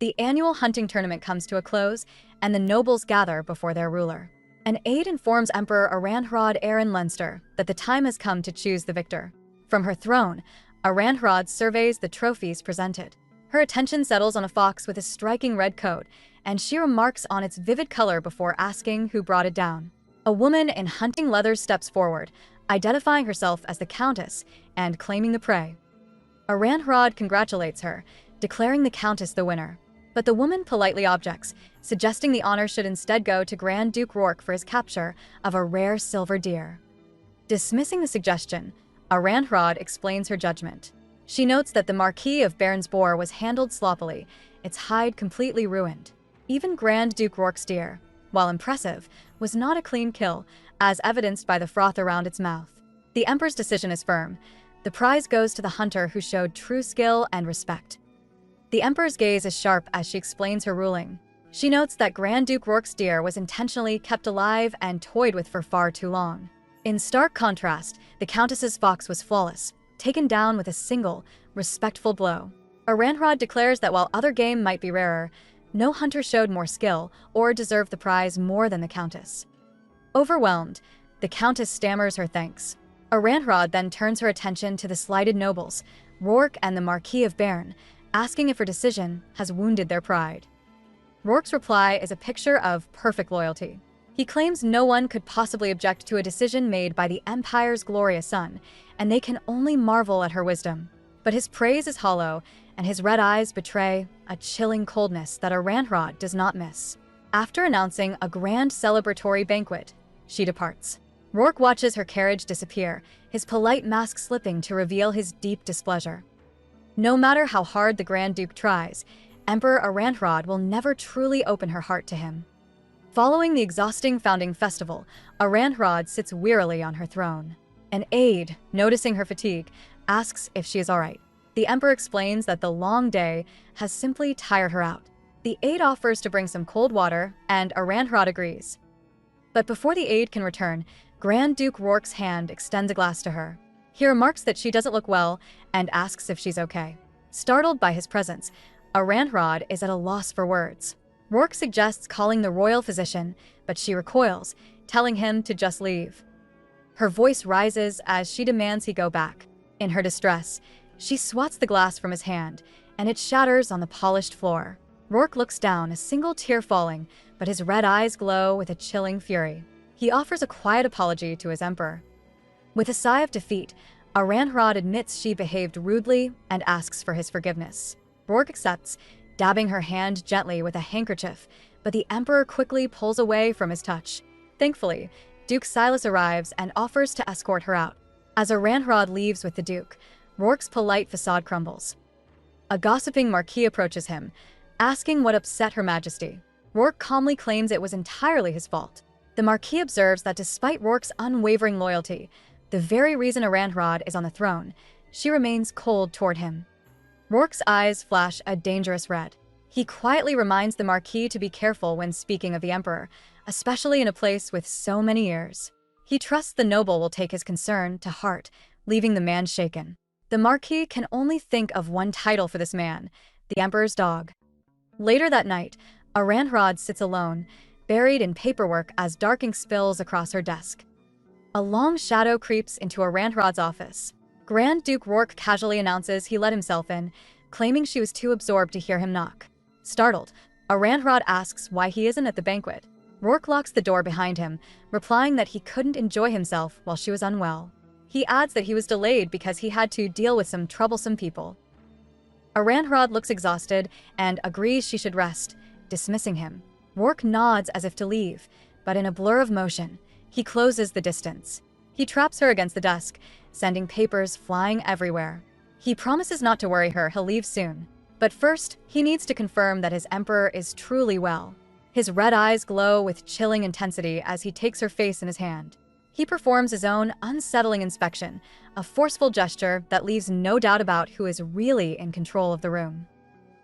The annual hunting tournament comes to a close, and the nobles gather before their ruler. An aide informs Emperor Aranhrod Aaron Leinster that the time has come to choose the victor. From her throne, Aranhrod surveys the trophies presented. Her attention settles on a fox with a striking red coat, and she remarks on its vivid color before asking who brought it down. A woman in hunting leathers steps forward, identifying herself as the Countess and claiming the prey. Aranhrod congratulates her, declaring the Countess the winner. But the woman politely objects, suggesting the honor should instead go to Grand Duke Rourke for his capture of a rare silver deer. Dismissing the suggestion, Aranhrod explains her judgment. She notes that the Marquis of Bairns boar was handled sloppily, its hide completely ruined. Even Grand Duke Rourke's deer, while impressive, was not a clean kill, as evidenced by the froth around its mouth. The Emperor's decision is firm. The prize goes to the hunter who showed true skill and respect. The Emperor's gaze is sharp as she explains her ruling. She notes that Grand Duke Rourke's deer was intentionally kept alive and toyed with for far too long. In stark contrast, the Countess's fox was flawless, taken down with a single, respectful blow. Aranhrod declares that while other game might be rarer, no hunter showed more skill or deserved the prize more than the Countess. Overwhelmed, the Countess stammers her thanks. Aranhrod then turns her attention to the slighted nobles, Rourke and the Marquis of Bairn, asking if her decision has wounded their pride. Rourke's reply is a picture of perfect loyalty. He claims no one could possibly object to a decision made by the Empire's glorious son, and they can only marvel at her wisdom. But his praise is hollow, and his red eyes betray a chilling coldness that Aranhrod does not miss. After announcing a grand celebratory banquet, she departs. Rourke watches her carriage disappear, his polite mask slipping to reveal his deep displeasure. No matter how hard the Grand Duke tries, Emperor Aranhrod will never truly open her heart to him. Following the exhausting founding festival, Aranhrod sits wearily on her throne. An aide, noticing her fatigue, asks if she is all right. The Emperor explains that the long day has simply tired her out. The aide offers to bring some cold water, and Aranhrod agrees. But before the aide can return, Grand Duke Rourke's hand extends a glass to her. He remarks that she doesn't look well and asks if she's okay. Startled by his presence, Aranhrod is at a loss for words. Rourke suggests calling the royal physician, but she recoils, telling him to just leave. Her voice rises as she demands he go back. In her distress, she swats the glass from his hand, and it shatters on the polished floor. Rourke looks down, a single tear falling, but his red eyes glow with a chilling fury. He offers a quiet apology to his emperor. With a sigh of defeat, Aranhrod admits she behaved rudely and asks for his forgiveness. Rourke accepts, dabbing her hand gently with a handkerchief, but the emperor quickly pulls away from his touch. Thankfully, Duke Silas arrives and offers to escort her out. As Aranhrod leaves with the Duke, Rourke's polite facade crumbles. A gossiping Marquis approaches him, asking what upset Her Majesty. Rourke calmly claims it was entirely his fault. The Marquis observes that despite Rourke's unwavering loyalty, the very reason Aranhrod is on the throne, she remains cold toward him. Rourke's eyes flash a dangerous red. He quietly reminds the Marquis to be careful when speaking of the Emperor, especially in a place with so many ears. He trusts the noble will take his concern to heart, leaving the man shaken. The Marquis can only think of one title for this man, the Emperor's dog. Later that night, Aranhrod sits alone, buried in paperwork as dark ink spills across her desk. A long shadow creeps into Aranhrod's office. Grand Duke Rourke casually announces he let himself in, claiming she was too absorbed to hear him knock. Startled, Aranhrod asks why he isn't at the banquet. Rourke locks the door behind him, replying that he couldn't enjoy himself while she was unwell. He adds that he was delayed because he had to deal with some troublesome people. Aranhrod looks exhausted and agrees she should rest, dismissing him. Rourke nods as if to leave, but in a blur of motion, he closes the distance. He traps her against the desk, sending papers flying everywhere. He promises not to worry her, he'll leave soon. But first, he needs to confirm that his emperor is truly well. His red eyes glow with chilling intensity as he takes her face in his hand. He performs his own unsettling inspection, a forceful gesture that leaves no doubt about who is really in control of the room.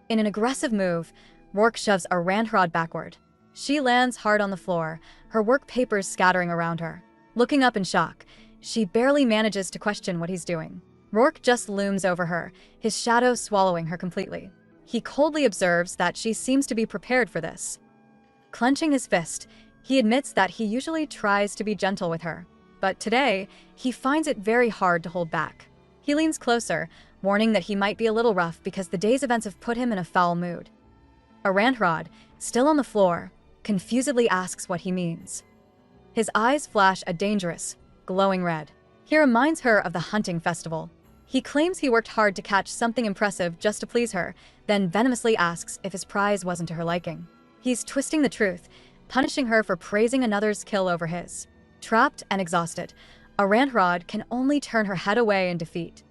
In an aggressive move, Rourke shoves Aranhrod backward. She lands hard on the floor, her work papers scattering around her. Looking up in shock, she barely manages to question what he's doing. Rourke just looms over her, his shadow swallowing her completely. He coldly observes that she seems to be prepared for this. Clenching his fist, he admits that he usually tries to be gentle with her, but today, he finds it very hard to hold back. He leans closer, warning that he might be a little rough because the day's events have put him in a foul mood. Aranhrod, still on the floor, confusedly asks what he means. His eyes flash a dangerous, glowing red. He reminds her of the hunting festival. He claims he worked hard to catch something impressive just to please her, then venomously asks if his prize wasn't to her liking. He's twisting the truth, punishing her for praising another's kill over his. Trapped and exhausted, Aranhrod can only turn her head away in defeat.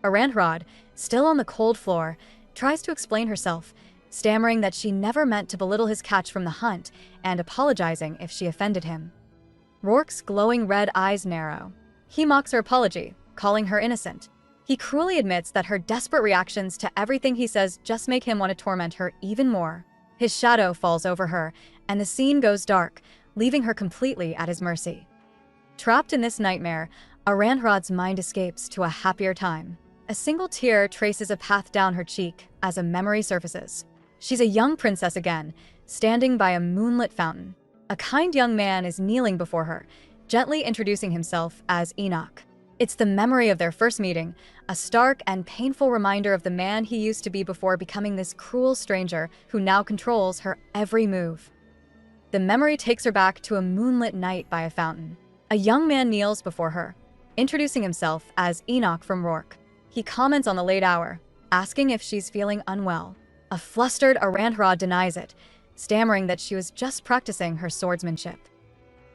Aranhrod, still on the cold floor, tries to explain herself, stammering that she never meant to belittle his catch from the hunt and apologizing if she offended him. Rourke's glowing red eyes narrow. He mocks her apology, calling her innocent. He cruelly admits that her desperate reactions to everything he says just make him want to torment her even more. His shadow falls over her, and the scene goes dark, leaving her completely at his mercy. Trapped in this nightmare, Aranhrod's mind escapes to a happier time. A single tear traces a path down her cheek as a memory surfaces. She's a young princess again, standing by a moonlit fountain. A kind young man is kneeling before her, gently introducing himself as Enoch. It's the memory of their first meeting, a stark and painful reminder of the man he used to be before becoming this cruel stranger who now controls her every move. The memory takes her back to a moonlit night by a fountain. A young man kneels before her, introducing himself as Enoch from Rourke. He comments on the late hour, asking if she's feeling unwell. A flustered Aranhrod denies it, stammering that she was just practicing her swordsmanship.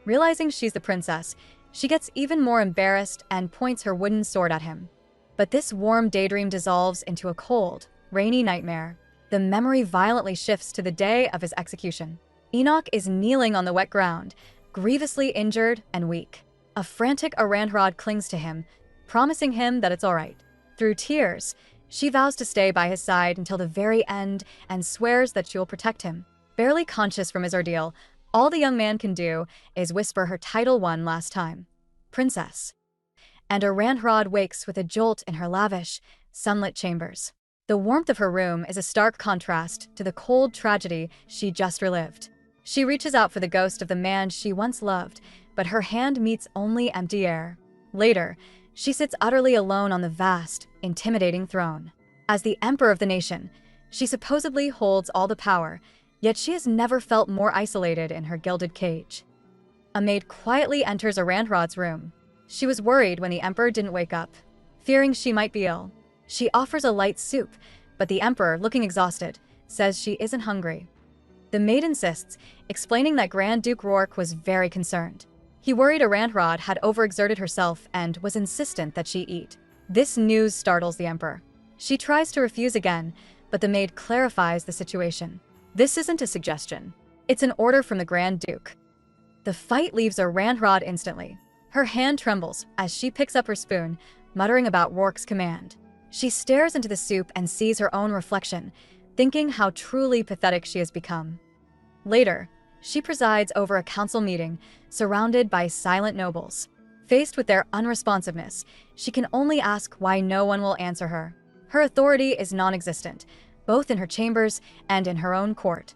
Realizing she's the princess, she gets even more embarrassed and points her wooden sword at him. But this warm daydream dissolves into a cold, rainy nightmare. The memory violently shifts to the day of his execution. Enoch is kneeling on the wet ground, grievously injured and weak. A frantic Aranhrod clings to him, promising him that it's all right. Through tears, she vows to stay by his side until the very end and swears that she will protect him. Barely conscious from his ordeal, all the young man can do is whisper her title one last time, "Princess." And Aranhrod wakes with a jolt in her lavish, sunlit chambers. The warmth of her room is a stark contrast to the cold tragedy she just relived. She reaches out for the ghost of the man she once loved, but her hand meets only empty air. Later, she sits utterly alone on the vast, intimidating throne. As the emperor of the nation, she supposedly holds all the power, yet she has never felt more isolated in her gilded cage. A maid quietly enters Aranhrod's room. She was worried when the emperor didn't wake up, fearing she might be ill. She offers a light soup, but the emperor, looking exhausted, says she isn't hungry. The maid insists, explaining that Grand Duke Rourke was very concerned. He worried Aranhrod had overexerted herself and was insistent that she eat. This news startles the emperor. She tries to refuse again, but the maid clarifies the situation. This isn't a suggestion. It's an order from the Grand Duke. The fight leaves Aranhrod instantly. Her hand trembles as she picks up her spoon, muttering about Rourke's command. She stares into the soup and sees her own reflection, thinking how truly pathetic she has become. Later, she presides over a council meeting, surrounded by silent nobles. Faced with their unresponsiveness, she can only ask why no one will answer her. Her authority is non-existent, both in her chambers and in her own court.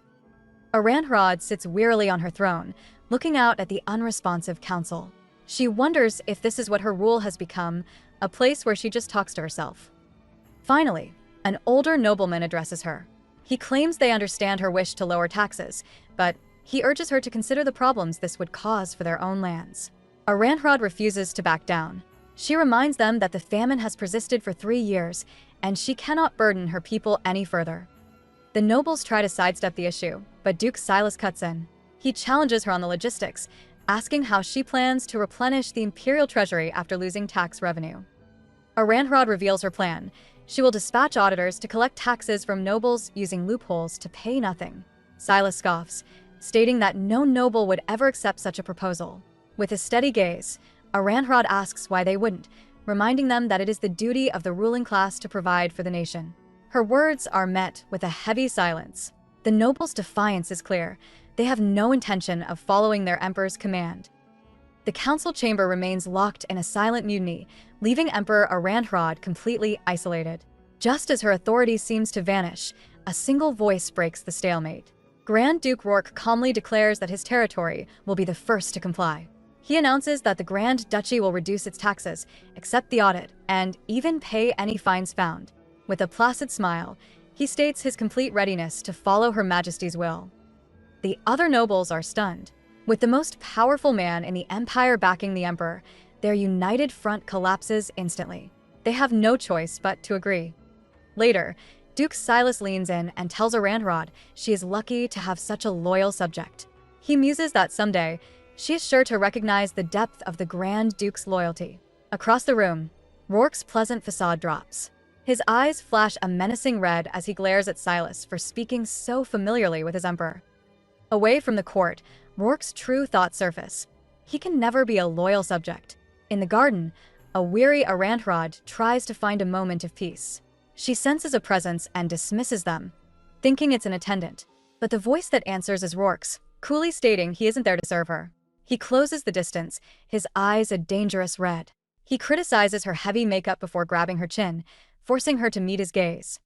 Aranhrod sits wearily on her throne, looking out at the unresponsive council. She wonders if this is what her rule has become, a place where she just talks to herself. Finally, an older nobleman addresses her. He claims they understand her wish to lower taxes, but he urges her to consider the problems this would cause for their own lands. Aranhrod refuses to back down. She reminds them that the famine has persisted for 3 years, and she cannot burden her people any further. The nobles try to sidestep the issue, but Duke Silas cuts in. He challenges her on the logistics, asking how she plans to replenish the imperial treasury after losing tax revenue. Aranhrod reveals her plan. She will dispatch auditors to collect taxes from nobles using loopholes to pay nothing. Silas scoffs, stating that no noble would ever accept such a proposal. With a steady gaze, Aranhrod asks why they wouldn't, reminding them that it is the duty of the ruling class to provide for the nation. Her words are met with a heavy silence. The nobles' defiance is clear. They have no intention of following their emperor's command. The council chamber remains locked in a silent mutiny, leaving Emperor Aranhrod completely isolated. Just as her authority seems to vanish, a single voice breaks the stalemate. Grand Duke Rourke calmly declares that his territory will be the first to comply. He announces that the Grand Duchy will reduce its taxes, accept the audit, and even pay any fines found. With a placid smile, he states his complete readiness to follow Her Majesty's will. The other nobles are stunned. With the most powerful man in the empire backing the emperor, their united front collapses instantly. They have no choice but to agree. Later, Duke Silas leans in and tells Aranrod she is lucky to have such a loyal subject. He muses that someday, she is sure to recognize the depth of the Grand Duke's loyalty. Across the room, Rourke's pleasant facade drops. His eyes flash a menacing red as he glares at Silas for speaking so familiarly with his emperor. Away from the court, Rourke's true thoughts surface. He can never be a loyal subject. In the garden, a weary Aranrod tries to find a moment of peace. She senses a presence and dismisses them, thinking it's an attendant. But the voice that answers is Rourke's, coolly stating he isn't there to serve her. He closes the distance, his eyes a dangerous red. He criticizes her heavy makeup before grabbing her chin, forcing her to meet his gaze.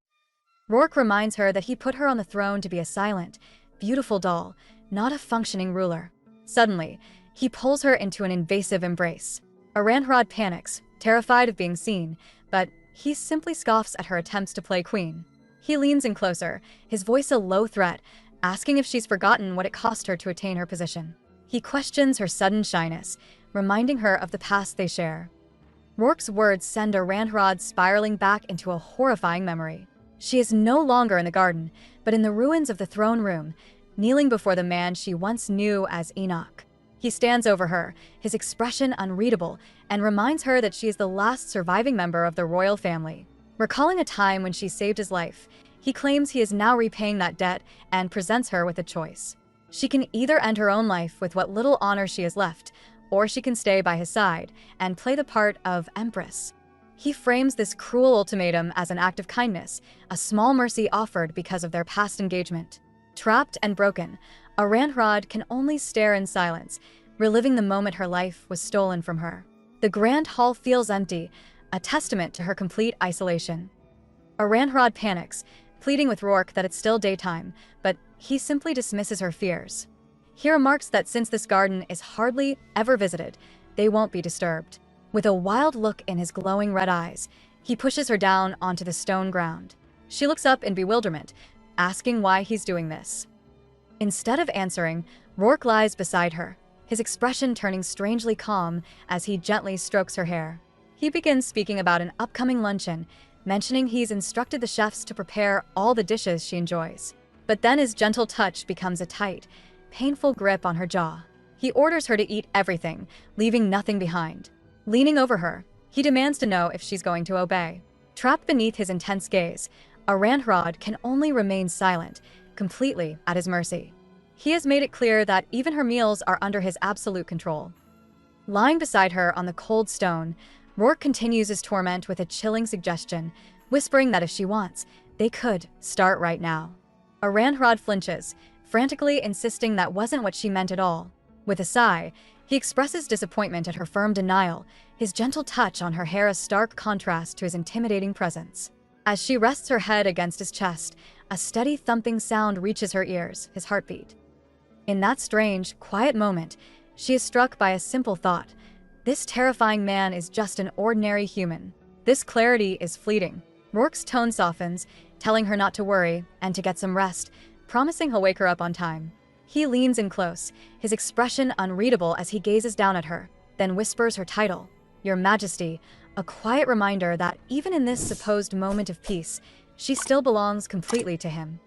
Rourke reminds her that he put her on the throne to be a silent, beautiful doll, not a functioning ruler. Suddenly, he pulls her into an invasive embrace. Aranrod panics, terrified of being seen, but he simply scoffs at her attempts to play queen. He leans in closer, his voice a low threat, asking if she's forgotten what it cost her to attain her position. He questions her sudden shyness, reminding her of the past they share. Rourke's words send Aranrod spiraling back into a horrifying memory. She is no longer in the garden, but in the ruins of the throne room, kneeling before the man she once knew as Enoch. He stands over her, his expression unreadable, and reminds her that she is the last surviving member of the royal family. Recalling a time when she saved his life, he claims he is now repaying that debt and presents her with a choice. She can either end her own life with what little honor she has left, or she can stay by his side and play the part of empress. He frames this cruel ultimatum as an act of kindness, a small mercy offered because of their past engagement. Trapped and broken, Aranrod can only stare in silence, reliving the moment her life was stolen from her. The grand hall feels empty, a testament to her complete isolation. Aranrod panics, pleading with Rourke that it's still daytime, but he simply dismisses her fears. He remarks that since this garden is hardly ever visited, they won't be disturbed. With a wild look in his glowing red eyes, he pushes her down onto the stone ground. She looks up in bewilderment, asking why he's doing this. Instead of answering, Rourke lies beside her, his expression turning strangely calm as he gently strokes her hair. He begins speaking about an upcoming luncheon, mentioning he's instructed the chefs to prepare all the dishes she enjoys. But then his gentle touch becomes a tight, painful grip on her jaw. He orders her to eat everything, leaving nothing behind. Leaning over her, he demands to know if she's going to obey. Trapped beneath his intense gaze, Aranrod can only remain silent, completely at his mercy. He has made it clear that even her meals are under his absolute control. Lying beside her on the cold stone, Rourke continues his torment with a chilling suggestion, whispering that if she wants, they could start right now. Aranrod flinches, frantically insisting that wasn't what she meant at all. With a sigh, he expresses disappointment at her firm denial, his gentle touch on her hair a stark contrast to his intimidating presence. As she rests her head against his chest, a steady thumping sound reaches her ears, his heartbeat. In that strange, quiet moment, she is struck by a simple thought. This terrifying man is just an ordinary human. This clarity is fleeting. Rourke's tone softens, telling her not to worry and to get some rest, promising he'll wake her up on time. He leans in close, his expression unreadable as he gazes down at her, then whispers her title, Your Majesty, a quiet reminder that even in this supposed moment of peace, she still belongs completely to him.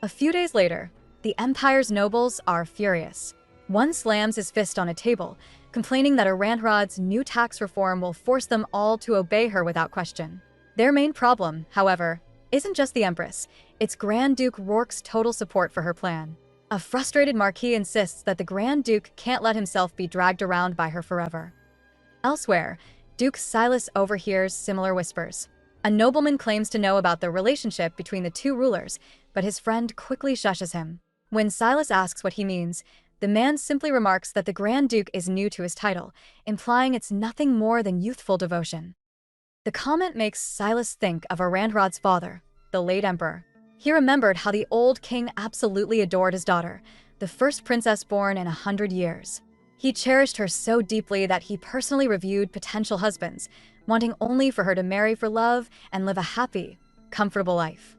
A few days later, the Empire's nobles are furious. One slams his fist on a table, complaining that Aranrod's new tax reform will force them all to obey her without question. Their main problem, however, isn't just the Empress, it's Grand Duke Rourke's total support for her plan. A frustrated Marquis insists that the Grand Duke can't let himself be dragged around by her forever. Elsewhere, Duke Silas overhears similar whispers. A nobleman claims to know about the relationship between the two rulers, but his friend quickly shushes him. When Silas asks what he means, the man simply remarks that the Grand Duke is new to his title, implying it's nothing more than youthful devotion. The comment makes Silas think of Aranrod's father, the late emperor. He remembered how the old king absolutely adored his daughter, the first princess born in 100 years. He cherished her so deeply that he personally reviewed potential husbands, wanting only for her to marry for love and live a happy, comfortable life.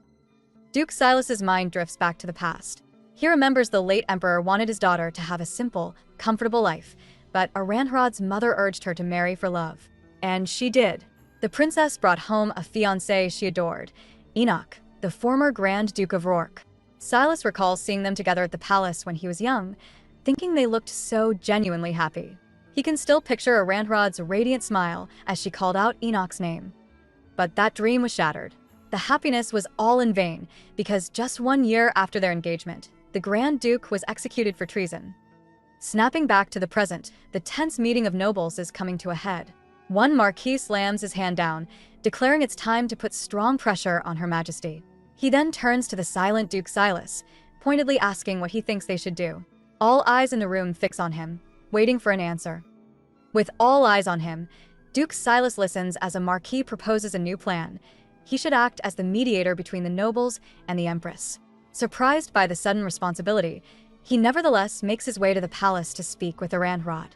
Duke Silas's mind drifts back to the past. He remembers the late emperor wanted his daughter to have a simple, comfortable life, but Aranhrad's mother urged her to marry for love. And she did. The princess brought home a fiancé she adored, Enoch, the former Grand Duke of Rourke. Silas recalls seeing them together at the palace when he was young, thinking they looked so genuinely happy. He can still picture Aranhrad's radiant smile as she called out Enoch's name. But that dream was shattered. The happiness was all in vain, because just 1 year after their engagement, the Grand Duke was executed for treason. Snapping back to the present, the tense meeting of nobles is coming to a head. One marquis slams his hand down, declaring it's time to put strong pressure on Her Majesty. He then turns to the silent Duke Silas, pointedly asking what he thinks they should do. All eyes in the room fix on him, waiting for an answer. With all eyes on him, Duke Silas listens as a marquis proposes a new plan. He should act as the mediator between the nobles and the empress. Surprised by the sudden responsibility, he nevertheless makes his way to the palace to speak with Aranhrad.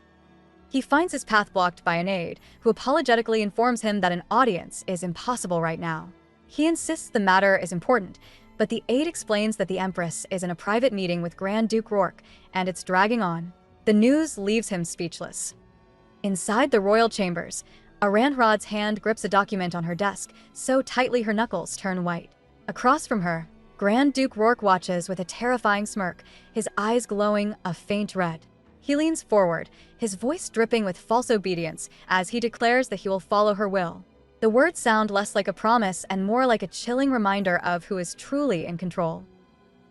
He finds his path blocked by an aide, who apologetically informs him that an audience is impossible right now. He insists the matter is important, but the aide explains that the empress is in a private meeting with Grand Duke Rourke, and it's dragging on. The news leaves him speechless. Inside the royal chambers, Aranhrad's hand grips a document on her desk so tightly her knuckles turn white. Across from her, Grand Duke Rourke watches with a terrifying smirk, his eyes glowing a faint red. He leans forward, his voice dripping with false obedience as he declares that he will follow her will. The words sound less like a promise and more like a chilling reminder of who is truly in control.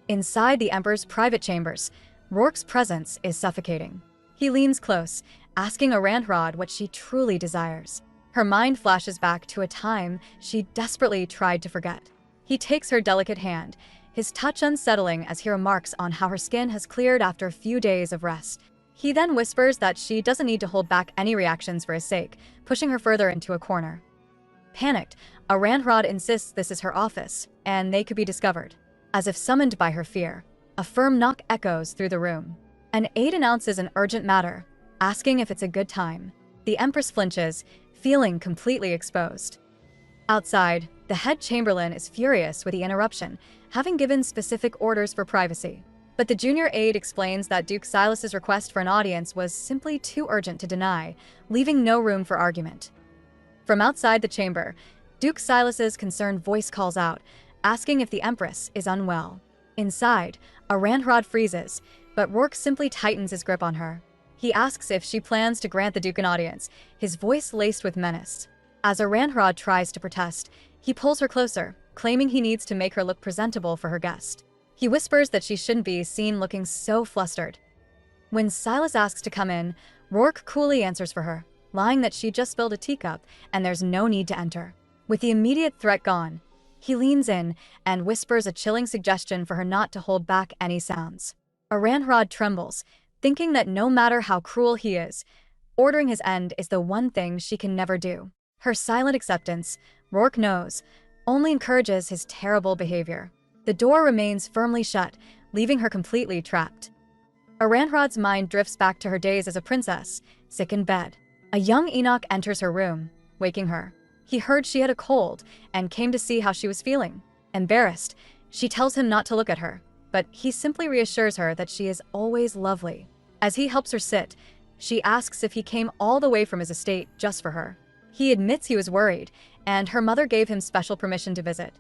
Inside the Emperor's private chambers, Rourke's presence is suffocating. He leans close, asking Aranhrad what she truly desires. Her mind flashes back to a time she desperately tried to forget. He takes her delicate hand, his touch unsettling as he remarks on how her skin has cleared after a few days of rest. He then whispers that she doesn't need to hold back any reactions for his sake, pushing her further into a corner. Panicked, Aranhrad insists this is her office, and they could be discovered. As if summoned by her fear, a firm knock echoes through the room. An aide announces an urgent matter, asking if it's a good time. The Empress flinches, feeling completely exposed. Outside, the head chamberlain is furious with the interruption, having given specific orders for privacy. But the junior aide explains that Duke Silas's request for an audience was simply too urgent to deny, leaving no room for argument. From outside the chamber, Duke Silas's concerned voice calls out, asking if the Empress is unwell. Inside, Aranhrad freezes, but Rourke simply tightens his grip on her. He asks if she plans to grant the Duke an audience, his voice laced with menace. As Aranhrad tries to protest, he pulls her closer, claiming he needs to make her look presentable for her guest. He whispers that she shouldn't be seen looking so flustered. When Silas asks to come in, Rourke coolly answers for her, lying that she just spilled a teacup and there's no need to enter. With the immediate threat gone, he leans in and whispers a chilling suggestion for her not to hold back any sounds. Aranhrad trembles, thinking that no matter how cruel he is, ordering his end is the one thing she can never do. Her silent acceptance, Rourke knows, only encourages his terrible behavior. The door remains firmly shut, leaving her completely trapped. Aranhrad's mind drifts back to her days as a princess, sick in bed. A young Enoch enters her room, waking her. He heard she had a cold and came to see how she was feeling. Embarrassed, she tells him not to look at her, but he simply reassures her that she is always lovely. As he helps her sit, she asks if he came all the way from his estate just for her. He admits he was worried, and her mother gave him special permission to visit.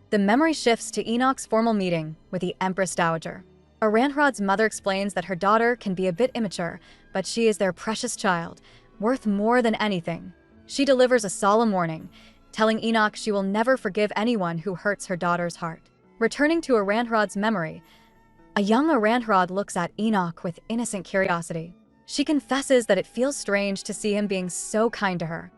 The memory shifts to Enoch's formal meeting with the Empress Dowager. Aranhrad's mother explains that her daughter can be a bit immature, but she is their precious child, worth more than anything. She delivers a solemn warning, telling Enoch she will never forgive anyone who hurts her daughter's heart. Returning to Aranhrad's memory, a young Aranhrad looks at Enoch with innocent curiosity. She confesses that it feels strange to see him being so kind to her.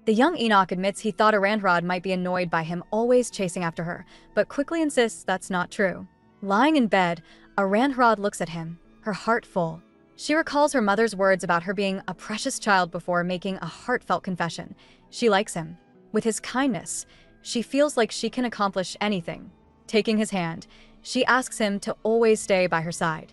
The young Enoch admits he thought Aranhrad might be annoyed by him always chasing after her, but quickly insists that's not true. Lying in bed, Aranhrad looks at him, her heart full. She recalls her mother's words about her being a precious child before making a heartfelt confession. She likes him. With his kindness, she feels like she can accomplish anything. Taking his hand, she asks him to always stay by her side.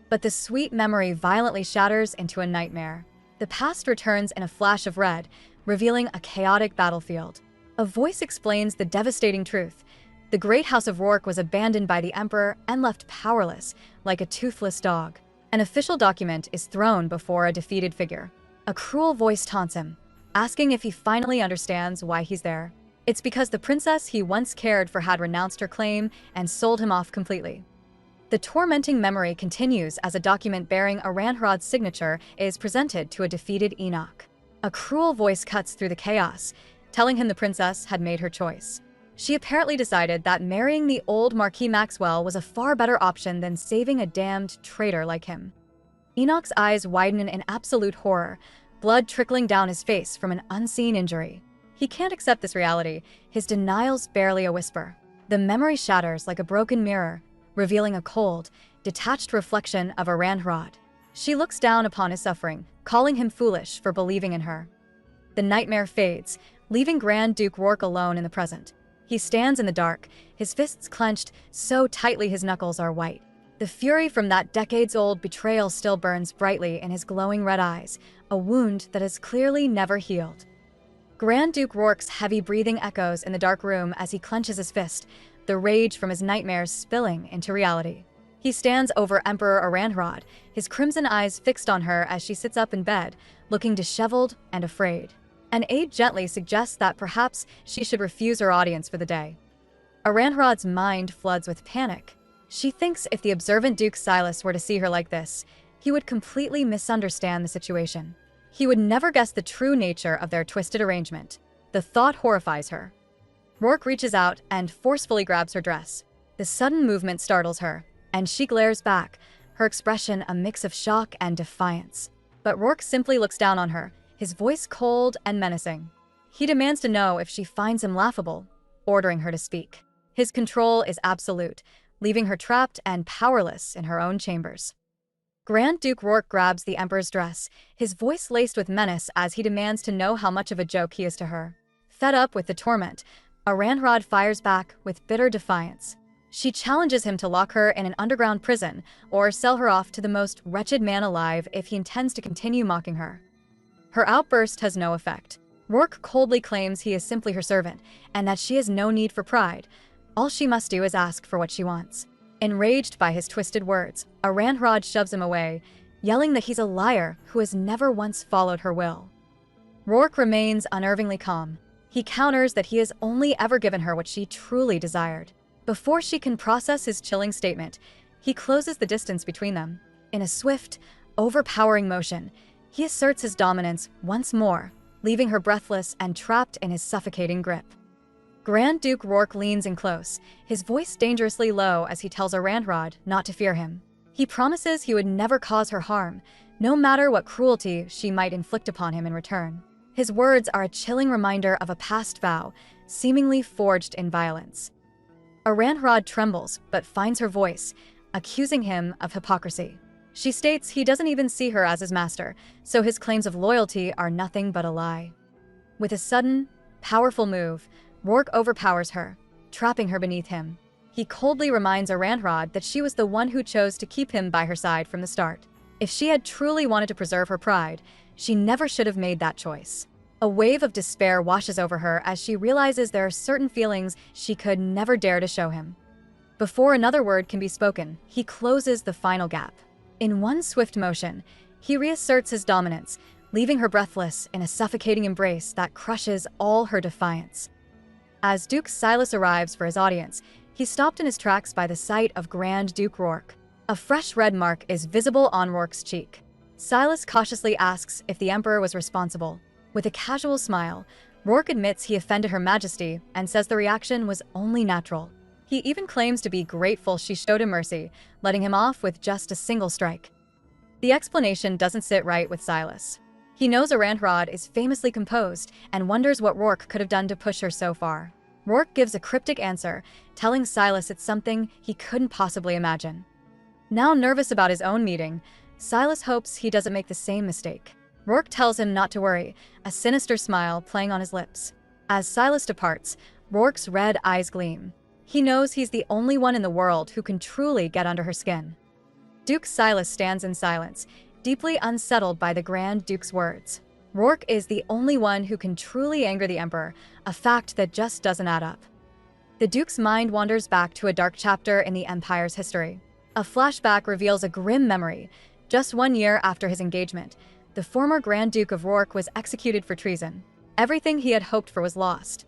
But the sweet memory violently shatters into a nightmare. The past returns in a flash of red, revealing a chaotic battlefield. A voice explains the devastating truth. The great house of Rourke was abandoned by the Emperor and left powerless, like a toothless dog. An official document is thrown before a defeated figure. A cruel voice taunts him, asking if he finally understands why he's there. It's because the princess he once cared for had renounced her claim and sold him off completely. The tormenting memory continues as a document bearing Aranhrad's signature is presented to a defeated Enoch. A cruel voice cuts through the chaos, telling him the princess had made her choice. She apparently decided that marrying the old Marquis Maxwell was a far better option than saving a damned traitor like him. Enoch's eyes widen in absolute horror, blood trickling down his face from an unseen injury. He can't accept this reality, his denial's barely a whisper. The memory shatters like a broken mirror, revealing a cold, detached reflection of Aranhrad. She looks down upon his suffering, calling him foolish for believing in her. The nightmare fades, leaving Grand Duke Rourke alone in the present. He stands in the dark, his fists clenched so tightly his knuckles are white. The fury from that decades-old betrayal still burns brightly in his glowing red eyes, a wound that has clearly never healed. Grand Duke Rourke's heavy breathing echoes in the dark room as he clenches his fist, the rage from his nightmares spilling into reality. He stands over Emperor Aranhrad, his crimson eyes fixed on her as she sits up in bed, looking disheveled and afraid. An aide gently suggests that perhaps she should refuse her audience for the day. Aranhrad's mind floods with panic. She thinks if the observant Duke Silas were to see her like this, he would completely misunderstand the situation. He would never guess the true nature of their twisted arrangement. The thought horrifies her. Rourke reaches out and forcefully grabs her dress. The sudden movement startles her, and she glares back, her expression a mix of shock and defiance. But Rourke simply looks down on her, his voice cold and menacing. He demands to know if she finds him laughable, ordering her to speak. His control is absolute, leaving her trapped and powerless in her own chambers. Grand Duke Rourke grabs the Emperor's dress, his voice laced with menace as he demands to know how much of a joke he is to her. Fed up with the torment, Aranhrad fires back with bitter defiance. She challenges him to lock her in an underground prison or sell her off to the most wretched man alive if he intends to continue mocking her. Her outburst has no effect. Rourke coldly claims he is simply her servant and that she has no need for pride. All she must do is ask for what she wants. Enraged by his twisted words, Aranhrad shoves him away, yelling that he's a liar who has never once followed her will. Rourke remains unnervingly calm. He counters that he has only ever given her what she truly desired. Before she can process his chilling statement, he closes the distance between them. In a swift, overpowering motion, he asserts his dominance once more, leaving her breathless and trapped in his suffocating grip. Grand Duke Rourke leans in close, his voice dangerously low as he tells Aranhrad not to fear him. He promises he would never cause her harm, no matter what cruelty she might inflict upon him in return. His words are a chilling reminder of a past vow, seemingly forged in violence. Aranhrad trembles, but finds her voice, accusing him of hypocrisy. She states he doesn't even see her as his master, so his claims of loyalty are nothing but a lie. With a sudden, powerful move, Rourke overpowers her, trapping her beneath him. He coldly reminds Aranhrad that she was the one who chose to keep him by her side from the start. If she had truly wanted to preserve her pride, she never should have made that choice. A wave of despair washes over her as she realizes there are certain feelings she could never dare to show him. Before another word can be spoken, he closes the final gap. In one swift motion, he reasserts his dominance, leaving her breathless in a suffocating embrace that crushes all her defiance. As Duke Silas arrives for his audience, he's stopped in his tracks by the sight of Grand Duke Rourke. A fresh red mark is visible on Rourke's cheek. Silas cautiously asks if the Emperor was responsible. With a casual smile, Rourke admits he offended Her Majesty and says the reaction was only natural. He even claims to be grateful she showed him mercy, letting him off with just a single strike. The explanation doesn't sit right with Silas. He knows Aranhrad is famously composed and wonders what Rourke could have done to push her so far. Rourke gives a cryptic answer, telling Silas it's something he couldn't possibly imagine. Now nervous about his own meeting, Silas hopes he doesn't make the same mistake. Rourke tells him not to worry, a sinister smile playing on his lips. As Silas departs, Rourke's red eyes gleam. He knows he's the only one in the world who can truly get under her skin. Duke Silas stands in silence, deeply unsettled by the Grand Duke's words. Rourke is the only one who can truly anger the Emperor, a fact that just doesn't add up. The Duke's mind wanders back to a dark chapter in the Empire's history. A flashback reveals a grim memory. Just 1 year after his engagement, the former Grand Duke of Rourke was executed for treason. Everything he had hoped for was lost.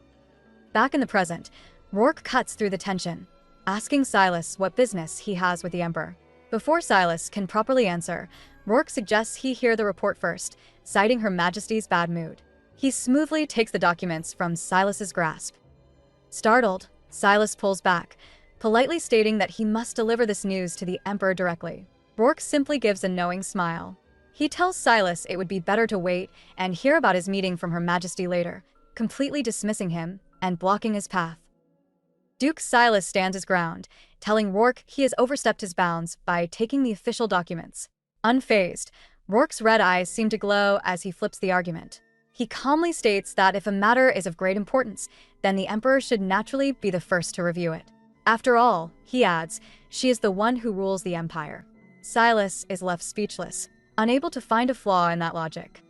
Back in the present, Rourke cuts through the tension, asking Silas what business he has with the Emperor. Before Silas can properly answer, Rourke suggests he hear the report first, citing Her Majesty's bad mood. He smoothly takes the documents from Silas's grasp. Startled, Silas pulls back, politely stating that he must deliver this news to the Emperor directly. Rourke simply gives a knowing smile. He tells Silas it would be better to wait and hear about his meeting from Her Majesty later, completely dismissing him and blocking his path. Duke Silas stands his ground, telling Rourke he has overstepped his bounds by taking the official documents. Unfazed, Rourke's red eyes seem to glow as he flips the argument. He calmly states that if a matter is of great importance, then the Emperor should naturally be the first to review it. After all, he adds, she is the one who rules the Empire. Silas is left speechless, unable to find a flaw in that logic.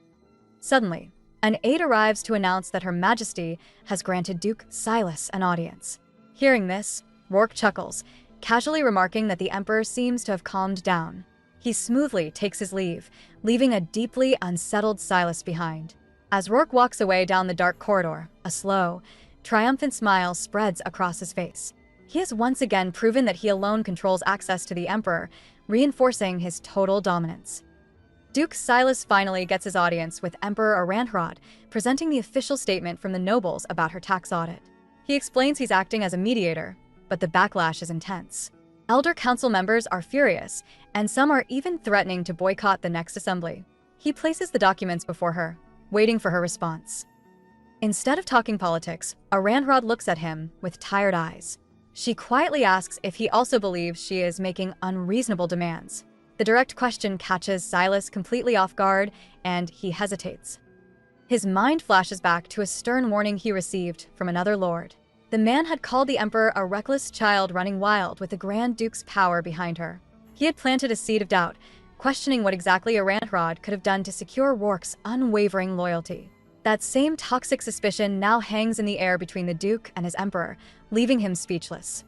Suddenly, an aide arrives to announce that Her Majesty has granted Duke Silas an audience. Hearing this, Rourke chuckles, casually remarking that the Emperor seems to have calmed down. He smoothly takes his leave, leaving a deeply unsettled Silas behind. As Rourke walks away down the dark corridor, a slow, triumphant smile spreads across his face. He has once again proven that he alone controls access to the Emperor, reinforcing his total dominance. Duke Silas finally gets his audience with Emperor Aranhrod, presenting the official statement from the nobles about her tax audit. He explains he's acting as a mediator, but the backlash is intense. Elder Council members are furious, and some are even threatening to boycott the next assembly. He places the documents before her, waiting for her response. Instead of talking politics, Aranhrod looks at him with tired eyes. She quietly asks if he also believes she is making unreasonable demands. The direct question catches Silas completely off guard, and he hesitates. His mind flashes back to a stern warning he received from another lord. The man had called the Emperor a reckless child running wild with the Grand Duke's power behind her. He had planted a seed of doubt, questioning what exactly Aranhrod could have done to secure Rourke's unwavering loyalty. That same toxic suspicion now hangs in the air between the Duke and his Emperor, leaving him speechless.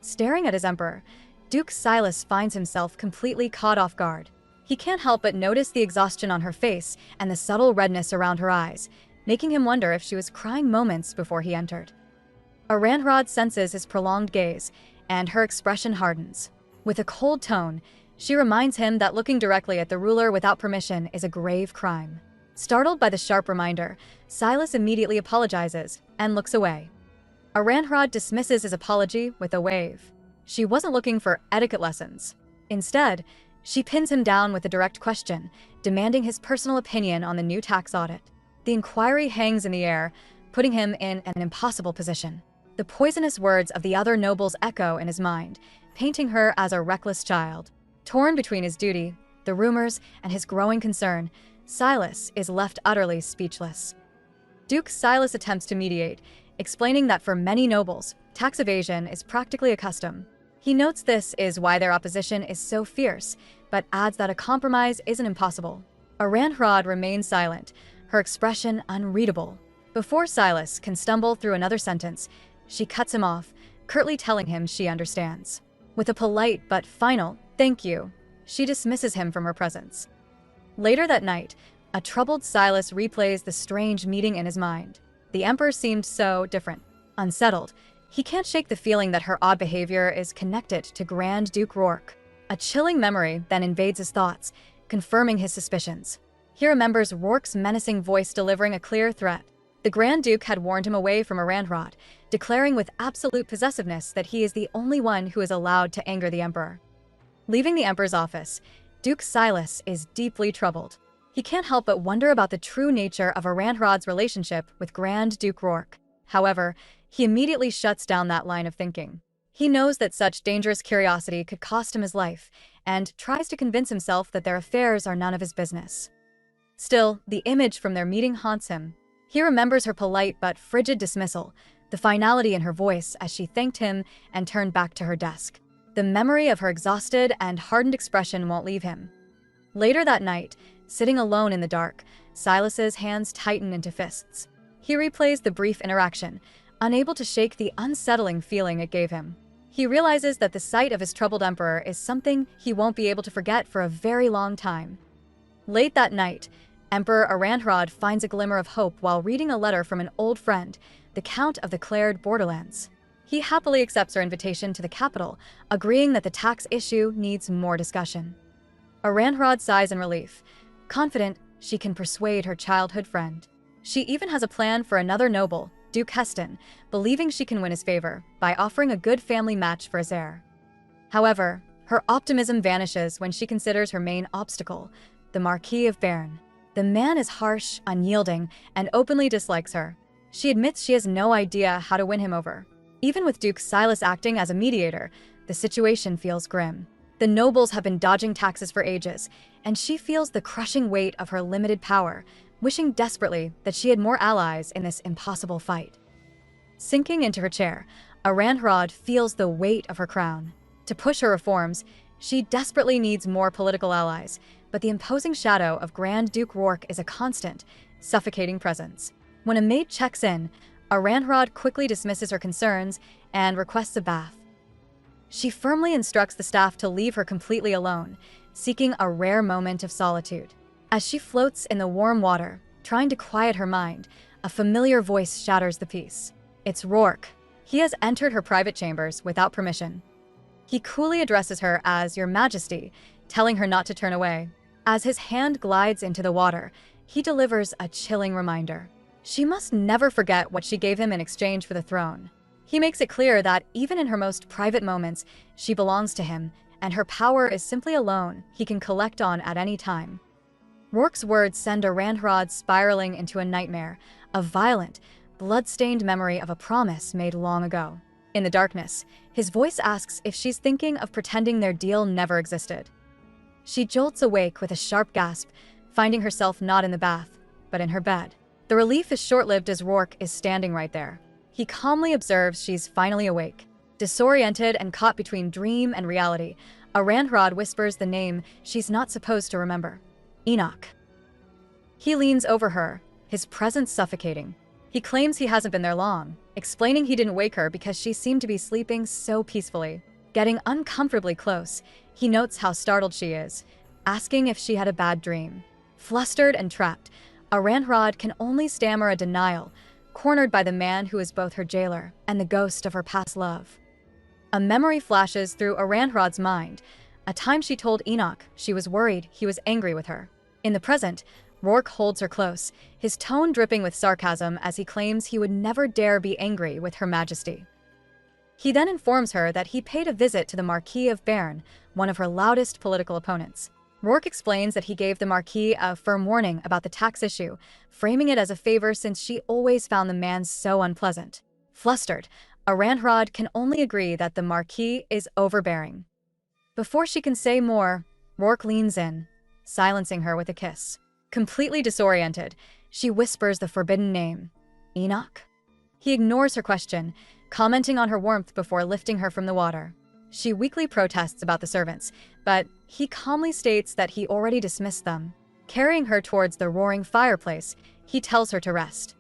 Staring at his Emperor, Duke Silas finds himself completely caught off guard. He can't help but notice the exhaustion on her face and the subtle redness around her eyes, making him wonder if she was crying moments before he entered. Aranhrod senses his prolonged gaze, and her expression hardens. With a cold tone, she reminds him that looking directly at the ruler without permission is a grave crime. Startled by the sharp reminder, Silas immediately apologizes and looks away. Aranhrod dismisses his apology with a wave. She wasn't looking for etiquette lessons. Instead, she pins him down with a direct question, demanding his personal opinion on the new tax audit. The inquiry hangs in the air, putting him in an impossible position. The poisonous words of the other nobles echo in his mind, painting her as a reckless child. Torn between his duty, the rumors, and his growing concern, Silas is left utterly speechless. Duke Silas attempts to mediate, explaining that for many nobles, tax evasion is practically a custom. He notes this is why their opposition is so fierce, but adds that a compromise isn't impossible. Aranhrod remains silent, her expression unreadable. Before Silas can stumble through another sentence, she cuts him off, curtly telling him she understands. With a polite but final "thank you," she dismisses him from her presence. Later that night, a troubled Silas replays the strange meeting in his mind. The Emperor seemed so different. Unsettled, he can't shake the feeling that her odd behavior is connected to Grand Duke Rourke. A chilling memory then invades his thoughts, confirming his suspicions. He remembers Rourke's menacing voice delivering a clear threat. The Grand Duke had warned him away from Aranhrod, declaring with absolute possessiveness that he is the only one who is allowed to anger the Emperor. Leaving the Emperor's office, Duke Silas is deeply troubled. He can't help but wonder about the true nature of Aranhrod's relationship with Grand Duke Rourke. However, he immediately shuts down that line of thinking. He knows that such dangerous curiosity could cost him his life, and tries to convince himself that their affairs are none of his business. Still, the image from their meeting haunts him. He remembers her polite but frigid dismissal, the finality in her voice as she thanked him and turned back to her desk. The memory of her exhausted and hardened expression won't leave him. Later that night, sitting alone in the dark, Silas's hands tighten into fists. He replays the brief interaction, unable to shake the unsettling feeling it gave him. He realizes that the sight of his troubled emperor is something he won't be able to forget for a very long time. Late that night, Emperor Aranhrod finds a glimmer of hope while reading a letter from an old friend, the Count of the Clared Borderlands. He happily accepts her invitation to the capital, agreeing that the tax issue needs more discussion. Aranhrod sighs in relief, confident she can persuade her childhood friend. She even has a plan for another noble, Duke Heston, believing she can win his favor by offering a good family match for his heir. However, her optimism vanishes when she considers her main obstacle, the Marquis of Bern. The man is harsh, unyielding, and openly dislikes her. She admits she has no idea how to win him over. Even with Duke Silas acting as a mediator, the situation feels grim. The nobles have been dodging taxes for ages, and she feels the crushing weight of her limited power, wishing desperately that she had more allies in this impossible fight. Sinking into her chair, Aranhrod feels the weight of her crown. To push her reforms, she desperately needs more political allies, but the imposing shadow of Grand Duke Rourke is a constant, suffocating presence. When a maid checks in, Aranhrod quickly dismisses her concerns and requests a bath. She firmly instructs the staff to leave her completely alone, seeking a rare moment of solitude. As she floats in the warm water, trying to quiet her mind, a familiar voice shatters the peace. It's Rourke. He has entered her private chambers without permission. He coolly addresses her as Your Majesty, telling her not to turn away. As his hand glides into the water, he delivers a chilling reminder. She must never forget what she gave him in exchange for the throne. He makes it clear that even in her most private moments, she belongs to him, and her power is simply a loan he can collect on at any time. Rourke's words send Aranhrod spiraling into a nightmare, a violent, blood-stained memory of a promise made long ago. In the darkness, his voice asks if she's thinking of pretending their deal never existed. She jolts awake with a sharp gasp, finding herself not in the bath, but in her bed. The relief is short-lived as Rourke is standing right there. He calmly observes she's finally awake. Disoriented and caught between dream and reality, Aranhrod whispers the name she's not supposed to remember. Enoch. He leans over her, his presence suffocating. He claims he hasn't been there long, explaining he didn't wake her because she seemed to be sleeping so peacefully. Getting uncomfortably close, he notes how startled she is, asking if she had a bad dream. Flustered and trapped, Aranhrod can only stammer a denial, cornered by the man who is both her jailer and the ghost of her past love. A memory flashes through Aranhrod's mind, a time she told Enoch she was worried he was angry with her. In the present, Rourke holds her close, his tone dripping with sarcasm as he claims he would never dare be angry with Her Majesty. He then informs her that he paid a visit to the Marquis of Bern, one of her loudest political opponents. Rourke explains that he gave the Marquis a firm warning about the tax issue, framing it as a favor since she always found the man so unpleasant. Flustered, Aranhrod can only agree that the Marquis is overbearing. Before she can say more, Rourke leans in, silencing her with a kiss. Completely disoriented, she whispers the forbidden name, Enoch. He ignores her question, commenting on her warmth before lifting her from the water. She weakly protests about the servants, but he calmly states that he already dismissed them. Carrying her towards the roaring fireplace, he tells her to rest.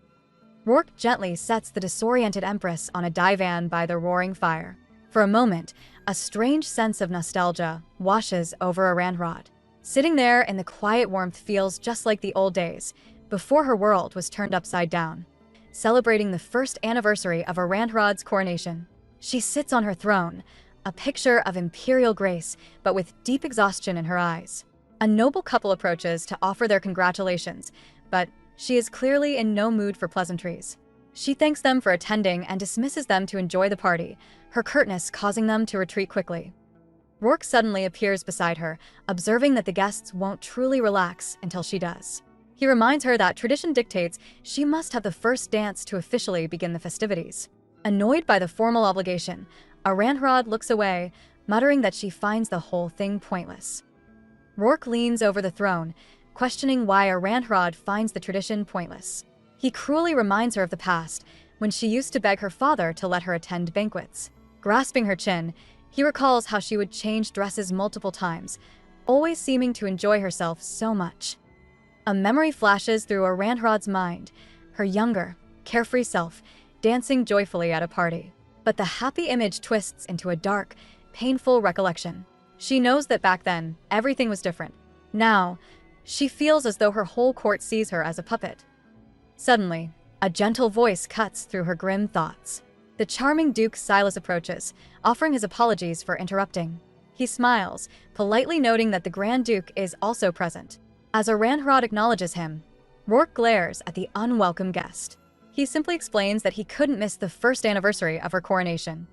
Rourke gently sets the disoriented Empress on a divan by the roaring fire. For a moment, a strange sense of nostalgia washes over Aranhrod. Sitting there in the quiet warmth feels just like the old days, before her world was turned upside down. Celebrating the first anniversary of Aranhrod's coronation, she sits on her throne, a picture of imperial grace, but with deep exhaustion in her eyes. A noble couple approaches to offer their congratulations, but she is clearly in no mood for pleasantries. She thanks them for attending and dismisses them to enjoy the party, her curtness causing them to retreat quickly. Rourke suddenly appears beside her, observing that the guests won't truly relax until she does. He reminds her that tradition dictates she must have the first dance to officially begin the festivities. Annoyed by the formal obligation, Aranhrod looks away, muttering that she finds the whole thing pointless. Rourke leans over the throne, questioning why Aranhrod finds the tradition pointless. He cruelly reminds her of the past, when she used to beg her father to let her attend banquets. Grasping her chin, he recalls how she would change dresses multiple times, always seeming to enjoy herself so much. A memory flashes through Aranhrad's mind, her younger, carefree self, dancing joyfully at a party. But the happy image twists into a dark, painful recollection. She knows that back then, everything was different. Now, she feels as though her whole court sees her as a puppet. Suddenly, a gentle voice cuts through her grim thoughts. The charming Duke Silas approaches, offering his apologies for interrupting. He smiles, politely noting that the Grand Duke is also present. As Aranhrad acknowledges him, Rourke glares at the unwelcome guest. He simply explains that he couldn't miss the first anniversary of her coronation.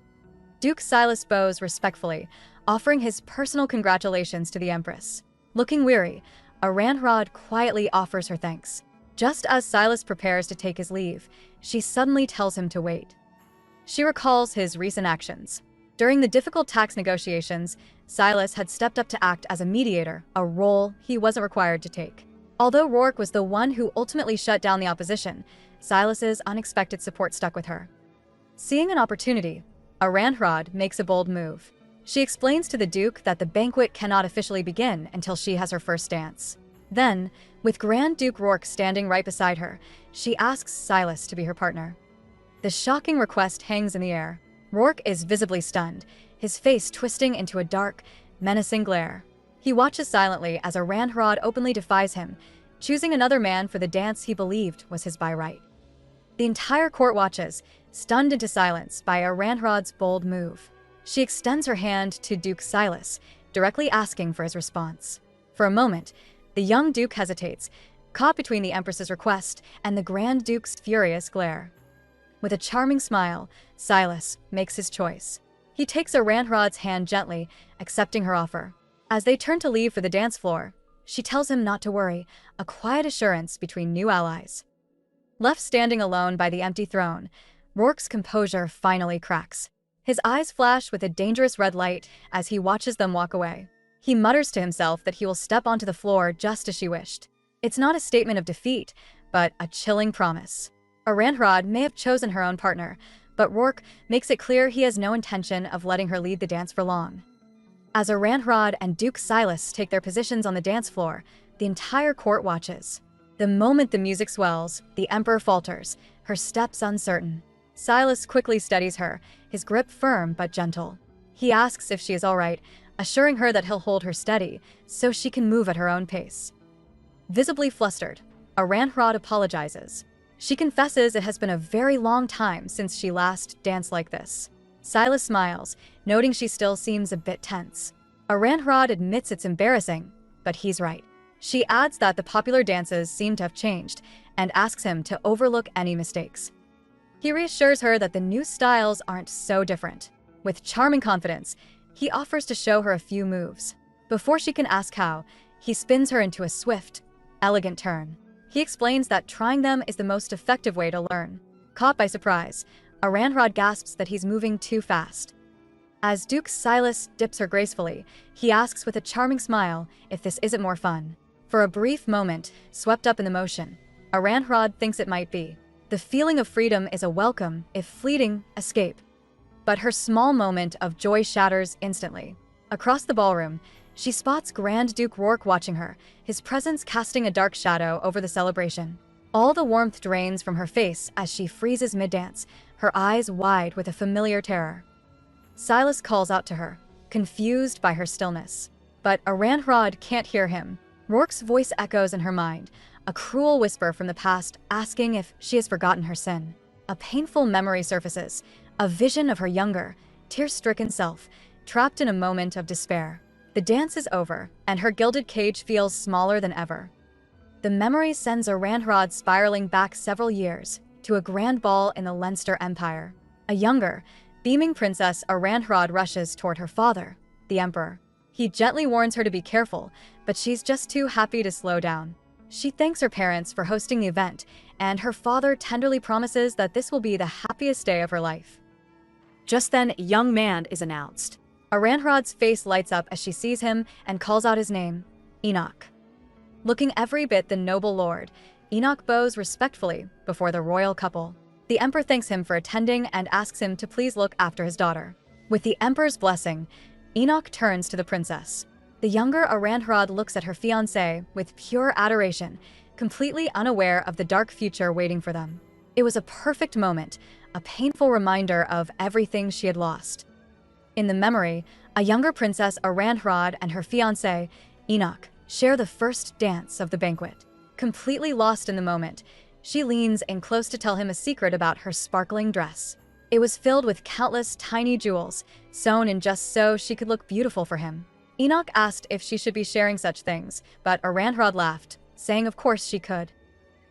Duke Silas bows respectfully, offering his personal congratulations to the Empress. Looking weary, Aranhrad quietly offers her thanks. Just as Silas prepares to take his leave, she suddenly tells him to wait. She recalls his recent actions. During the difficult tax negotiations, Silas had stepped up to act as a mediator, a role he wasn't required to take. Although Rourke was the one who ultimately shut down the opposition, Silas's unexpected support stuck with her. Seeing an opportunity, Aranhrad makes a bold move. She explains to the Duke that the banquet cannot officially begin until she has her first dance. Then, with Grand Duke Rourke standing right beside her, she asks Silas to be her partner. The shocking request hangs in the air. Rourke is visibly stunned, his face twisting into a dark, menacing glare. He watches silently as Aranhrad openly defies him, choosing another man for the dance he believed was his by right. The entire court watches, stunned into silence by Aranhrad's bold move. She extends her hand to Duke Silas, directly asking for his response. For a moment, the young Duke hesitates, caught between the Empress's request and the Grand Duke's furious glare. With a charming smile, Silas makes his choice. He takes Aranhrad's hand gently, accepting her offer. As they turn to leave for the dance floor, she tells him not to worry, a quiet assurance between new allies. Left standing alone by the empty throne, Rourke's composure finally cracks. His eyes flash with a dangerous red light as he watches them walk away. He mutters to himself that he will step onto the floor just as she wished. It's not a statement of defeat, but a chilling promise. Aranhrad may have chosen her own partner, but Rourke makes it clear he has no intention of letting her lead the dance for long. As Aranhrad and Duke Silas take their positions on the dance floor, the entire court watches. The moment the music swells, the Emperor falters, her steps uncertain. Silas quickly steadies her, his grip firm but gentle. He asks if she is all right, assuring her that he'll hold her steady so she can move at her own pace. Visibly flustered, Aranhrad apologizes. She confesses it has been a very long time since she last danced like this. Silas smiles, noting she still seems a bit tense. Aranhrad admits it's embarrassing, but he's right. She adds that the popular dances seem to have changed and asks him to overlook any mistakes. He reassures her that the new styles aren't so different. With charming confidence, he offers to show her a few moves. Before she can ask how, he spins her into a swift, elegant turn. He explains that trying them is the most effective way to learn. Caught by surprise, Aranhrad gasps that he's moving too fast. As Duke Silas dips her gracefully, he asks with a charming smile if this isn't more fun. For a brief moment, swept up in the motion, Aranhrad thinks it might be. The feeling of freedom is a welcome, if fleeting, escape. But her small moment of joy shatters instantly. Across the ballroom, she spots Grand Duke Rourke watching her, his presence casting a dark shadow over the celebration. All the warmth drains from her face as she freezes mid-dance, her eyes wide with a familiar terror. Silas calls out to her, confused by her stillness. But Aranhrad can't hear him. Rourke's voice echoes in her mind, a cruel whisper from the past asking if she has forgotten her sin. A painful memory surfaces, a vision of her younger, tear-stricken self, trapped in a moment of despair. The dance is over, and her gilded cage feels smaller than ever. The memory sends Aranhrad spiraling back several years, to a grand ball in the Leinster Empire. A younger, beaming princess Aranhrad rushes toward her father, the Emperor. He gently warns her to be careful, but she's just too happy to slow down. She thanks her parents for hosting the event, and her father tenderly promises that this will be the happiest day of her life. Just then, a young man is announced. Aranhrad's face lights up as she sees him and calls out his name, Enoch. Looking every bit the noble lord, Enoch bows respectfully before the royal couple. The emperor thanks him for attending and asks him to please look after his daughter. With the emperor's blessing, Enoch turns to the princess. The younger Aranhrod looks at her fiancé with pure adoration, completely unaware of the dark future waiting for them. It was a perfect moment, a painful reminder of everything she had lost. In the memory, a younger princess Aranhrod and her fiancé, Enoch, share the first dance of the banquet. Completely lost in the moment, she leans in close to tell him a secret about her sparkling dress. It was filled with countless tiny jewels, sewn in just so she could look beautiful for him. Enoch asked if she should be sharing such things, but Aranhrod laughed, saying of course she could.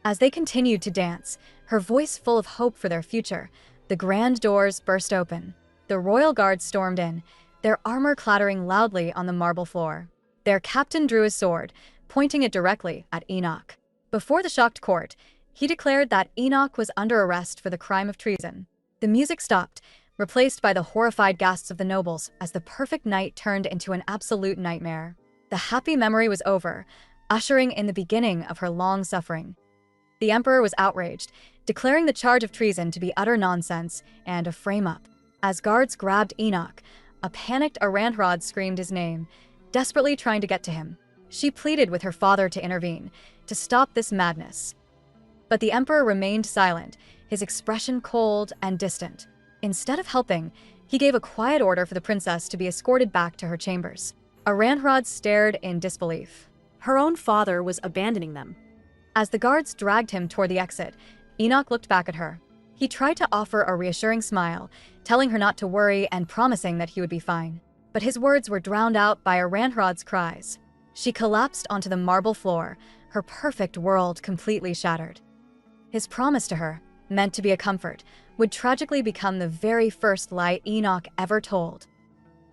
As they continued to dance, her voice full of hope for their future, the grand doors burst open. The royal guards stormed in, their armor clattering loudly on the marble floor. Their captain drew his sword, pointing it directly at Enoch. Before the shocked court, he declared that Enoch was under arrest for the crime of treason. The music stopped, replaced by the horrified gasps of the nobles as the perfect night turned into an absolute nightmare. The happy memory was over, ushering in the beginning of her long suffering. The emperor was outraged, declaring the charge of treason to be utter nonsense and a frame-up. As guards grabbed Enoch, a panicked Aranhrod screamed his name, desperately trying to get to him. She pleaded with her father to intervene, to stop this madness. But the emperor remained silent, his expression cold and distant. Instead of helping, he gave a quiet order for the princess to be escorted back to her chambers. Aranhrod stared in disbelief. Her own father was abandoning them. As the guards dragged him toward the exit, Enoch looked back at her. He tried to offer a reassuring smile, telling her not to worry and promising that he would be fine. But his words were drowned out by Aranhrod's cries. She collapsed onto the marble floor, her perfect world completely shattered. His promise to her, meant to be a comfort, would tragically become the very first lie Enoch ever told.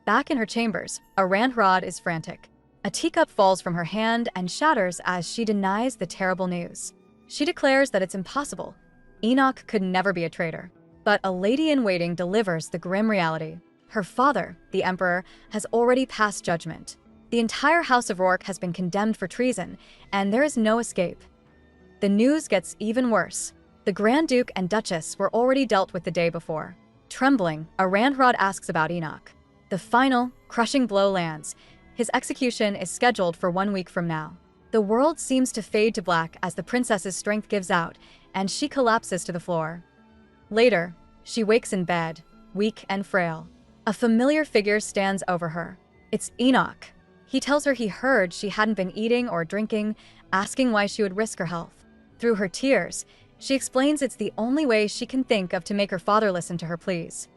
Back in her chambers, Aranhrod is frantic. A teacup falls from her hand and shatters as she denies the terrible news. She declares that it's impossible. Enoch could never be a traitor. But a lady-in-waiting delivers the grim reality. Her father, the emperor, has already passed judgment. The entire House of Rourke has been condemned for treason, and there is no escape. The news gets even worse. The Grand Duke and Duchess were already dealt with the day before. Trembling, Aranhrod asks about Enoch. The final, crushing blow lands. His execution is scheduled for 1 week from now. The world seems to fade to black as the princess's strength gives out, and she collapses to the floor. Later, she wakes in bed, weak and frail. A familiar figure stands over her. It's Enoch. He tells her he heard she hadn't been eating or drinking, asking why she would risk her health. Through her tears, she explains it's the only way she can think of to make her father listen to her pleas.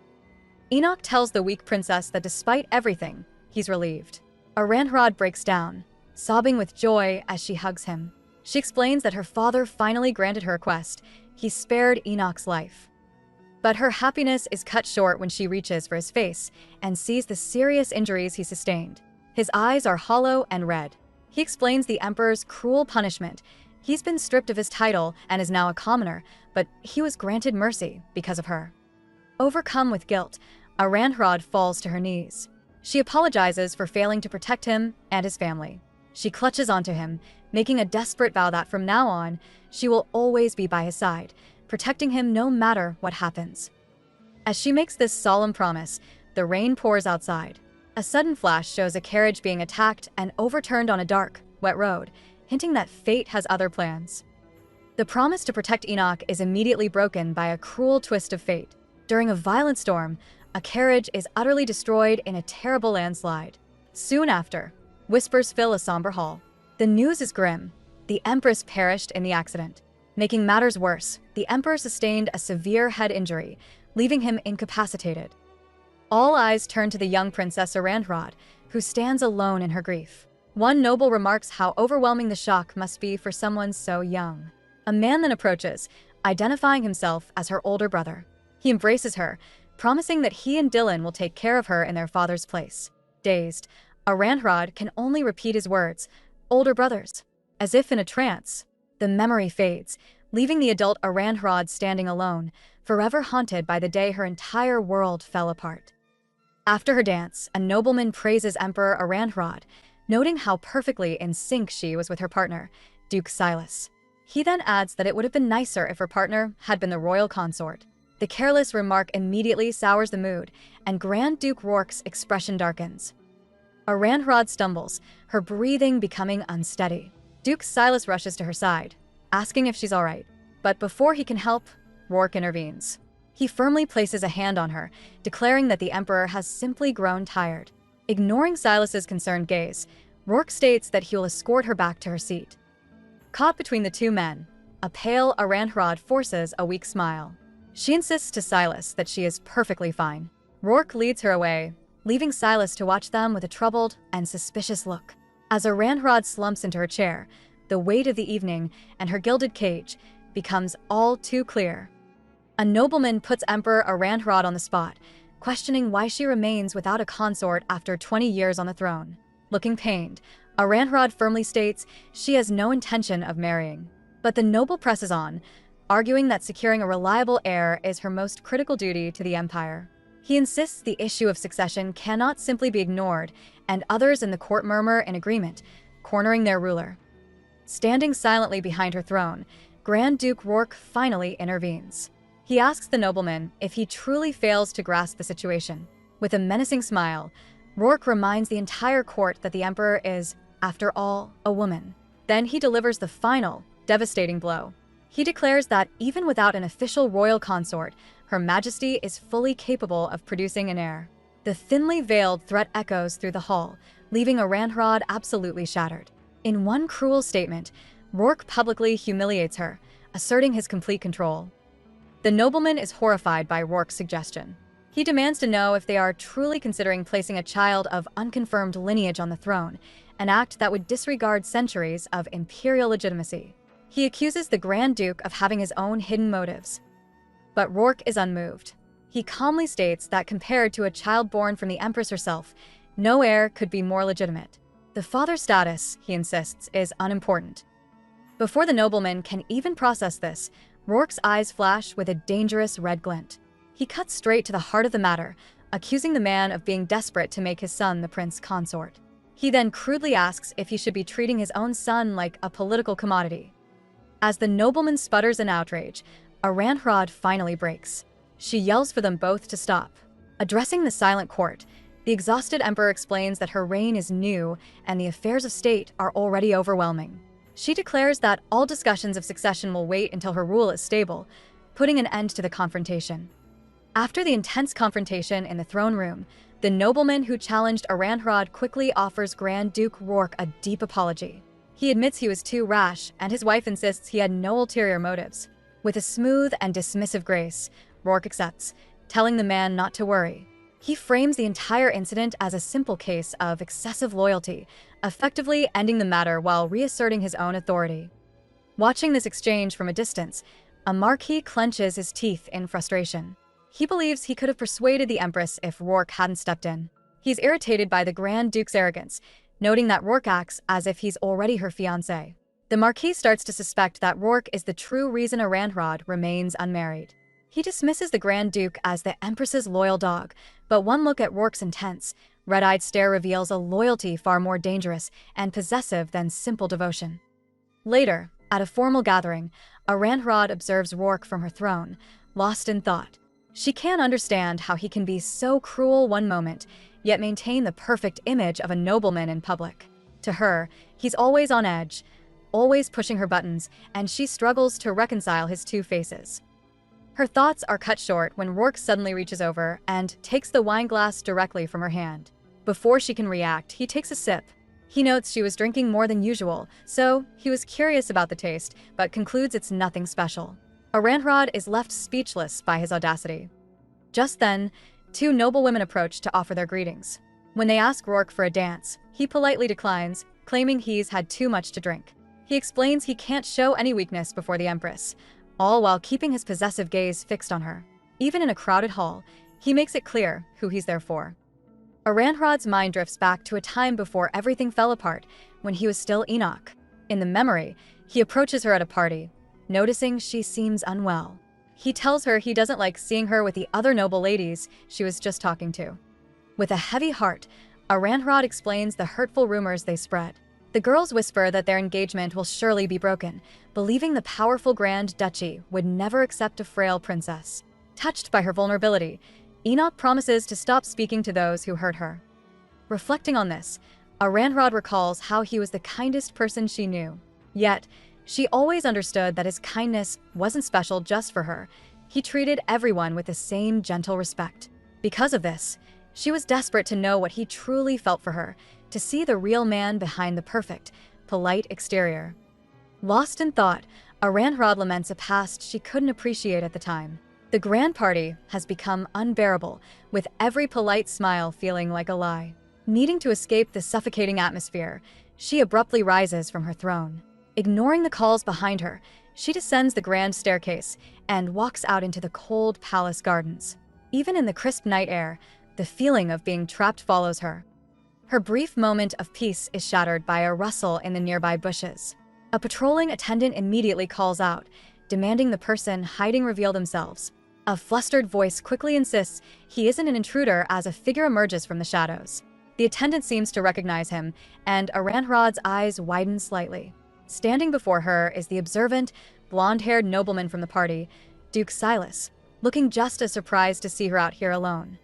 Enoch tells the weak princess that despite everything, he's relieved. Aranhrod breaks down, sobbing with joy as she hugs him. She explains that her father finally granted her request. He spared Enoch's life. But her happiness is cut short when she reaches for his face and sees the serious injuries he sustained. His eyes are hollow and red. He explains the emperor's cruel punishment. He's been stripped of his title and is now a commoner, but he was granted mercy because of her. Overcome with guilt, Aranhrod falls to her knees. She apologizes for failing to protect him and his family. She clutches onto him, making a desperate vow that from now on, she will always be by his side, protecting him no matter what happens. As she makes this solemn promise, the rain pours outside. A sudden flash shows a carriage being attacked and overturned on a dark, wet road, hinting that fate has other plans. The promise to protect Enoch is immediately broken by a cruel twist of fate. During a violent storm, a carriage is utterly destroyed in a terrible landslide. Soon after, whispers fill a somber hall. The news is grim. The empress perished in the accident. Making matters worse, the emperor sustained a severe head injury, leaving him incapacitated. All eyes turn to the young Princess Aranhrod, who stands alone in her grief. One noble remarks how overwhelming the shock must be for someone so young. A man then approaches, identifying himself as her older brother. He embraces her, promising that he and Dylan will take care of her in their father's place. Dazed, Aranhrod can only repeat his words, "Older brothers." As if in a trance, the memory fades, leaving the adult Aranhrod standing alone, forever haunted by the day her entire world fell apart. After her dance, a nobleman praises Emperor Aranhrod, noting how perfectly in sync she was with her partner, Duke Silas. He then adds that it would have been nicer if her partner had been the royal consort. The careless remark immediately sours the mood, and Grand Duke Rourke's expression darkens. Aranhrod stumbles, her breathing becoming unsteady. Duke Silas rushes to her side, asking if she's all right. But before he can help, Rourke intervenes. He firmly places a hand on her, declaring that the Emperor has simply grown tired. Ignoring Silas's concerned gaze, Rourke states that he will escort her back to her seat. Caught between the two men, a pale Aranhrod forces a weak smile. She insists to Silas that she is perfectly fine. Rourke leads her away, leaving Silas to watch them with a troubled and suspicious look. As Aranhrod slumps into her chair, the weight of the evening and her gilded cage becomes all too clear. A nobleman puts Emperor Aranhrod on the spot, questioning why she remains without a consort after 20 years on the throne. Looking pained, Aranhrod firmly states she has no intention of marrying. But the noble presses on, arguing that securing a reliable heir is her most critical duty to the empire. He insists the issue of succession cannot simply be ignored, and others in the court murmur in agreement, cornering their ruler. Standing silently behind her throne, Grand Duke Rourke finally intervenes. He asks the nobleman if he truly fails to grasp the situation. With a menacing smile, Rourke reminds the entire court that the Emperor is, after all, a woman. Then he delivers the final, devastating blow. He declares that even without an official royal consort, Her Majesty is fully capable of producing an heir. The thinly veiled threat echoes through the hall, leaving Aranhrod absolutely shattered. In one cruel statement, Rourke publicly humiliates her, asserting his complete control. The nobleman is horrified by Rourke's suggestion. He demands to know if they are truly considering placing a child of unconfirmed lineage on the throne, an act that would disregard centuries of imperial legitimacy. He accuses the Grand Duke of having his own hidden motives. But Rourke is unmoved. He calmly states that compared to a child born from the Empress herself, no heir could be more legitimate. The father's status, he insists, is unimportant. Before the nobleman can even process this, Rourke's eyes flash with a dangerous red glint. He cuts straight to the heart of the matter, accusing the man of being desperate to make his son the prince consort. He then crudely asks if he should be treating his own son like a political commodity. As the nobleman sputters in outrage, Aranhrod finally breaks. She yells for them both to stop. Addressing the silent court, the exhausted emperor explains that her reign is new and the affairs of state are already overwhelming. She declares that all discussions of succession will wait until her rule is stable, putting an end to the confrontation. After the intense confrontation in the throne room, the nobleman who challenged Aranhrod quickly offers Grand Duke Rourke a deep apology. He admits he was too rash, and his wife insists he had no ulterior motives. With a smooth and dismissive grace, Rourke accepts, telling the man not to worry. He frames the entire incident as a simple case of excessive loyalty, effectively ending the matter while reasserting his own authority. Watching this exchange from a distance, a marquis clenches his teeth in frustration. He believes he could have persuaded the Empress if Rourke hadn't stepped in. He's irritated by the Grand Duke's arrogance, noting that Rourke acts as if he's already her fiancé. The Marquis starts to suspect that Rourke is the true reason Aranhrod remains unmarried. He dismisses the Grand Duke as the Empress's loyal dog, but one look at Rourke's intense, red-eyed stare reveals a loyalty far more dangerous and possessive than simple devotion. Later, at a formal gathering, Aranhrod observes Rourke from her throne, lost in thought. She can't understand how he can be so cruel one moment, yet maintain the perfect image of a nobleman in public. To her, he's always on edge, always pushing her buttons, and she struggles to reconcile his two faces. Her thoughts are cut short when Rourke suddenly reaches over and takes the wine glass directly from her hand. Before she can react, he takes a sip. He notes she was drinking more than usual, so he was curious about the taste, but concludes it's nothing special. Aranhrod is left speechless by his audacity. Just then, two noble women approach to offer their greetings. When they ask Rourke for a dance, he politely declines, claiming he's had too much to drink. He explains he can't show any weakness before the Empress, all while keeping his possessive gaze fixed on her. Even in a crowded hall, he makes it clear who he's there for. Aranhrod's mind drifts back to a time before everything fell apart, when he was still Enoch. In the memory, he approaches her at a party, noticing she seems unwell. He tells her he doesn't like seeing her with the other noble ladies she was just talking to. With a heavy heart, Aranhrod explains the hurtful rumors they spread. The girls whisper that their engagement will surely be broken, believing the powerful Grand Duchy would never accept a frail princess. Touched by her vulnerability, Enoch promises to stop speaking to those who hurt her. Reflecting on this, Aranrod recalls how he was the kindest person she knew. Yet, she always understood that his kindness wasn't special just for her. He treated everyone with the same gentle respect. Because of this, she was desperate to know what he truly felt for her, to see the real man behind the perfect, polite exterior. Lost in thought, Aranrod laments a past she couldn't appreciate at the time. The grand party has become unbearable, with every polite smile feeling like a lie. Needing to escape the suffocating atmosphere, she abruptly rises from her throne. Ignoring the calls behind her, she descends the grand staircase and walks out into the cold palace gardens. Even in the crisp night air, the feeling of being trapped follows her. Her brief moment of peace is shattered by a rustle in the nearby bushes. A patrolling attendant immediately calls out, demanding the person hiding reveal themselves. A flustered voice quickly insists he isn't an intruder as a figure emerges from the shadows. The attendant seems to recognize him, and Aranrod's eyes widen slightly. Standing before her is the observant, blonde-haired nobleman from the party, Duke Silas, looking just as surprised to see her out here alone.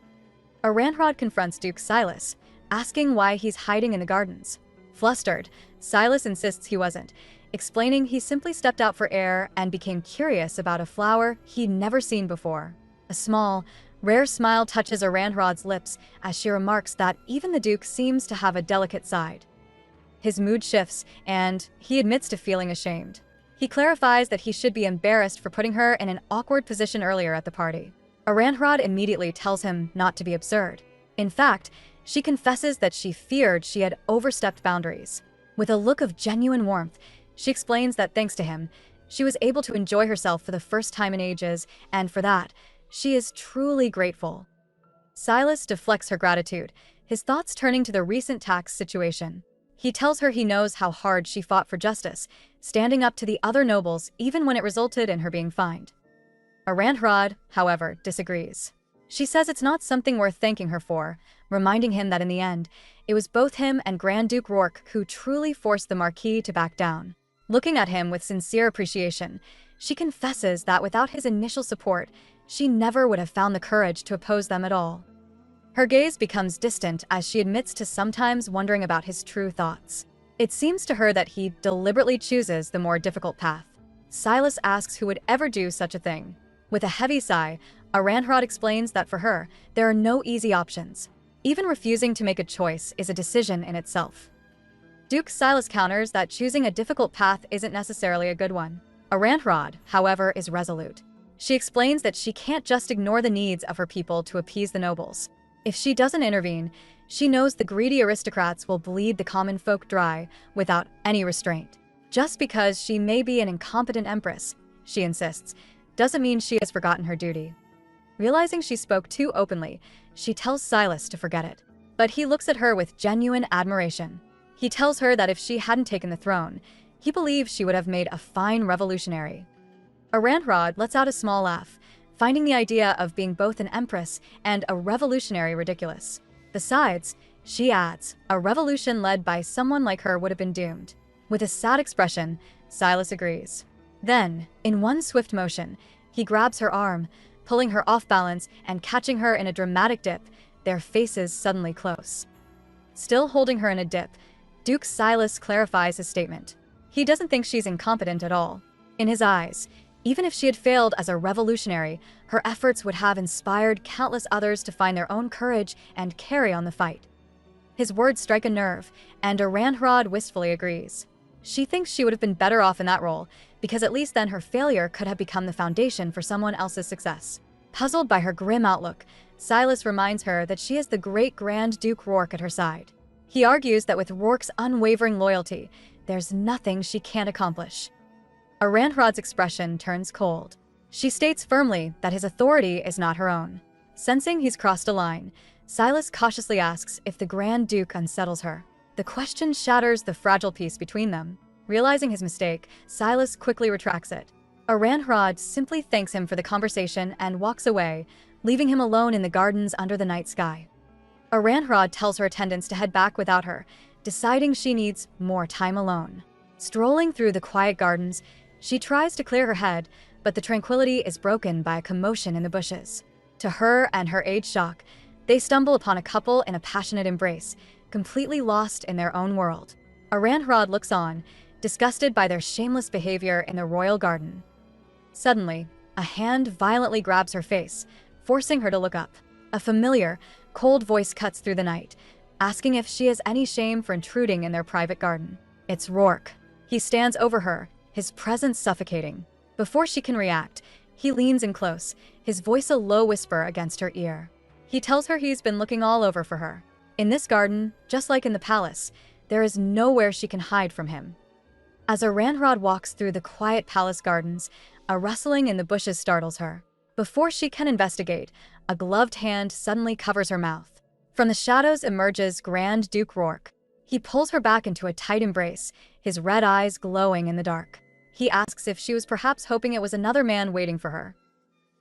Aranrod confronts Duke Silas, asking why he's hiding in the gardens. Flustered, Silas insists he wasn't, explaining he simply stepped out for air and became curious about a flower he'd never seen before. A small, rare smile touches Aranrod's lips as she remarks that even the Duke seems to have a delicate side. His mood shifts, and he admits to feeling ashamed. He clarifies that he should be embarrassed for putting her in an awkward position earlier at the party. Aranrod immediately tells him not to be absurd. In fact, she confesses that she feared she had overstepped boundaries. With a look of genuine warmth, she explains that thanks to him, she was able to enjoy herself for the first time in ages, and for that, she is truly grateful. Silas deflects her gratitude, his thoughts turning to the recent tax situation. He tells her he knows how hard she fought for justice, standing up to the other nobles even when it resulted in her being fined. Aranrod, however, disagrees. She says it's not something worth thanking her for, reminding him that in the end, it was both him and Grand Duke Rourke who truly forced the Marquis to back down. Looking at him with sincere appreciation, she confesses that without his initial support, she never would have found the courage to oppose them at all. Her gaze becomes distant as she admits to sometimes wondering about his true thoughts. It seems to her that he deliberately chooses the more difficult path. Silas asks who would ever do such a thing. With a heavy sigh, Aranrod explains that for her, there are no easy options. Even refusing to make a choice is a decision in itself. Duke Silas counters that choosing a difficult path isn't necessarily a good one. Aranrod, however, is resolute. She explains that she can't just ignore the needs of her people to appease the nobles. If she doesn't intervene, she knows the greedy aristocrats will bleed the common folk dry without any restraint. Just because she may be an incompetent empress, she insists, doesn't mean she has forgotten her duty. Realizing she spoke too openly, she tells Silas to forget it. But he looks at her with genuine admiration. He tells her that if she hadn't taken the throne, he believes she would have made a fine revolutionary. Aranrod lets out a small laugh, finding the idea of being both an empress and a revolutionary ridiculous. Besides, she adds, a revolution led by someone like her would have been doomed. With a sad expression, Silas agrees. Then, in one swift motion, he grabs her arm, pulling her off balance and catching her in a dramatic dip, their faces suddenly close. Still holding her in a dip, Duke Silas clarifies his statement. He doesn't think she's incompetent at all. In his eyes, even if she had failed as a revolutionary, her efforts would have inspired countless others to find their own courage and carry on the fight. His words strike a nerve, and Aranrod wistfully agrees. She thinks she would have been better off in that role, because at least then her failure could have become the foundation for someone else's success. Puzzled by her grim outlook, Silas reminds her that she has the great Grand Duke Rourke at her side. He argues that with Rourke's unwavering loyalty, there's nothing she can't accomplish. Aranrod's expression turns cold. She states firmly that his authority is not her own. Sensing he's crossed a line, Silas cautiously asks if the Grand Duke unsettles her. The question shatters the fragile peace between them. Realizing his mistake, Silas quickly retracts it. Aranrod simply thanks him for the conversation and walks away, leaving him alone in the gardens under the night sky. Aranrod tells her attendants to head back without her, deciding she needs more time alone. Strolling through the quiet gardens, she tries to clear her head, but the tranquility is broken by a commotion in the bushes. To her and her age shock, they stumble upon a couple in a passionate embrace, completely lost in their own world. Aranhrod looks on, disgusted by their shameless behavior in the royal garden. Suddenly, a hand violently grabs her face, forcing her to look up. A familiar, cold voice cuts through the night, asking if she has any shame for intruding in their private garden. It's Rourke. He stands over her, his presence suffocating. Before she can react, he leans in close, his voice a low whisper against her ear. He tells her he's been looking all over for her. In this garden, just like in the palace, there is nowhere she can hide from him. As Aranhrod walks through the quiet palace gardens, a rustling in the bushes startles her. Before she can investigate, a gloved hand suddenly covers her mouth. From the shadows emerges Grand Duke Rourke. He pulls her back into a tight embrace, his red eyes glowing in the dark. He asks if she was perhaps hoping it was another man waiting for her.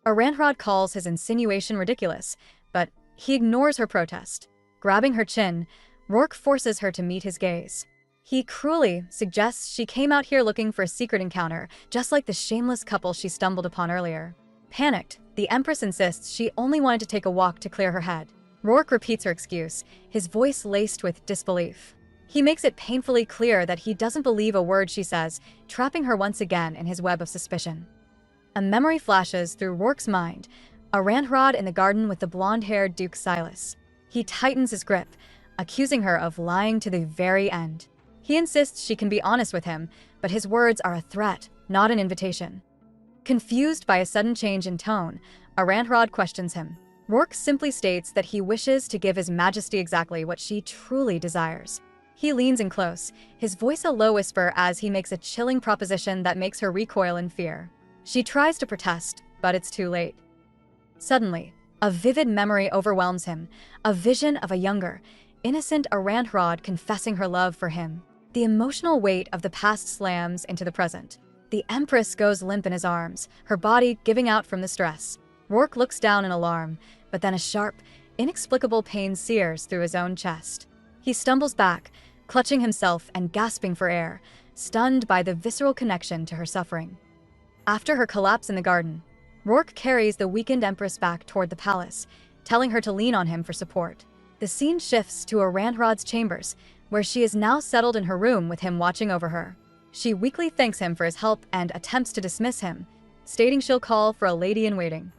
Aranhrod calls his insinuation ridiculous, but he ignores her protest. Grabbing her chin, Rourke forces her to meet his gaze. He cruelly suggests she came out here looking for a secret encounter, just like the shameless couple she stumbled upon earlier. Panicked, the Empress insists she only wanted to take a walk to clear her head. Rourke repeats her excuse, his voice laced with disbelief. He makes it painfully clear that he doesn't believe a word she says, trapping her once again in his web of suspicion. A memory flashes through Rourke's mind, Aranhrod in the garden with the blonde-haired Duke Silas. He tightens his grip, accusing her of lying to the very end. He insists she can be honest with him, but his words are a threat, not an invitation. Confused by a sudden change in tone, Aranhrod questions him. Rourke simply states that he wishes to give His Majesty exactly what she truly desires. He leans in close, his voice a low whisper as he makes a chilling proposition that makes her recoil in fear. She tries to protest, but it's too late. Suddenly, a vivid memory overwhelms him, a vision of a younger, innocent Aranhrod confessing her love for him. The emotional weight of the past slams into the present. The Empress goes limp in his arms, her body giving out from the stress. Rourke looks down in alarm, but then a sharp, inexplicable pain sears through his own chest. He stumbles back, clutching himself and gasping for air, stunned by the visceral connection to her suffering. After her collapse in the garden, Rourke carries the weakened Empress back toward the palace, telling her to lean on him for support. The scene shifts to Aranhrod's chambers, where she is now settled in her room with him watching over her. She weakly thanks him for his help and attempts to dismiss him, stating she'll call for a lady-in-waiting.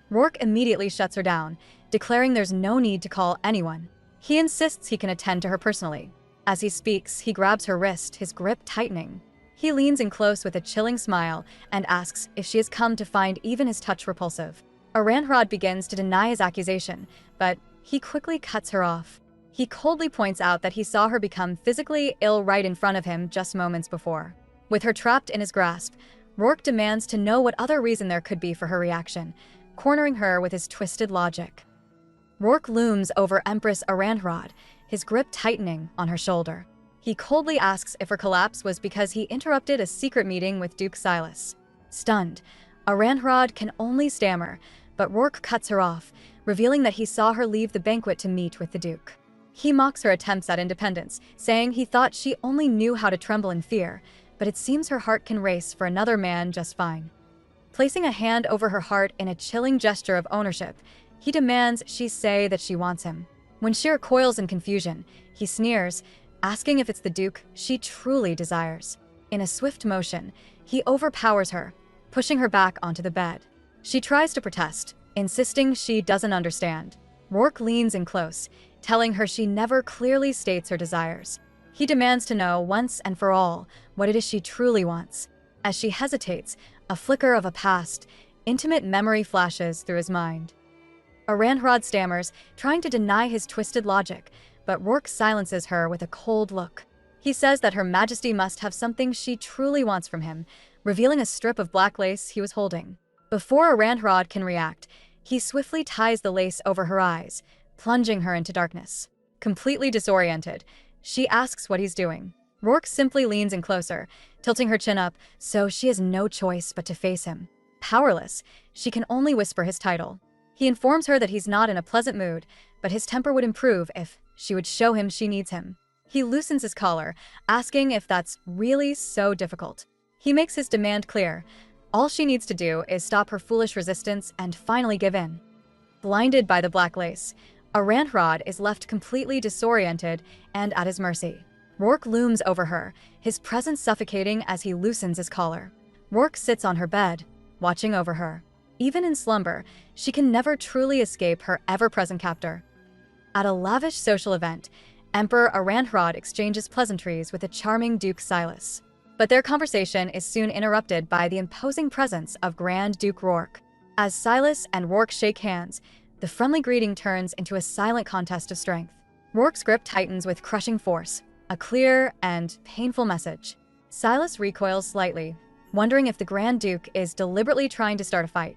Rourke immediately shuts her down, declaring there's no need to call anyone. He insists he can attend to her personally. As he speaks, he grabs her wrist, his grip tightening. He leans in close with a chilling smile and asks if she has come to find even his touch repulsive. Aranhrod begins to deny his accusation, but he quickly cuts her off. He coldly points out that he saw her become physically ill right in front of him just moments before. With her trapped in his grasp, Rourke demands to know what other reason there could be for her reaction, cornering her with his twisted logic. Rourke looms over Empress Aranhrod, his grip tightening on her shoulder. He coldly asks if her collapse was because he interrupted a secret meeting with Duke Silas. Stunned, Aranhrod can only stammer, but Rourke cuts her off, revealing that he saw her leave the banquet to meet with the Duke. He mocks her attempts at independence, saying he thought she only knew how to tremble in fear, but it seems her heart can race for another man just fine. Placing a hand over her heart in a chilling gesture of ownership, he demands she say that she wants him. When she recoils in confusion, he sneers, asking if it's the Duke she truly desires. In a swift motion, he overpowers her, pushing her back onto the bed. She tries to protest, insisting she doesn't understand. Rourke leans in close, telling her she never clearly states her desires. He demands to know once and for all what it is she truly wants. As she hesitates, a flicker of a past, intimate memory flashes through his mind. Aranhrod stammers, trying to deny his twisted logic, but Rourke silences her with a cold look. He says that Her Majesty must have something she truly wants from him, revealing a strip of black lace he was holding. Before Aranhrod can react, he swiftly ties the lace over her eyes, plunging her into darkness. Completely disoriented, she asks what he's doing. Rourke simply leans in closer, tilting her chin up, so she has no choice but to face him. Powerless, she can only whisper his title. He informs her that he's not in a pleasant mood, but his temper would improve if she would show him she needs him. He loosens his collar, asking if that's really so difficult. He makes his demand clear. All she needs to do is stop her foolish resistance and finally give in. Blinded by the black lace, Aranhrod is left completely disoriented and at his mercy. Rourke looms over her, his presence suffocating as he loosens his collar. Rourke sits on her bed, watching over her. Even in slumber, she can never truly escape her ever-present captor. At a lavish social event, Emperor Aranhrod exchanges pleasantries with the charming Duke Silas. But their conversation is soon interrupted by the imposing presence of Grand Duke Rourke. As Silas and Rourke shake hands, the friendly greeting turns into a silent contest of strength. Rourke's grip tightens with crushing force, a clear and painful message. Silas recoils slightly, wondering if the Grand Duke is deliberately trying to start a fight.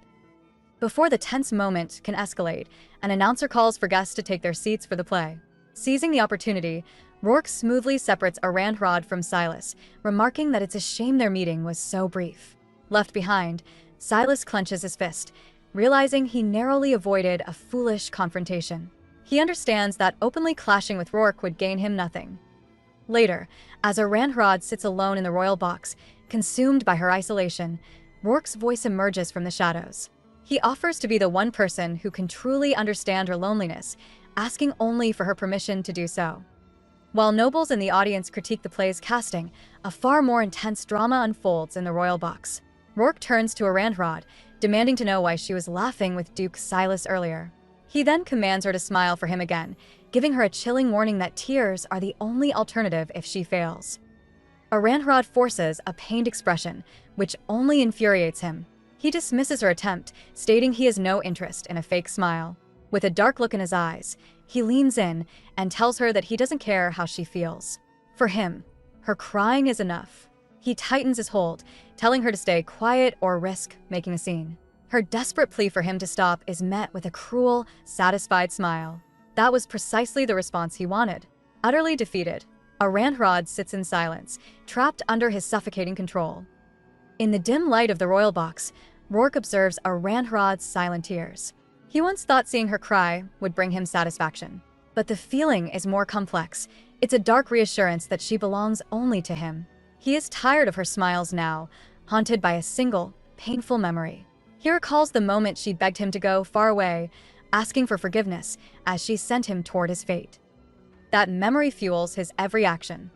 Before the tense moment can escalate, an announcer calls for guests to take their seats for the play. Seizing the opportunity, Rourke smoothly separates Aranhrod from Silas, remarking that it's a shame their meeting was so brief. Left behind, Silas clenches his fist, realizing he narrowly avoided a foolish confrontation. He understands that openly clashing with Rourke would gain him nothing. Later, as Aranhrod sits alone in the royal box, consumed by her isolation, Rourke's voice emerges from the shadows. He offers to be the one person who can truly understand her loneliness, asking only for her permission to do so. While nobles in the audience critique the play's casting, a far more intense drama unfolds in the royal box. Rourke turns to Aranhrod, demanding to know why she was laughing with Duke Silas earlier. He then commands her to smile for him again, giving her a chilling warning that tears are the only alternative if she fails. Aranhrod forces a pained expression, which only infuriates him. He dismisses her attempt, stating he has no interest in a fake smile. With a dark look in his eyes, he leans in and tells her that he doesn't care how she feels. For him, her crying is enough. He tightens his hold, telling her to stay quiet or risk making a scene. Her desperate plea for him to stop is met with a cruel, satisfied smile. That was precisely the response he wanted. Utterly defeated, Aranhrod sits in silence, trapped under his suffocating control. In the dim light of the royal box, Rourke observes Aranhrod's silent tears. He once thought seeing her cry would bring him satisfaction. But the feeling is more complex. It's a dark reassurance that she belongs only to him. He is tired of her smiles now, haunted by a single, painful memory. He recalls the moment she begged him to go far away, asking for forgiveness as she sent him toward his fate. That memory fuels his every action.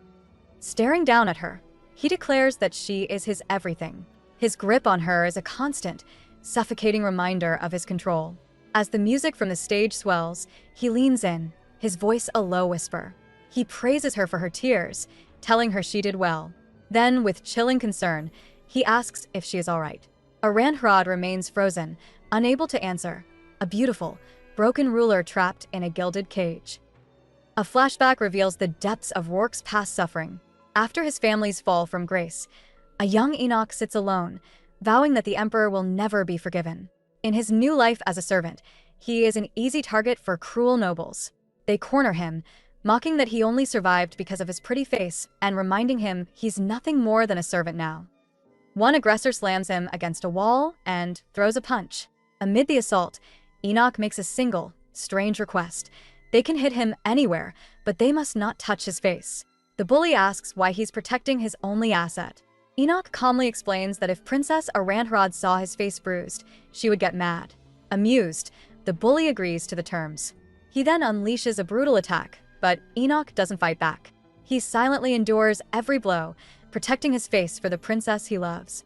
Staring down at her, he declares that she is his everything. His grip on her is a constant, suffocating reminder of his control. As the music from the stage swells, he leans in, his voice a low whisper. He praises her for her tears, telling her she did well. Then, with chilling concern, he asks if she is all right. Aranhrod remains frozen, unable to answer, a beautiful, broken ruler trapped in a gilded cage. A flashback reveals the depths of Rourke's past suffering. After his family's fall from grace, a young Enoch sits alone, vowing that the emperor will never be forgiven. In his new life as a servant, he is an easy target for cruel nobles. They corner him, mocking that he only survived because of his pretty face and reminding him he's nothing more than a servant now. One aggressor slams him against a wall and throws a punch. Amid the assault, Enoch makes a single, strange request. They can hit him anywhere, but they must not touch his face. The bully asks why he's protecting his only asset. Enoch calmly explains that if Princess Aranhrod saw his face bruised, she would get mad. Amused, the bully agrees to the terms. He then unleashes a brutal attack, but Enoch doesn't fight back. He silently endures every blow, protecting his face for the princess he loves.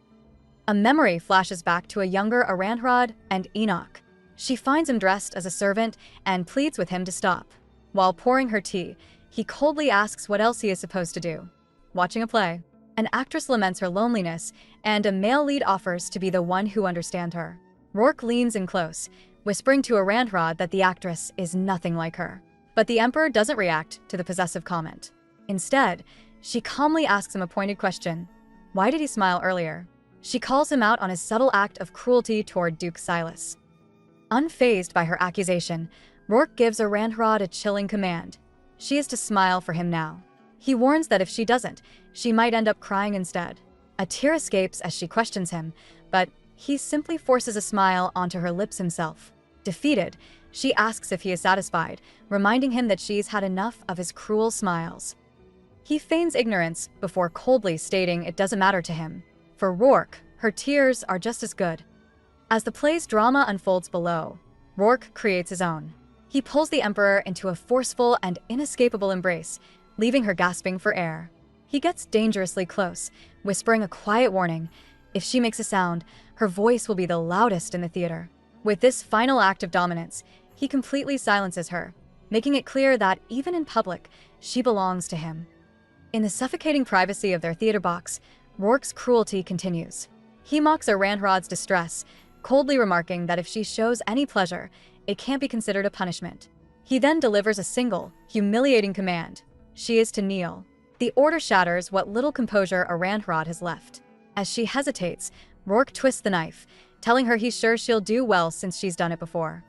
A memory flashes back to a younger Aranhrod and Enoch. She finds him dressed as a servant and pleads with him to stop. While pouring her tea, he coldly asks what else he is supposed to do. Watching a play, an actress laments her loneliness, and a male lead offers to be the one who understands her. Rourke leans in close, whispering to Aranhrod that the actress is nothing like her. But the emperor doesn't react to the possessive comment. Instead, she calmly asks him a pointed question. Why did he smile earlier? She calls him out on his subtle act of cruelty toward Duke Silas. Unfazed by her accusation, Rourke gives Aranhrod a chilling command. She is to smile for him now. He warns that if she doesn't, she might end up crying instead. A tear escapes as she questions him, but he simply forces a smile onto her lips himself. Defeated, she asks if he is satisfied, reminding him that she's had enough of his cruel smiles. He feigns ignorance before coldly stating it doesn't matter to him. For Rourke, her tears are just as good. As the play's drama unfolds below, Rourke creates his own. He pulls the Emperor into a forceful and inescapable embrace, leaving her gasping for air. He gets dangerously close, whispering a quiet warning. If she makes a sound, her voice will be the loudest in the theater. With this final act of dominance, he completely silences her, making it clear that even in public, she belongs to him. In the suffocating privacy of their theater box, Rourke's cruelty continues. He mocks Aranhrad's distress, coldly remarking that if she shows any pleasure, it can't be considered a punishment. He then delivers a single, humiliating command. She is to kneel. The order shatters what little composure Aranhrad has left. As she hesitates, Rourke twists the knife, telling her he's sure she'll do well since she's done it before.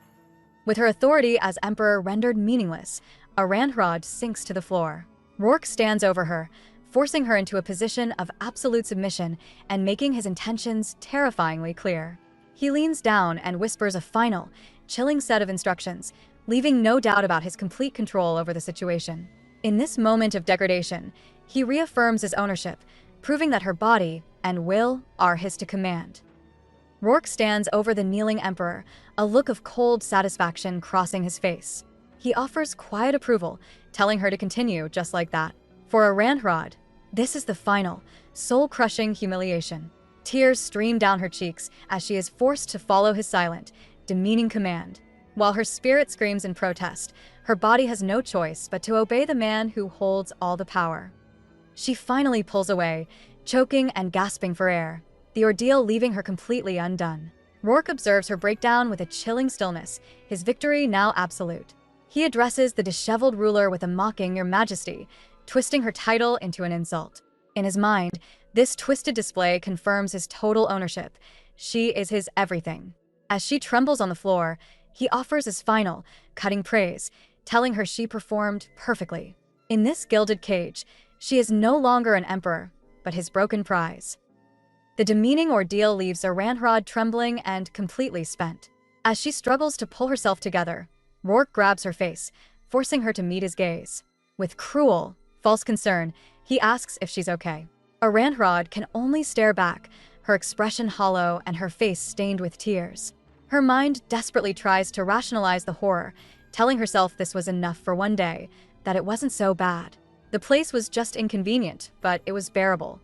With her authority as Emperor rendered meaningless, Aranhrad sinks to the floor. Rourke stands over her, forcing her into a position of absolute submission and making his intentions terrifyingly clear. He leans down and whispers a final, chilling set of instructions, leaving no doubt about his complete control over the situation. In this moment of degradation, he reaffirms his ownership, proving that her body and will are his to command. Rourke stands over the kneeling Emperor, a look of cold satisfaction crossing his face. He offers quiet approval, telling her to continue just like that. For Aranhrad, this is the final, soul-crushing humiliation. Tears stream down her cheeks as she is forced to follow his silent, demeaning command. While her spirit screams in protest, her body has no choice but to obey the man who holds all the power. She finally pulls away, choking and gasping for air, the ordeal leaving her completely undone. Rourke observes her breakdown with a chilling stillness, his victory now absolute. He addresses the disheveled ruler with a mocking "Your Majesty," twisting her title into an insult. In his mind, this twisted display confirms his total ownership. She is his everything. As she trembles on the floor, he offers his final, cutting praise, telling her she performed perfectly. In this gilded cage, she is no longer an emperor, but his broken prize. The demeaning ordeal leaves Aranhrad trembling and completely spent. As she struggles to pull herself together, Rourke grabs her face, forcing her to meet his gaze. With cruel, false concern, he asks if she's okay. Aranhrad can only stare back, her expression hollow and her face stained with tears. Her mind desperately tries to rationalize the horror, telling herself this was enough for one day, that it wasn't so bad. The place was just inconvenient, but it was bearable.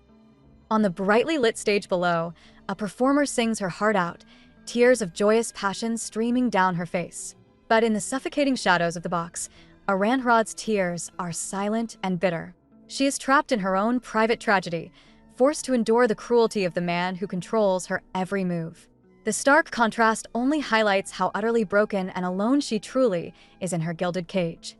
On the brightly lit stage below, a performer sings her heart out, tears of joyous passion streaming down her face. But in the suffocating shadows of the box, Aranhrad's tears are silent and bitter. She is trapped in her own private tragedy, forced to endure the cruelty of the man who controls her every move. The stark contrast only highlights how utterly broken and alone she truly is in her gilded cage.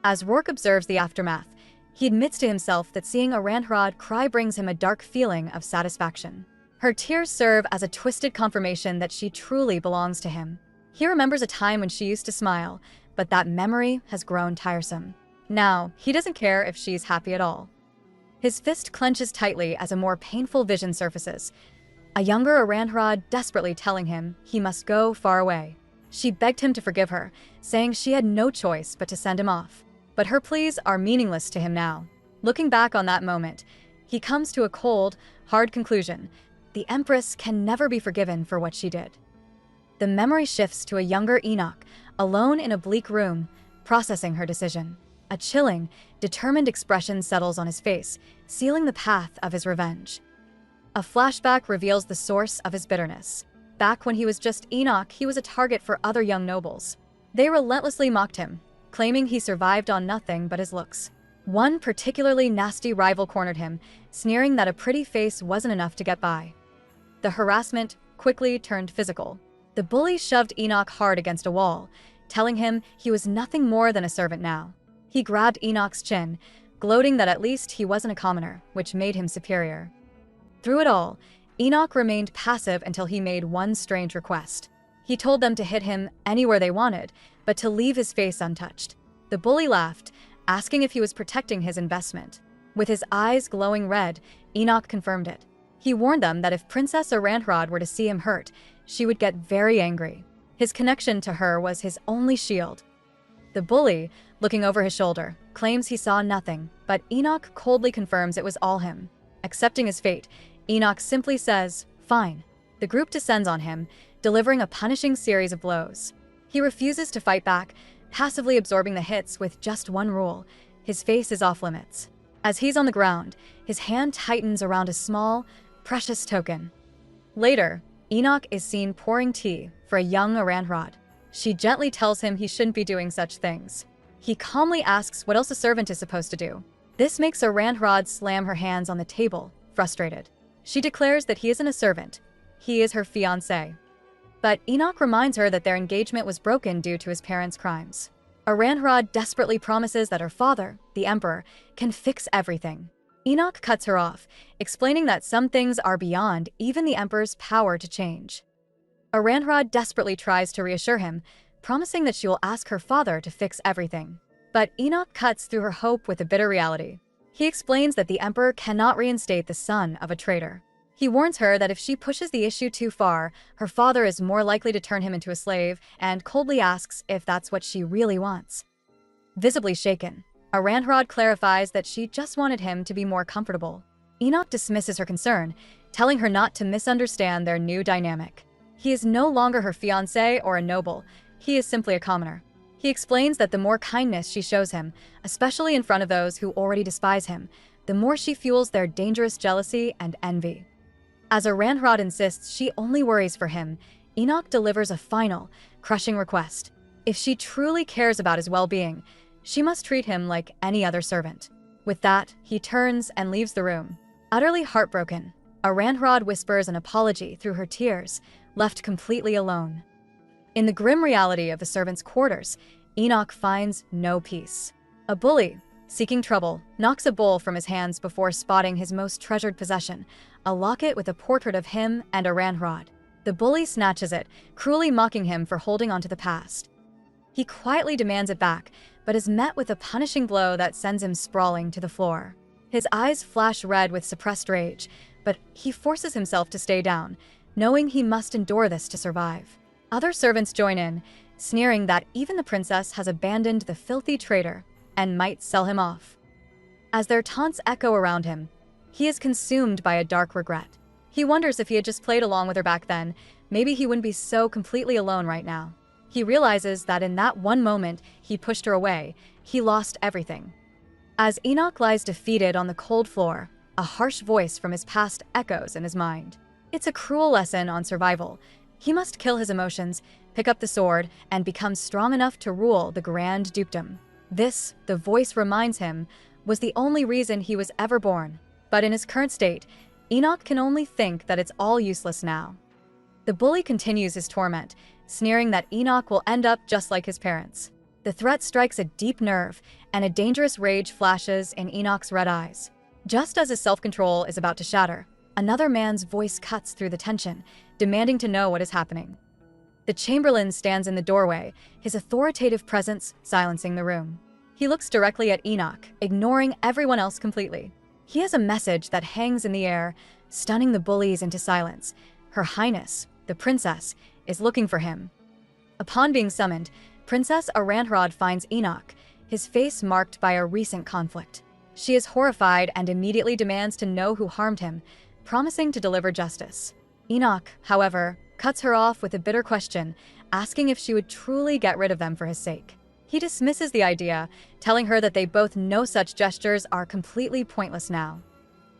As Rourke observes the aftermath, he admits to himself that seeing Aranhrad cry brings him a dark feeling of satisfaction. Her tears serve as a twisted confirmation that she truly belongs to him. He remembers a time when she used to smile, but that memory has grown tiresome. Now, he doesn't care if she's happy at all. His fist clenches tightly as a more painful vision surfaces, a younger Aranhrad desperately telling him he must go far away. She begged him to forgive her, saying she had no choice but to send him off. But her pleas are meaningless to him now. Looking back on that moment, he comes to a cold, hard conclusion. The Empress can never be forgiven for what she did. The memory shifts to a younger Enoch, alone in a bleak room, processing her decision. A chilling, determined expression settles on his face, sealing the path of his revenge. A flashback reveals the source of his bitterness. Back when he was just Enoch, he was a target for other young nobles. They relentlessly mocked him, claiming he survived on nothing but his looks. One particularly nasty rival cornered him, sneering that a pretty face wasn't enough to get by. The harassment quickly turned physical. The bully shoved Enoch hard against a wall, telling him he was nothing more than a servant now. He grabbed Enoch's chin, gloating that at least he wasn't a commoner, which made him superior. Through it all, Enoch remained passive until he made one strange request. He told them to hit him anywhere they wanted, but to leave his face untouched. The bully laughed, asking if he was protecting his investment. With his eyes glowing red, Enoch confirmed it. He warned them that if Princess Aranhrad were to see him hurt, she would get very angry. His connection to her was his only shield. The bully, looking over his shoulder, claims he saw nothing, but Enoch coldly confirms it was all him. Accepting his fate, Enoch simply says, "Fine." The group descends on him, delivering a punishing series of blows. He refuses to fight back, passively absorbing the hits with just one rule: his face is off limits. As he's on the ground, his hand tightens around a small, precious token. Later, Enoch is seen pouring tea for a young Aranrod. She gently tells him he shouldn't be doing such things. He calmly asks what else a servant is supposed to do. This makes Aranrod slam her hands on the table, frustrated. She declares that he isn't a servant. He is her fiancé. But Enoch reminds her that their engagement was broken due to his parents' crimes. Aranrod desperately promises that her father, the Emperor, can fix everything. Enoch cuts her off, explaining that some things are beyond even the Emperor's power to change. Aranrod desperately tries to reassure him, promising that she will ask her father to fix everything. But Enoch cuts through her hope with a bitter reality. He explains that the Emperor cannot reinstate the son of a traitor. He warns her that if she pushes the issue too far, her father is more likely to turn him into a slave, and coldly asks if that's what she really wants. Visibly shaken, Aranrod clarifies that she just wanted him to be more comfortable. Enoch dismisses her concern, telling her not to misunderstand their new dynamic. He is no longer her fiancé or a noble. He is simply a commoner. He explains that the more kindness she shows him, especially in front of those who already despise him, the more she fuels their dangerous jealousy and envy. As Aranrod insists she only worries for him, Enoch delivers a final, crushing request. If she truly cares about his well-being, she must treat him like any other servant. With that, he turns and leaves the room. Utterly heartbroken, Aranrod whispers an apology through her tears, left completely alone. In the grim reality of the servants' quarters, Enoch finds no peace. A bully, seeking trouble, knocks a bowl from his hands before spotting his most treasured possession, a locket with a portrait of him and Aranrod. The bully snatches it, cruelly mocking him for holding onto the past. He quietly demands it back, but is met with a punishing blow that sends him sprawling to the floor. His eyes flash red with suppressed rage, but he forces himself to stay down, knowing he must endure this to survive. Other servants join in, sneering that even the princess has abandoned the filthy traitor and might sell him off. As their taunts echo around him, he is consumed by a dark regret. He wonders if he had just played along with her back then, maybe he wouldn't be so completely alone right now. He realizes that in that one moment he pushed her away, he lost everything. As Enoch lies defeated on the cold floor, a harsh voice from his past echoes in his mind. It's a cruel lesson on survival. He must kill his emotions, pick up the sword, and become strong enough to rule the Grand Dukedom. This, the voice reminds him, was the only reason he was ever born. But in his current state, Enoch can only think that it's all useless now. The bully continues his torment, sneering that Enoch will end up just like his parents. The threat strikes a deep nerve, and a dangerous rage flashes in Enoch's red eyes. Just as his self-control is about to shatter, another man's voice cuts through the tension, demanding to know what is happening. The Chamberlain stands in the doorway, his authoritative presence silencing the room. He looks directly at Enoch, ignoring everyone else completely. He has a message that hangs in the air, stunning the bullies into silence. Her Highness, the princess, is looking for him. Upon being summoned, Princess Aranrod finds Enoch, his face marked by a recent conflict. She is horrified and immediately demands to know who harmed him, promising to deliver justice. Enoch, however, cuts her off with a bitter question, asking if she would truly get rid of them for his sake. He dismisses the idea, telling her that they both know such gestures are completely pointless now.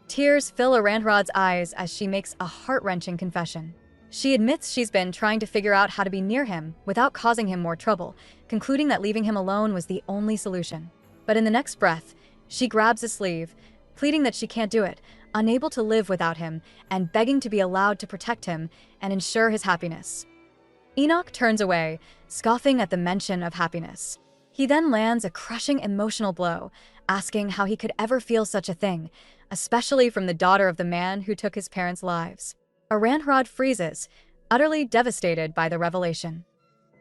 Tears fill Aranrod's eyes as she makes a heart-wrenching confession. She admits she's been trying to figure out how to be near him without causing him more trouble, concluding that leaving him alone was the only solution. But in the next breath, she grabs his sleeve, pleading that she can't do it, unable to live without him, and begging to be allowed to protect him and ensure his happiness. Enoch turns away, scoffing at the mention of happiness. He then lands a crushing emotional blow, asking how he could ever feel such a thing, especially from the daughter of the man who took his parents' lives. Aranrod freezes, utterly devastated by the revelation.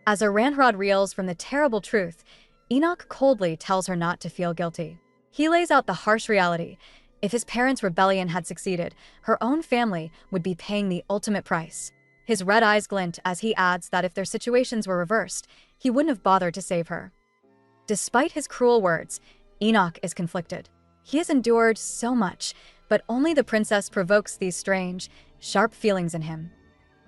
As Aranrod reels from the terrible truth, Enoch coldly tells her not to feel guilty. He lays out the harsh reality. If his parents' rebellion had succeeded, her own family would be paying the ultimate price. His red eyes glint as he adds that if their situations were reversed, he wouldn't have bothered to save her. Despite his cruel words, Enoch is conflicted. He has endured so much, but only the princess provokes these strange, sharp feelings in him.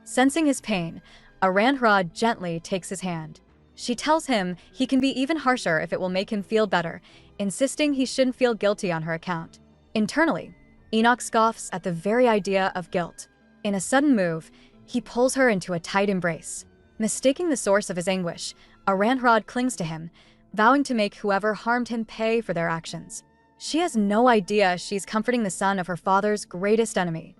Sensing his pain, Aranhrod gently takes his hand. She tells him he can be even harsher if it will make him feel better, insisting he shouldn't feel guilty on her account. Internally, Enoch scoffs at the very idea of guilt. In a sudden move, he pulls her into a tight embrace. Mistaking the source of his anguish, Aranhrod clings to him, vowing to make whoever harmed him pay for their actions. She has no idea she's comforting the son of her father's greatest enemy.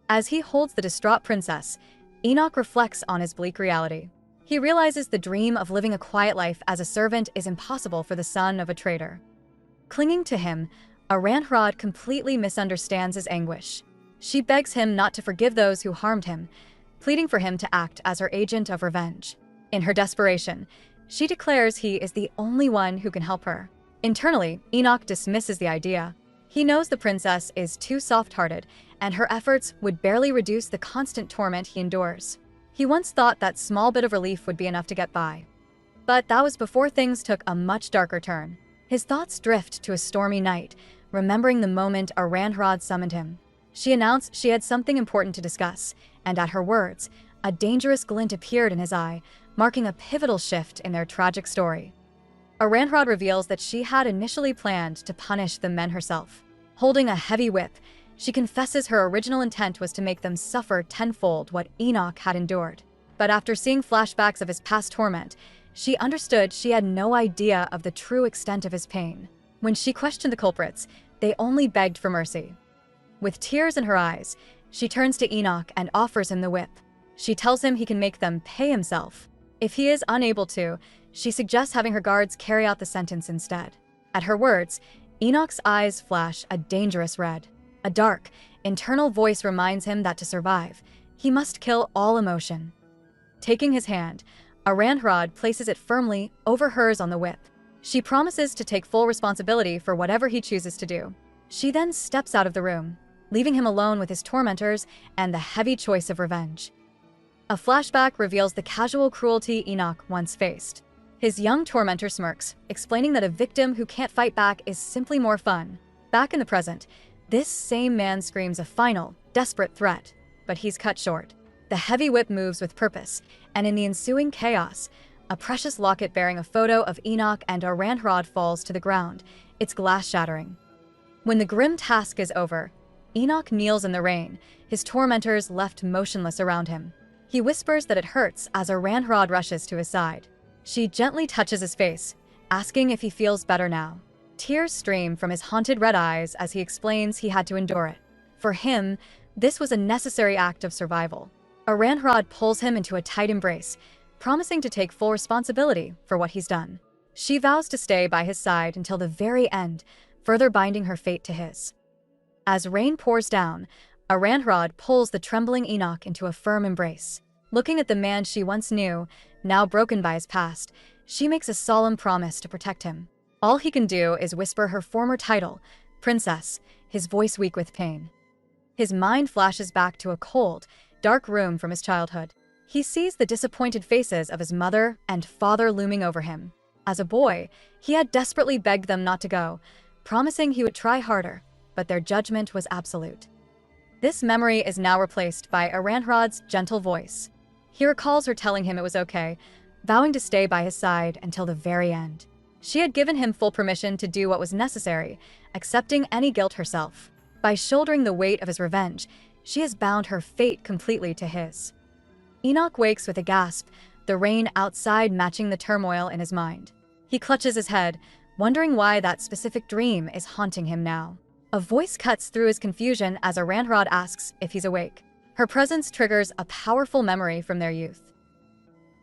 As he holds the distraught princess, Enoch reflects on his bleak reality. He realizes the dream of living a quiet life as a servant is impossible for the son of a traitor. Clinging to him, Aranhrod completely misunderstands his anguish. She begs him not to forgive those who harmed him, pleading for him to act as her agent of revenge. In her desperation, she declares he is the only one who can help her. Internally, Enoch dismisses the idea. He knows the princess is too soft-hearted, and her efforts would barely reduce the constant torment he endures. He once thought that small bit of relief would be enough to get by. But that was before things took a much darker turn. His thoughts drift to a stormy night, remembering the moment Aranhrod summoned him. She announced she had something important to discuss, and at her words, a dangerous glint appeared in his eye, marking a pivotal shift in their tragic story. Aranhrod reveals that she had initially planned to punish the men herself. Holding a heavy whip, she confesses her original intent was to make them suffer tenfold what Enoch had endured. But after seeing flashbacks of his past torment, she understood she had no idea of the true extent of his pain. When she questioned the culprits, they only begged for mercy. With tears in her eyes, she turns to Enoch and offers him the whip. She tells him he can make them pay himself. If he is unable to, she suggests having her guards carry out the sentence instead. At her words, Enoch's eyes flash a dangerous red. A dark, internal voice reminds him that to survive, he must kill all emotion. Taking his hand, Aranhrod places it firmly over hers on the whip. She promises to take full responsibility for whatever he chooses to do. She then steps out of the room, leaving him alone with his tormentors and the heavy choice of revenge. A flashback reveals the casual cruelty Enoch once faced. His young tormentor smirks, explaining that a victim who can't fight back is simply more fun. Back in the present, this same man screams a final, desperate threat, but he's cut short. The heavy whip moves with purpose, and in the ensuing chaos, a precious locket bearing a photo of Enoch and Aranhrod falls to the ground, its glass shattering. When the grim task is over, Enoch kneels in the rain, his tormentors left motionless around him. He whispers that it hurts as Aranhrod rushes to his side. She gently touches his face, asking if he feels better now. Tears stream from his haunted red eyes as he explains he had to endure it. For him, this was a necessary act of survival. Aranhrod pulls him into a tight embrace, promising to take full responsibility for what he's done. She vows to stay by his side until the very end, further binding her fate to his. As rain pours down, Aranhrod pulls the trembling Enoch into a firm embrace. Looking at the man she once knew, now broken by his past, she makes a solemn promise to protect him. All he can do is whisper her former title, Princess, his voice weak with pain. His mind flashes back to a cold, dark room from his childhood. He sees the disappointed faces of his mother and father looming over him. As a boy, he had desperately begged them not to go, promising he would try harder, but their judgment was absolute. This memory is now replaced by Aranhrod's gentle voice. He recalls her telling him it was okay, vowing to stay by his side until the very end. She had given him full permission to do what was necessary, accepting any guilt herself. By shouldering the weight of his revenge, she has bound her fate completely to his. Enoch wakes with a gasp, the rain outside matching the turmoil in his mind. He clutches his head, wondering why that specific dream is haunting him now. A voice cuts through his confusion as Aranhrod asks if he's awake. Her presence triggers a powerful memory from their youth.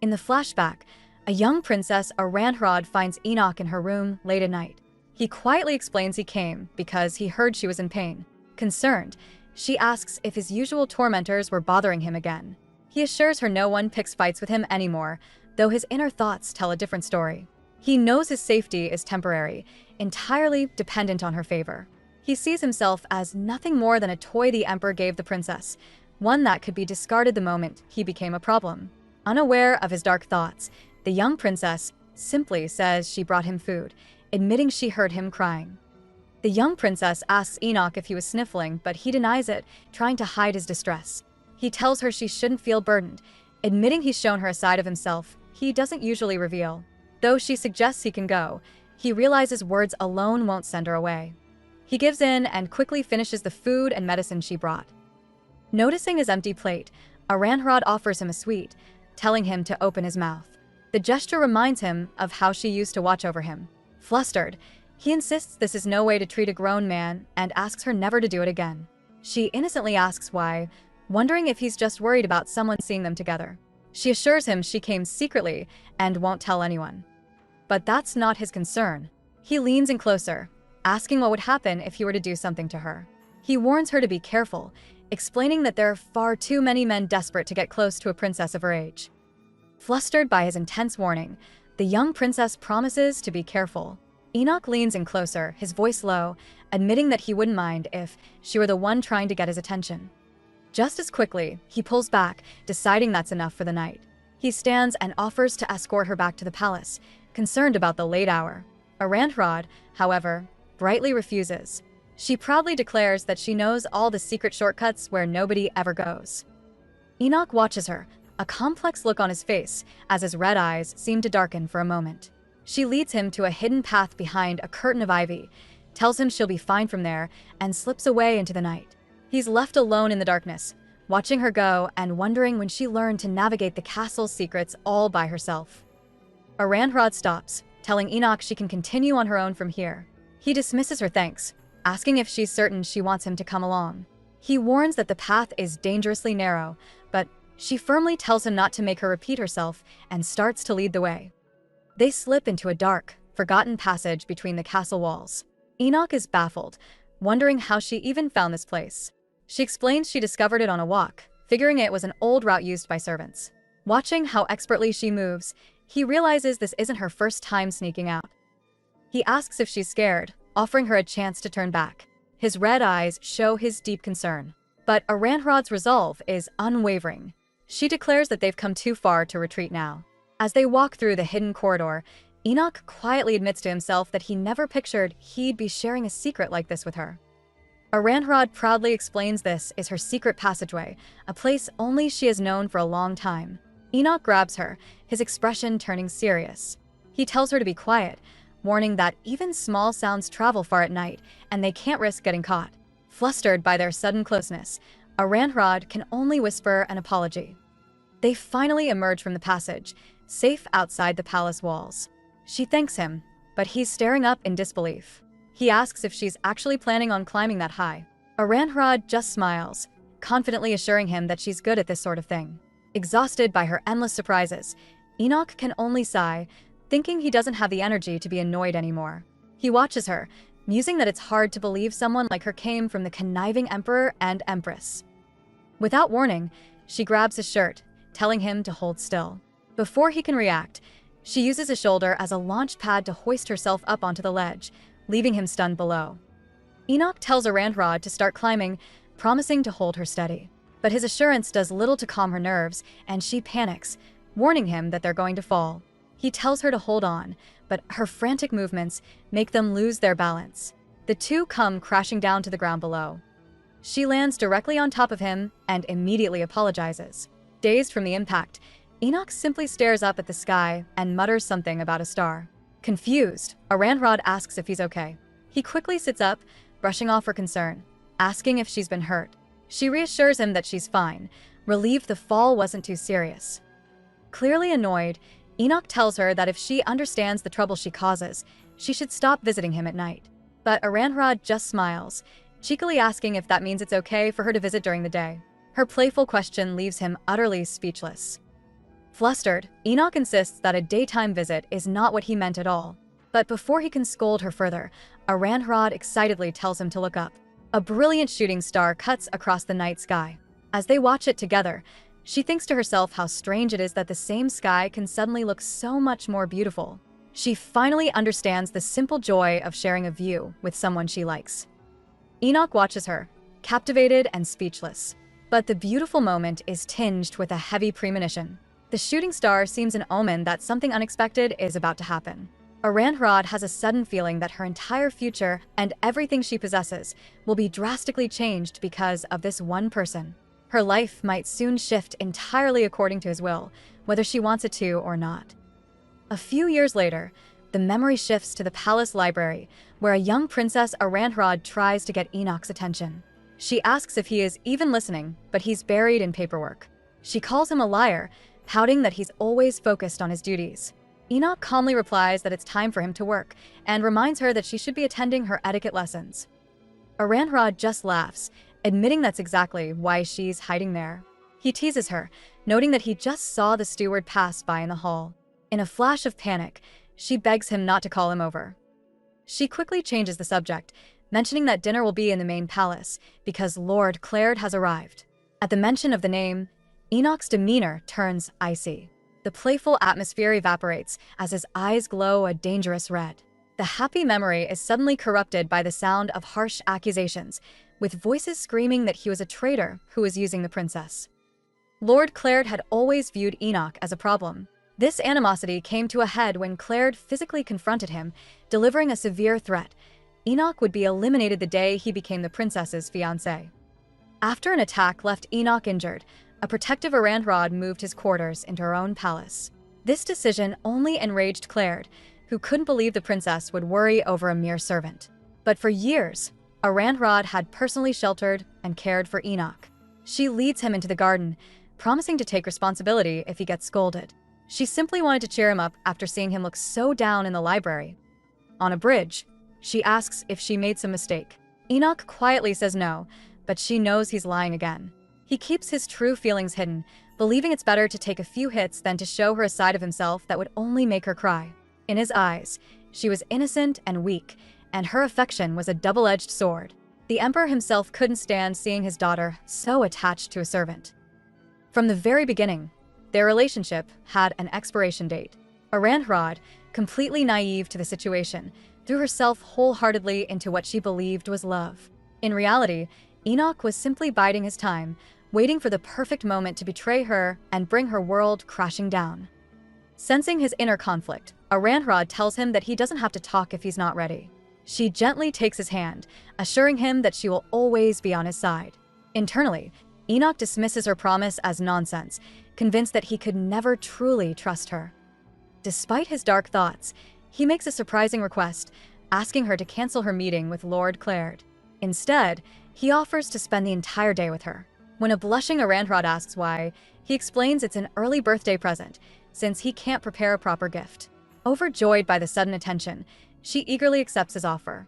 In the flashback, a young princess Aranhrod finds Enoch in her room late at night. He quietly explains he came because he heard she was in pain. Concerned, she asks if his usual tormentors were bothering him again. He assures her no one picks fights with him anymore, though his inner thoughts tell a different story. He knows his safety is temporary, entirely dependent on her favor. He sees himself as nothing more than a toy the Emperor gave the princess, one that could be discarded the moment he became a problem. Unaware of his dark thoughts, the young princess simply says she brought him food, admitting she heard him crying. The young princess asks Enoch if he was sniffling, but he denies it, trying to hide his distress. He tells her she shouldn't feel burdened, admitting he's shown her a side of himself he doesn't usually reveal. Though she suggests he can go, he realizes words alone won't send her away. He gives in and quickly finishes the food and medicine she brought. Noticing his empty plate, Aranhrod offers him a sweet, telling him to open his mouth. The gesture reminds him of how she used to watch over him. Flustered, he insists this is no way to treat a grown man and asks her never to do it again. She innocently asks why, wondering if he's just worried about someone seeing them together. She assures him she came secretly and won't tell anyone. But that's not his concern. He leans in closer, asking what would happen if he were to do something to her. He warns her to be careful, explaining that there are far too many men desperate to get close to a princess of her age. Flustered by his intense warning, the young princess promises to be careful. Enoch leans in closer, his voice low, admitting that he wouldn't mind if she were the one trying to get his attention. Just as quickly, he pulls back, deciding that's enough for the night. He stands and offers to escort her back to the palace, concerned about the late hour. Aranhrod, however, brightly refuses. She proudly declares that she knows all the secret shortcuts where nobody ever goes. Enoch watches her, a complex look on his face, as his red eyes seem to darken for a moment. She leads him to a hidden path behind a curtain of ivy, tells him she'll be fine from there, and slips away into the night. He's left alone in the darkness, watching her go and wondering when she learned to navigate the castle's secrets all by herself. Aranhrod stops, telling Enoch she can continue on her own from here. He dismisses her thanks, asking if she's certain she wants him to come along. He warns that the path is dangerously narrow, but she firmly tells him not to make her repeat herself and starts to lead the way. They slip into a dark, forgotten passage between the castle walls. Enoch is baffled, wondering how she even found this place. She explains she discovered it on a walk, figuring it was an old route used by servants. Watching how expertly she moves, he realizes this isn't her first time sneaking out. He asks if she's scared, offering her a chance to turn back. His red eyes show his deep concern. But Aranhrod's resolve is unwavering. She declares that they've come too far to retreat now. As they walk through the hidden corridor, Enoch quietly admits to himself that he never pictured he'd be sharing a secret like this with her. Aranhrod proudly explains this is her secret passageway, a place only she has known for a long time. Enoch grabs her, his expression turning serious. He tells her to be quiet, warning that even small sounds travel far at night and they can't risk getting caught. Flustered by their sudden closeness, Aranhrod can only whisper an apology. They finally emerge from the passage, safe outside the palace walls. She thanks him, but he's staring up in disbelief. He asks if she's actually planning on climbing that high. Aranhrod just smiles, confidently assuring him that she's good at this sort of thing. Exhausted by her endless surprises, Enoch can only sigh, thinking he doesn't have the energy to be annoyed anymore. He watches her, musing that it's hard to believe someone like her came from the conniving emperor and empress. Without warning, she grabs his shirt, telling him to hold still. Before he can react, she uses his shoulder as a launch pad to hoist herself up onto the ledge, leaving him stunned below. Enoch tells Aranhrod to start climbing, promising to hold her steady. But his assurance does little to calm her nerves, and she panics, warning him that they're going to fall. He tells her to hold on, but her frantic movements make them lose their balance. The two come crashing down to the ground below. She lands directly on top of him and immediately apologizes. Dazed from the impact, Enoch simply stares up at the sky and mutters something about a star. Confused, Aranhrod asks if he's okay. He quickly sits up, brushing off her concern, asking if she's been hurt. She reassures him that she's fine, relieved the fall wasn't too serious. Clearly annoyed, Enoch tells her that if she understands the trouble she causes, she should stop visiting him at night. But Aranhrod just smiles, cheekily asking if that means it's okay for her to visit during the day. Her playful question leaves him utterly speechless. Flustered, Enoch insists that a daytime visit is not what he meant at all. But before he can scold her further, Aranhrod excitedly tells him to look up. A brilliant shooting star cuts across the night sky. As they watch it together, she thinks to herself how strange it is that the same sky can suddenly look so much more beautiful. She finally understands the simple joy of sharing a view with someone she likes. Enoch watches her, captivated and speechless. But the beautiful moment is tinged with a heavy premonition. The shooting star seems an omen that something unexpected is about to happen. Aranhrod has a sudden feeling that her entire future and everything she possesses will be drastically changed because of this one person. Her life might soon shift entirely according to his will, whether she wants it to or not. A few years later, the memory shifts to the palace library, where a young princess Aranhrod tries to get Enoch's attention. She asks if he is even listening, but he's buried in paperwork. She calls him a liar, pouting that he's always focused on his duties. Enoch calmly replies that it's time for him to work, and reminds her that she should be attending her etiquette lessons. Aranhrod just laughs, admitting that's exactly why she's hiding there. He teases her, noting that he just saw the steward pass by in the hall. In a flash of panic, she begs him not to call him over. She quickly changes the subject, mentioning that dinner will be in the main palace, because Lord Claird has arrived. At the mention of the name, Enoch's demeanor turns icy. The playful atmosphere evaporates as his eyes glow a dangerous red. The happy memory is suddenly corrupted by the sound of harsh accusations, with voices screaming that he was a traitor who was using the princess. Lord Claird had always viewed Enoch as a problem. This animosity came to a head when Claird physically confronted him, delivering a severe threat. Enoch would be eliminated the day he became the princess's fiancé. After an attack left Enoch injured, a protective Aranhrod moved his quarters into her own palace. This decision only enraged Claird, who couldn't believe the princess would worry over a mere servant. But for years, Aranhrod had personally sheltered and cared for Enoch. She leads him into the garden, promising to take responsibility if he gets scolded. She simply wanted to cheer him up after seeing him look so down in the library. On a bridge, she asks if she made some mistake. Enoch quietly says no, but she knows he's lying again. He keeps his true feelings hidden, believing it's better to take a few hits than to show her a side of himself that would only make her cry. In his eyes, she was innocent and weak, and her affection was a double-edged sword. The emperor himself couldn't stand seeing his daughter so attached to a servant. From the very beginning, their relationship had an expiration date. Aranhrod, completely naive to the situation, threw herself wholeheartedly into what she believed was love. In reality, Enoch was simply biding his time, waiting for the perfect moment to betray her and bring her world crashing down. Sensing his inner conflict, Aranhrod tells him that he doesn't have to talk if he's not ready. She gently takes his hand, assuring him that she will always be on his side. Internally, Enoch dismisses her promise as nonsense, convinced that he could never truly trust her. Despite his dark thoughts, he makes a surprising request, asking her to cancel her meeting with Lord Claird. Instead, he offers to spend the entire day with her. When a blushing Aranhrod asks why, he explains it's an early birthday present, since he can't prepare a proper gift. Overjoyed by the sudden attention, she eagerly accepts his offer.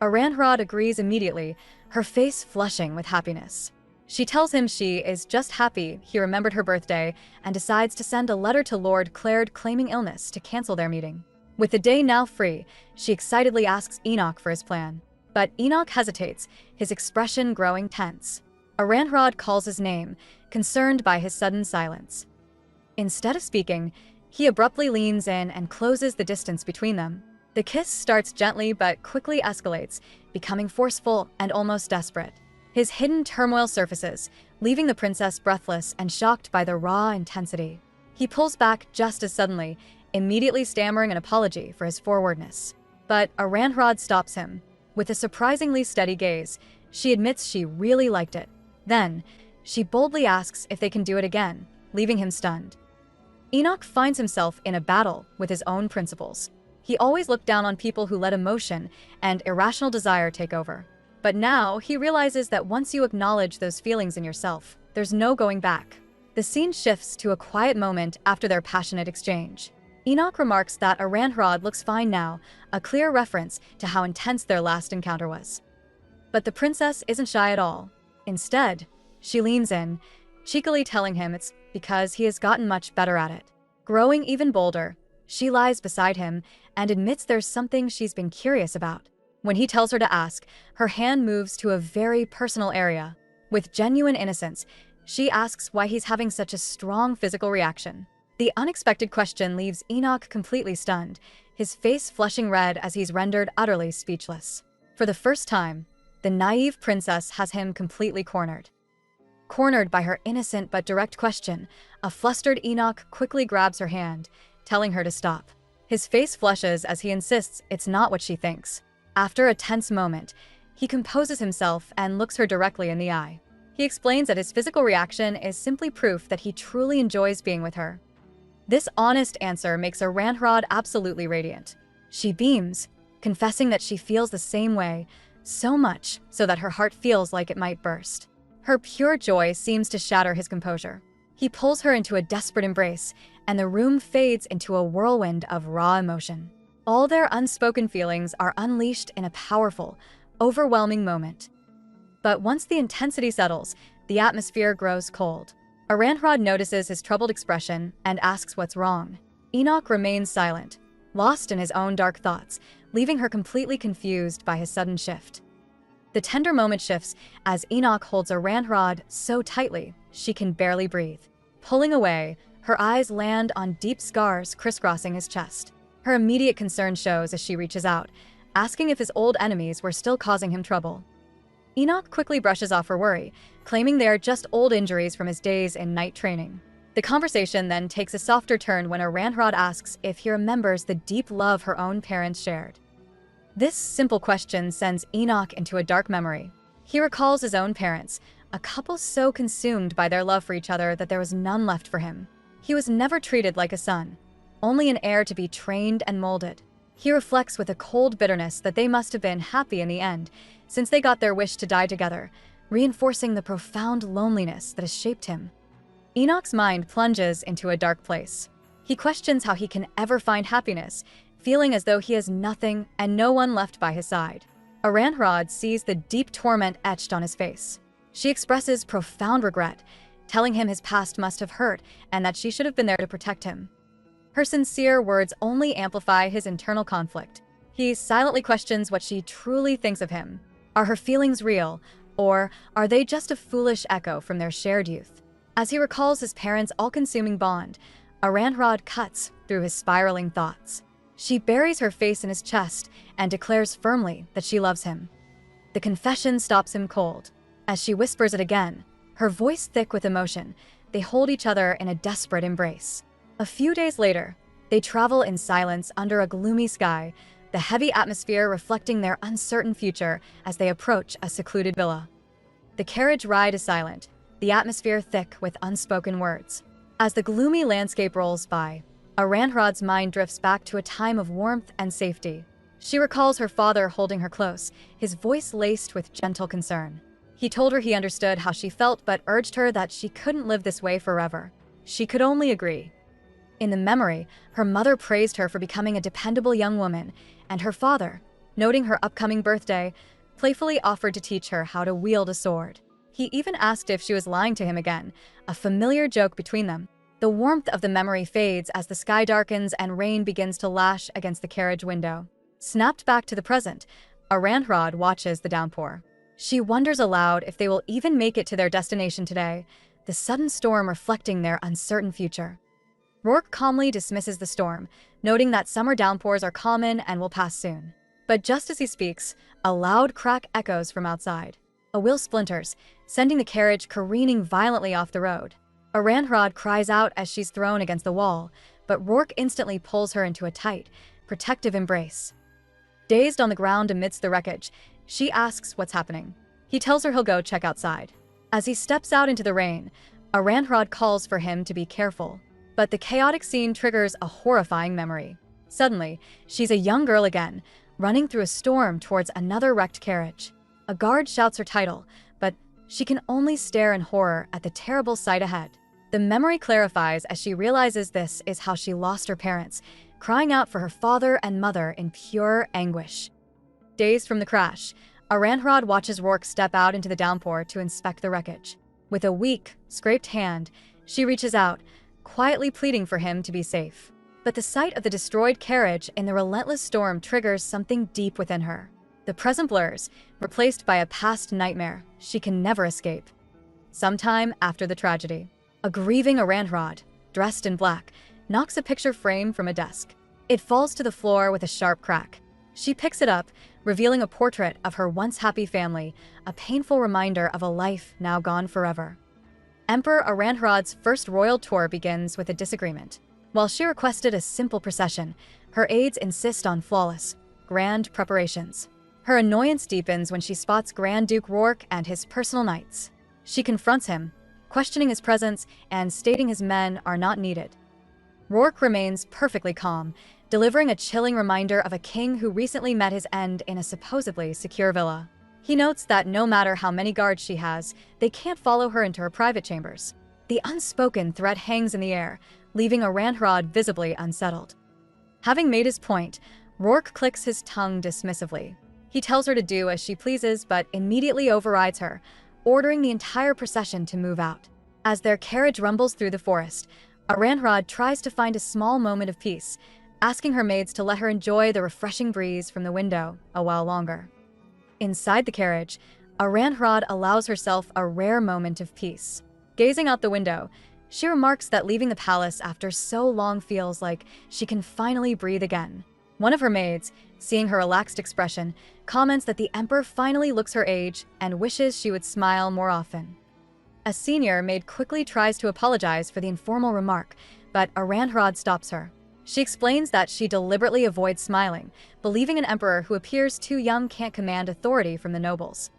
Aranhrod agrees immediately, her face flushing with happiness. She tells him she is just happy he remembered her birthday and decides to send a letter to Lord Claird claiming illness to cancel their meeting. With the day now free, she excitedly asks Enoch for his plan. But Enoch hesitates, his expression growing tense. Aranhrod calls his name, concerned by his sudden silence. Instead of speaking, he abruptly leans in and closes the distance between them. The kiss starts gently but quickly escalates, becoming forceful and almost desperate. His hidden turmoil surfaces, leaving the princess breathless and shocked by the raw intensity. He pulls back just as suddenly, immediately stammering an apology for his forwardness. But Aranhrod stops him. With a surprisingly steady gaze, she admits she really liked it. Then, she boldly asks if they can do it again, leaving him stunned. Enoch finds himself in a battle with his own principles. He always looked down on people who let emotion and irrational desire take over. But now, he realizes that once you acknowledge those feelings in yourself, there's no going back. The scene shifts to a quiet moment after their passionate exchange. Enoch remarks that Aranhrod looks fine now, a clear reference to how intense their last encounter was. But the princess isn't shy at all. Instead, she leans in, cheekily telling him it's because he has gotten much better at it. Growing even bolder, she lies beside him and admits there's something she's been curious about. When he tells her to ask, her hand moves to a very personal area. With genuine innocence, she asks why he's having such a strong physical reaction. The unexpected question leaves Enoch completely stunned, his face flushing red as he's rendered utterly speechless. For the first time, the naive princess has him completely cornered. Cornered by her innocent but direct question, a flustered Enoch quickly grabs her hand, telling her to stop. His face flushes as he insists it's not what she thinks. After a tense moment, he composes himself and looks her directly in the eye. He explains that his physical reaction is simply proof that he truly enjoys being with her. This honest answer makes Aranhrod absolutely radiant. She beams, confessing that she feels the same way, so much so that her heart feels like it might burst. Her pure joy seems to shatter his composure. He pulls her into a desperate embrace, and the room fades into a whirlwind of raw emotion. All their unspoken feelings are unleashed in a powerful, overwhelming moment. But once the intensity settles, the atmosphere grows cold. Aranhrod notices his troubled expression and asks what's wrong. Enoch remains silent, lost in his own dark thoughts, leaving her completely confused by his sudden shift. The tender moment shifts as Enoch holds Aranhrod so tightly she can barely breathe. Pulling away, her eyes land on deep scars crisscrossing his chest. Her immediate concern shows as she reaches out, asking if his old enemies were still causing him trouble. Enoch quickly brushes off her worry, claiming they are just old injuries from his days in night training. The conversation then takes a softer turn when Aranhrod asks if he remembers the deep love her own parents shared. This simple question sends Enoch into a dark memory. He recalls his own parents, a couple so consumed by their love for each other that there was none left for him. He was never treated like a son, only an heir to be trained and molded. He reflects with a cold bitterness that they must have been happy in the end, since they got their wish to die together, reinforcing the profound loneliness that has shaped him. Enoch's mind plunges into a dark place. He questions how he can ever find happiness, feeling as though he has nothing and no one left by his side. Aranhrod sees the deep torment etched on his face. She expresses profound regret, telling him his past must have hurt and that she should have been there to protect him. Her sincere words only amplify his internal conflict. He silently questions what she truly thinks of him. Are her feelings real, or are they just a foolish echo from their shared youth? As he recalls his parents' all-consuming bond, Aranhrod cuts through his spiraling thoughts. She buries her face in his chest and declares firmly that she loves him. The confession stops him cold. As she whispers it again, her voice thick with emotion, they hold each other in a desperate embrace. A few days later, they travel in silence under a gloomy sky, the heavy atmosphere reflecting their uncertain future as they approach a secluded villa. The carriage ride is silent, the atmosphere thick with unspoken words. As the gloomy landscape rolls by, Aranhrod's mind drifts back to a time of warmth and safety. She recalls her father holding her close, his voice laced with gentle concern. He told her he understood how she felt but urged her that she couldn't live this way forever. She could only agree. In the memory, her mother praised her for becoming a dependable young woman, and her father, noting her upcoming birthday, playfully offered to teach her how to wield a sword. He even asked if she was lying to him again, a familiar joke between them. The warmth of the memory fades as the sky darkens and rain begins to lash against the carriage window. Snapped back to the present, Aranhrod watches the downpour. She wonders aloud if they will even make it to their destination today, the sudden storm reflecting their uncertain future. Rourke calmly dismisses the storm, noting that summer downpours are common and will pass soon. But just as he speaks, a loud crack echoes from outside. A wheel splinters, sending the carriage careening violently off the road. Aranhrod cries out as she's thrown against the wall, but Rourke instantly pulls her into a tight, protective embrace. Dazed on the ground amidst the wreckage, she asks what's happening. He tells her he'll go check outside. As he steps out into the rain, Aranhrod calls for him to be careful. But the chaotic scene triggers a horrifying memory. Suddenly, she's a young girl again, running through a storm towards another wrecked carriage. A guard shouts her title, but she can only stare in horror at the terrible sight ahead. The memory clarifies as she realizes this is how she lost her parents, crying out for her father and mother in pure anguish. Dazed from the crash, Aranhrod watches Rourke step out into the downpour to inspect the wreckage. With a weak, scraped hand, she reaches out, quietly pleading for him to be safe. But the sight of the destroyed carriage in the relentless storm triggers something deep within her. The present blurs, replaced by a past nightmare she can never escape. Sometime after the tragedy, a grieving Aranhrod, dressed in black, knocks a picture frame from a desk. It falls to the floor with a sharp crack. She picks it up, revealing a portrait of her once happy family, a painful reminder of a life now gone forever. Emperor Aranhrad's first royal tour begins with a disagreement. While she requested a simple procession, her aides insist on flawless, grand preparations. Her annoyance deepens when she spots Grand Duke Rourke and his personal knights. She confronts him, questioning his presence and stating his men are not needed. Rourke remains perfectly calm, delivering a chilling reminder of a king who recently met his end in a supposedly secure villa. He notes that no matter how many guards she has, they can't follow her into her private chambers. The unspoken threat hangs in the air, leaving Aranhrad visibly unsettled. Having made his point, Rourke clicks his tongue dismissively. He tells her to do as she pleases, but immediately overrides her, ordering the entire procession to move out. As their carriage rumbles through the forest, Aranhrad tries to find a small moment of peace, asking her maids to let her enjoy the refreshing breeze from the window a while longer. Inside the carriage, Aranhrad allows herself a rare moment of peace. Gazing out the window, she remarks that leaving the palace after so long feels like she can finally breathe again. One of her maids, seeing her relaxed expression, comments that the emperor finally looks her age and wishes she would smile more often. A senior maid quickly tries to apologize for the informal remark, but Aranhrad stops her. She explains that she deliberately avoids smiling, believing an emperor who appears too young can't command authority from the nobles.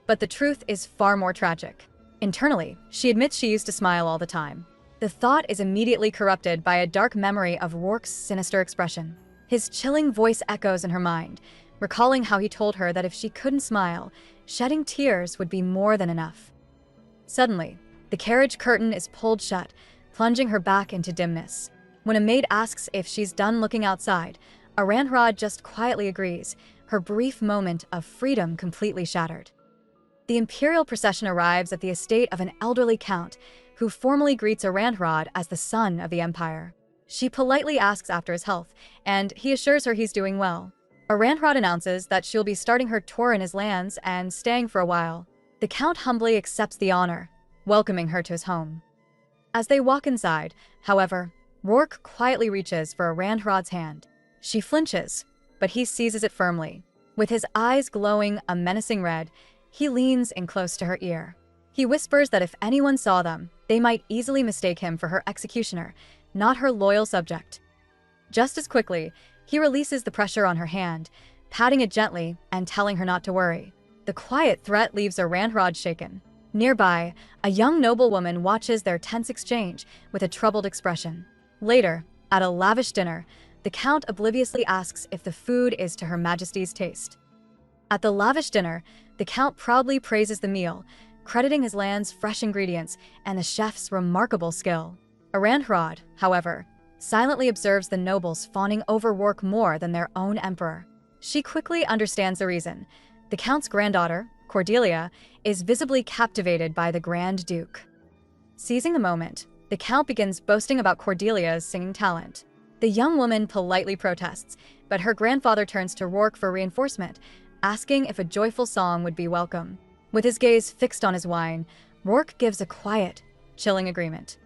But the truth is far more tragic. Internally, she admits she used to smile all the time. The thought is immediately corrupted by a dark memory of Rourke's sinister expression. His chilling voice echoes in her mind, recalling how he told her that if she couldn't smile, shedding tears would be more than enough. Suddenly, the carriage curtain is pulled shut, plunging her back into dimness. When a maid asks if she's done looking outside, Aranhrad just quietly agrees, her brief moment of freedom completely shattered. The imperial procession arrives at the estate of an elderly count, who formally greets Aranhrad as the son of the empire. She politely asks after his health, and he assures her he's doing well. Aranhrad announces that she'll be starting her tour in his lands and staying for a while. The count humbly accepts the honor, welcoming her to his home. As they walk inside, however, Rourke quietly reaches for Aranhrad's hand. She flinches, but he seizes it firmly. With his eyes glowing a menacing red, he leans in close to her ear. He whispers that if anyone saw them, they might easily mistake him for her executioner, not her loyal subject. Just as quickly, he releases the pressure on her hand, patting it gently and telling her not to worry. The quiet threat leaves Aranhrad shaken. Nearby, a young noblewoman watches their tense exchange with a troubled expression. Later, at a lavish dinner, the count obliviously asks if the food is to Her Majesty's taste. At the lavish dinner, the count proudly praises the meal, crediting his land's fresh ingredients and the chef's remarkable skill. Aranhrad, however, silently observes the nobles fawning over Rourke more than their own emperor. She quickly understands the reason. The count's granddaughter, Cordelia, is visibly captivated by the Grand Duke. Seizing the moment, the count begins boasting about Cordelia's singing talent. The young woman politely protests, but her grandfather turns to Rourke for reinforcement, asking if a joyful song would be welcome. With his gaze fixed on his wine, Rourke gives a quiet, chilling agreement.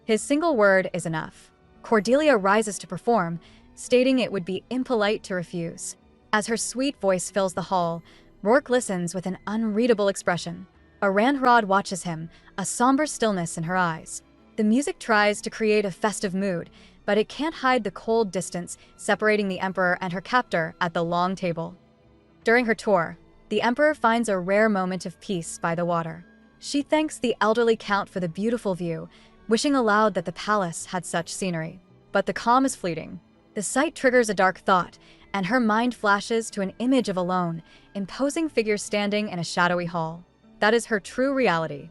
His single word is enough. Cordelia rises to perform, stating it would be impolite to refuse. As her sweet voice fills the hall, Rourke listens with an unreadable expression. Aranhrad watches him, a somber stillness in her eyes. The music tries to create a festive mood, but it can't hide the cold distance separating the emperor and her captor at the long table. During her tour, the emperor finds a rare moment of peace by the water. She thanks the elderly count for the beautiful view, wishing aloud that the palace had such scenery. But the calm is fleeting. The sight triggers a dark thought, and her mind flashes to an image of a lone, imposing figure standing in a shadowy hall. That is her true reality.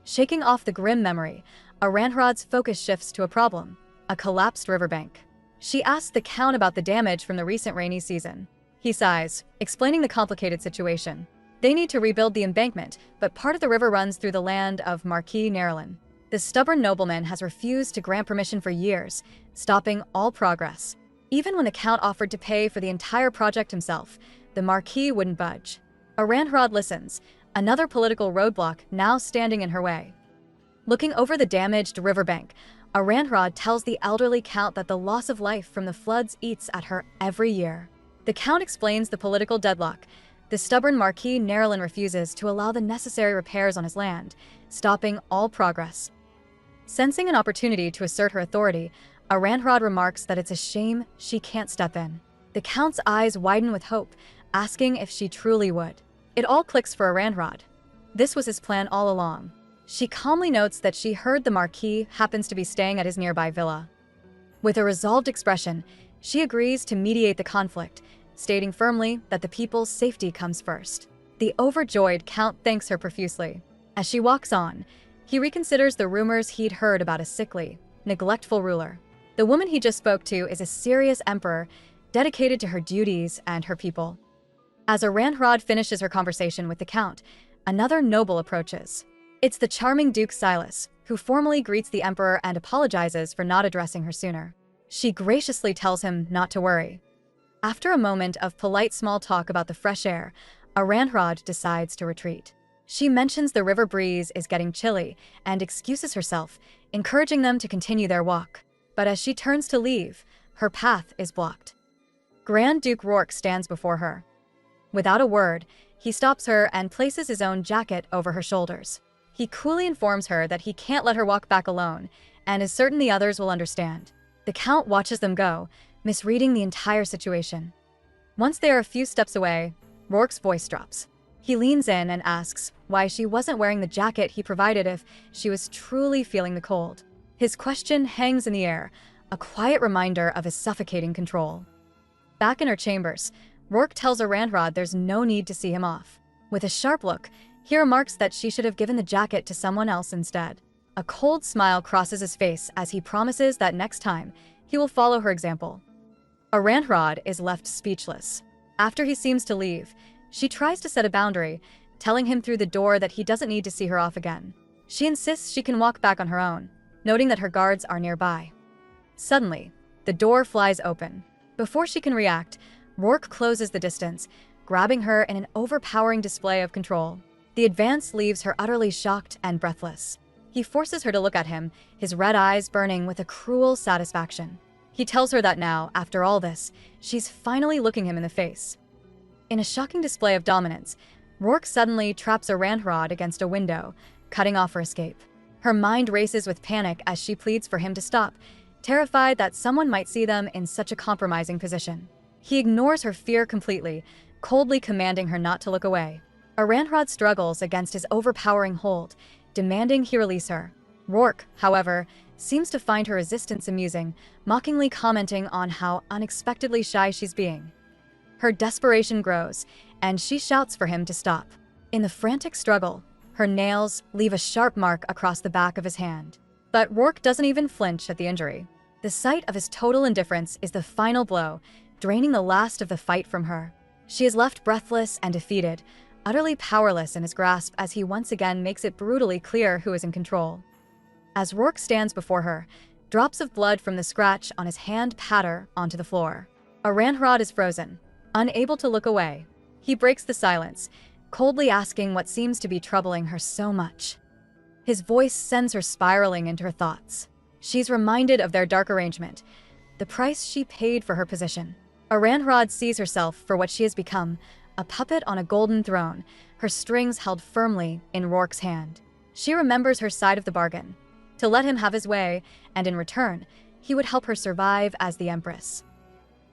Shaking off the grim memory, Aranhrad's focus shifts to a problem, a collapsed riverbank. She asks the count about the damage from the recent rainy season. He sighs, explaining the complicated situation. They need to rebuild the embankment, but part of the river runs through the land of Marquis Nerlin. The stubborn nobleman has refused to grant permission for years, stopping all progress. Even when the count offered to pay for the entire project himself, the Marquis wouldn't budge. Aranhrad listens, another political roadblock now standing in her way. Looking over the damaged riverbank, Aranhrad tells the elderly count that the loss of life from the floods eats at her every year. The count explains the political deadlock, The stubborn Marquis Nerylin refuses to allow the necessary repairs on his land, stopping all progress. Sensing an opportunity to assert her authority, Aranhrod remarks that it's a shame she can't step in. The Count's eyes widen with hope, asking if she truly would. It all clicks for Aranhrod. This was his plan all along. She calmly notes that she heard the Marquis happens to be staying at his nearby villa. With a resolved expression, she agrees to mediate the conflict, stating firmly that the people's safety comes first. The overjoyed Count thanks her profusely. As she walks on, he reconsiders the rumors he'd heard about a sickly, neglectful ruler. The woman he just spoke to is a serious emperor, dedicated to her duties and her people. As Aranhrod finishes her conversation with the Count, another noble approaches. It's the charming Duke Silas, who formally greets the emperor and apologizes for not addressing her sooner. She graciously tells him not to worry. After a moment of polite small talk about the fresh air, Aranhrod decides to retreat. She mentions the river breeze is getting chilly and excuses herself, encouraging them to continue their walk. But as she turns to leave, her path is blocked. Grand Duke Rourke stands before her. Without a word, he stops her and places his own jacket over her shoulders. He coolly informs her that he can't let her walk back alone, and is certain the others will understand. The Count watches them go, misreading the entire situation. Once they are a few steps away, Rourke's voice drops. He leans in and asks why she wasn't wearing the jacket he provided if she was truly feeling the cold. His question hangs in the air, a quiet reminder of his suffocating control. Back in her chambers, Rourke tells Aranhrod there's no need to see him off. With a sharp look, he remarks that she should have given the jacket to someone else instead. A cold smile crosses his face as he promises that next time, he will follow her example. Aranhrod is left speechless. After he seems to leave, she tries to set a boundary, telling him through the door that he doesn't need to see her off again. She insists she can walk back on her own, noting that her guards are nearby. Suddenly, the door flies open. Before she can react, Rourke closes the distance, grabbing her in an overpowering display of control. The advance leaves her utterly shocked and breathless. He forces her to look at him, his red eyes burning with a cruel satisfaction. He tells her that now, after all this, she's finally looking him in the face. In a shocking display of dominance, Rourke suddenly traps Aranhrod against a window, cutting off her escape. Her mind races with panic as she pleads for him to stop, terrified that someone might see them in such a compromising position. He ignores her fear completely, coldly commanding her not to look away. Aranhrod struggles against his overpowering hold, demanding he release her. Rourke, however, seems to find her resistance amusing, mockingly commenting on how unexpectedly shy she's being. Her desperation grows, and she shouts for him to stop. In the frantic struggle, her nails leave a sharp mark across the back of his hand. But Rourke doesn't even flinch at the injury. The sight of his total indifference is the final blow, draining the last of the fight from her. She is left breathless and defeated, utterly powerless in his grasp as he once again makes it brutally clear who is in control. As Rourke stands before her, drops of blood from the scratch on his hand patter onto the floor. Aranhrod is frozen, unable to look away. He breaks the silence, coldly asking what seems to be troubling her so much. His voice sends her spiraling into her thoughts. She's reminded of their dark arrangement, the price she paid for her position. Aranhrod sees herself for what she has become, a puppet on a golden throne, her strings held firmly in Rourke's hand. She remembers her side of the bargain, to let him have his way, and in return, he would help her survive as the Empress.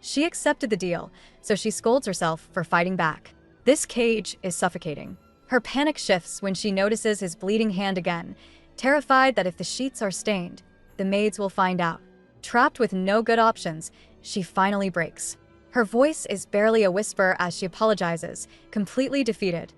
She accepted the deal, so she scolds herself for fighting back. This cage is suffocating. Her panic shifts when she notices his bleeding hand again, terrified that if the sheets are stained, the maids will find out. Trapped with no good options, she finally breaks. Her voice is barely a whisper as she apologizes, completely defeated.